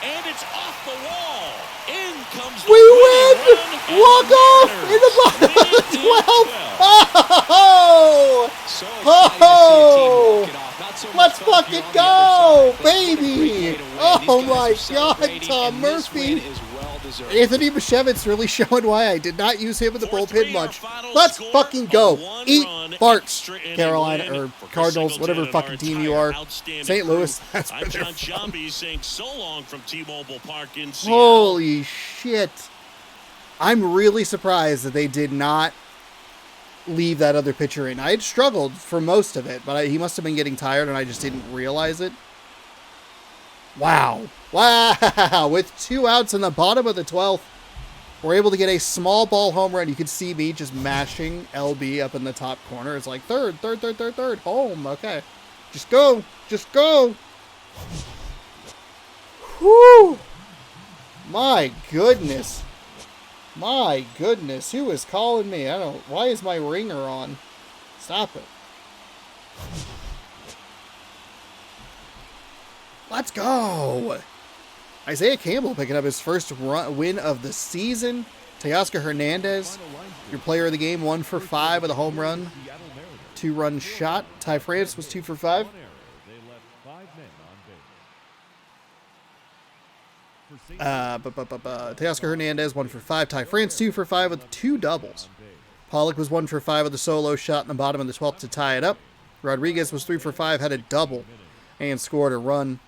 [SPEAKER 2] And it's off the wall. In comes the
[SPEAKER 1] We
[SPEAKER 2] winning
[SPEAKER 1] win!
[SPEAKER 2] run, and
[SPEAKER 1] Walk
[SPEAKER 2] the
[SPEAKER 1] off
[SPEAKER 2] Mariners
[SPEAKER 1] in the bottom of
[SPEAKER 2] win
[SPEAKER 1] the
[SPEAKER 2] in
[SPEAKER 1] 12th!
[SPEAKER 2] 12.
[SPEAKER 1] Oh!
[SPEAKER 5] So excited to see a team walk it off. Not so much
[SPEAKER 1] Let's
[SPEAKER 5] fun if
[SPEAKER 1] fucking
[SPEAKER 5] you're on the
[SPEAKER 1] go,
[SPEAKER 5] other side, but what a great
[SPEAKER 1] baby!
[SPEAKER 5] way to win.
[SPEAKER 1] Oh
[SPEAKER 5] These guys
[SPEAKER 1] my
[SPEAKER 5] are
[SPEAKER 1] God,
[SPEAKER 5] celebrating,
[SPEAKER 1] Tom
[SPEAKER 5] and this
[SPEAKER 1] Murphy.
[SPEAKER 5] win is well-deserved.
[SPEAKER 1] Anthony Misevich really showing why I did not use him in the
[SPEAKER 2] 4-3
[SPEAKER 1] bullpen
[SPEAKER 2] our
[SPEAKER 1] much.
[SPEAKER 2] final
[SPEAKER 1] Let's
[SPEAKER 2] score,
[SPEAKER 1] fucking
[SPEAKER 2] a
[SPEAKER 1] go.
[SPEAKER 2] 1-run
[SPEAKER 1] Eat farts,
[SPEAKER 2] extra inning
[SPEAKER 1] Carolina,
[SPEAKER 2] win
[SPEAKER 1] or
[SPEAKER 2] for Chris
[SPEAKER 1] Cardinals,
[SPEAKER 2] Singleton
[SPEAKER 1] whatever
[SPEAKER 2] and
[SPEAKER 1] fucking
[SPEAKER 2] our
[SPEAKER 1] team you
[SPEAKER 2] entire
[SPEAKER 1] are.
[SPEAKER 2] outstanding
[SPEAKER 1] St.
[SPEAKER 2] crew.
[SPEAKER 1] Louis, that's where
[SPEAKER 2] I'm
[SPEAKER 1] they're
[SPEAKER 2] John
[SPEAKER 1] from.
[SPEAKER 2] Sciambi saying so long from T-Mobile Park in Seattle.
[SPEAKER 1] Holy shit. I'm really surprised that they did not leave that other pitcher in. I had struggled for most of it, but he must have been getting tired and I just didn't realize it. Wow. Wow. With 2 outs in the bottom of the 12th. We're able to get a small ball home run. You can see me just mashing LB up in the top corner. It's like third, home. Okay. Just go. Just go. Whew. My goodness. My goodness. Who is calling me? I don't. Why is my ringer on? Stop it. Let's go. Isaiah Campbell picking up his first win of the season. Teoscar Hernandez, your player of the game, 1 for 5 with a home run, 2-run shot. Ty France was 2 for 5. Teoscar Hernandez 1 for 5. Ty France 2 for 5 with 2 doubles. Pollock was 1 for 5 with a solo shot in the bottom of the 12th to tie it up. Rodriguez was 3 for 5, had a double, and scored a run.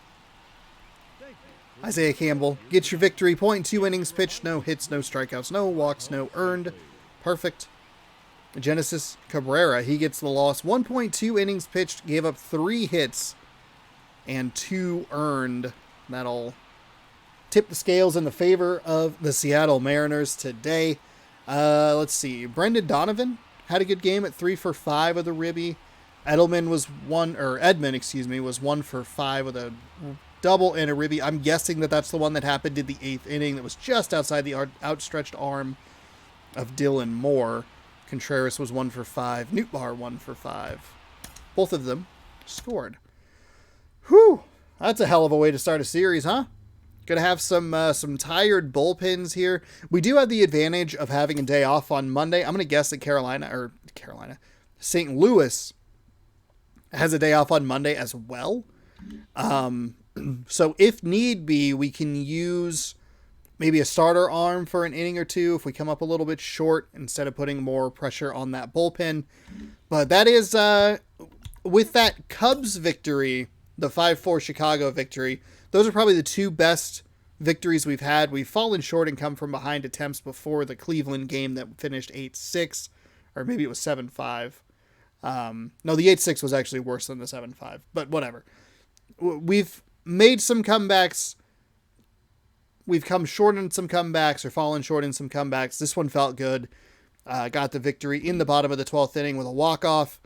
[SPEAKER 1] Isaiah Campbell gets your victory point. 2 innings pitched, no hits, no strikeouts, no walks, no earned. Perfect. Genesis Cabrera, he gets the loss. 1.2 innings pitched, gave up 3 hits and 2 earned. That'll tip the scales in the favor of the Seattle Mariners today. Let's see. Brendan Donovan had a good game at 3 for 5 with a ribby. Edmund was 1 for 5 with a double and a ribby. I'm guessing that that's the one that happened in the 8th inning that was just outside the outstretched arm of Dylan Moore. Contreras was 1 for 5. Nootbaar 1 for 5. Both of them scored. Whew. That's a hell of a way to start a series, huh? Gonna have some tired bullpens here. We do have the advantage of having a day off on Monday. I'm gonna guess that St. Louis has a day off on Monday as well. So if need be, we can use maybe a starter arm for an inning or two if we come up a little bit short instead of putting more pressure on that bullpen. But that is, with that Cubs victory, the 5-4 Chicago victory, those are probably the 2 best victories we've had. We've fallen short and come from behind attempts before the Cleveland game that finished 8-6, or maybe it was 7-5. No, the 8-6 was actually worse than the 7-5, but whatever. We've made some comebacks. We've come short in some comebacks or fallen short in some comebacks. This one felt good. Got the victory in the bottom of the 12th inning with a walk-off.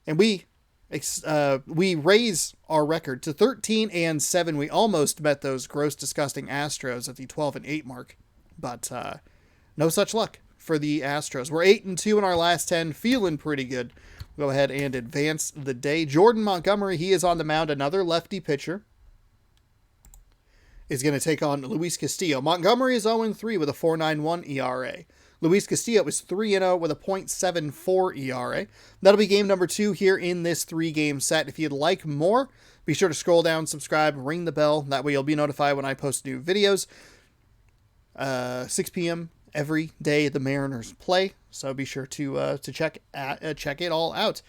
[SPEAKER 1] And we raise our record to 13-7. We almost met those gross, disgusting Astros at the 12-8 mark. But no such luck for the Astros. We're 8-2 in our last 10, feeling pretty good. Go ahead and advance the day. Jordan Montgomery, he is on the mound. Another lefty pitcher is going to take on Luis Castillo. Montgomery is 0-3 with a 4.91 ERA. Luis Castillo is 3-0 with a .74 ERA. That'll be game number 2 here in this 3-game set. If you'd like more, be sure to scroll down, subscribe, ring the bell. That way you'll be notified when I post new videos. 6 p.m. every day the Mariners play, so be sure to check it all out.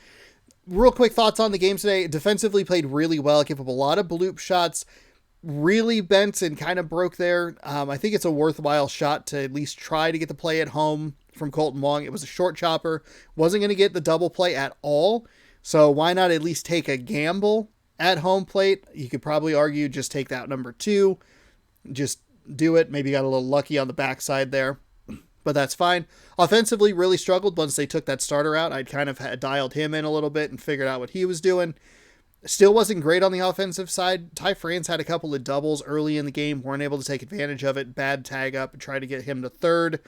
[SPEAKER 1] Real quick thoughts on the game today. Defensively played really well, gave up a lot of bloop shots, really bent and kind of broke there. I think it's a worthwhile shot to at least try to get the play at home from Colton Wong. It was a short chopper, wasn't going to get the double play at all, so why not at least take a gamble at home plate? You could probably argue just take that number 2, just do it. Maybe got a little lucky on the backside there, but that's fine. Offensively, really struggled once they took that starter out. I'd kind of dialed him in a little bit and figured out what he was doing. Still wasn't great on the offensive side. Ty France had a couple of doubles early in the game, weren't able to take advantage of it. Bad tag up and try to get him to third.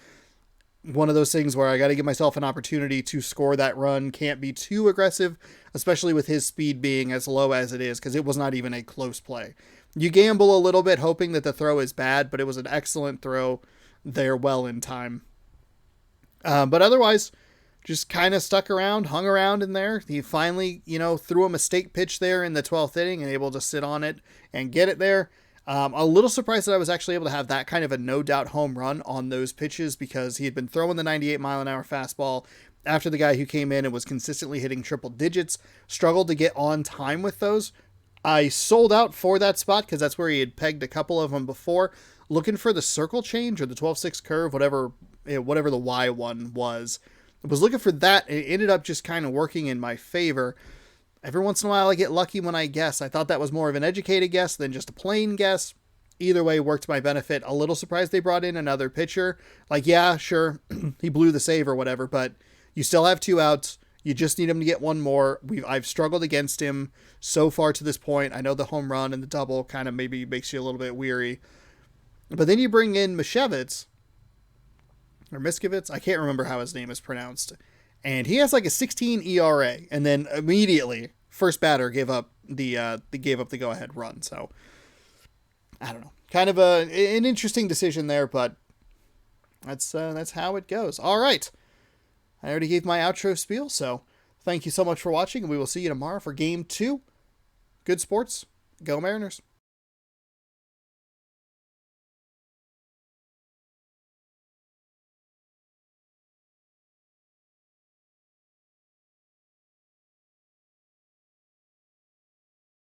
[SPEAKER 1] One of those things where I got to give myself an opportunity to score that run. Can't be too aggressive, especially with his speed being as low as it is, because it was not even a close play. You gamble a little bit hoping that the throw is bad, but it was an excellent throw there well in time. But otherwise, just kind of stuck around, hung around in there. He finally, threw a mistake pitch there in the 12th inning and able to sit on it and get it there. A little surprised that I was actually able to have that kind of a no-doubt home run on those pitches, because he had been throwing the 98-mile-an-hour fastball after the guy who came in and was consistently hitting triple digits, struggled to get on time with those. I sold out for that spot because that's where he had pegged a couple of them before, looking for the circle change or the 12-6 curve, whatever the Y one was. I was looking for that, and it ended up just kind of working in my favor. Every once in a while I get lucky when I guess. I thought that was more of an educated guess than just a plain guess. either way worked to my benefit. A little surprised they brought in another pitcher. Like, yeah, sure, he blew the save or whatever, but you still have 2 outs. You just need him to get one more. I've struggled against him so far to this point. I know the home run and the double kind of maybe makes you a little bit weary. But then you bring in Mishevitz, or Miskevitz. I can't remember how his name is pronounced. And he has like a 16 ERA. And then immediately, first batter gave up the go-ahead run. So, I don't know. Kind of an interesting decision there, but that's how it goes. All right. I already gave my outro spiel, so thank you so much for watching, and we will see you tomorrow for Game 2. Good sports. Go Mariners.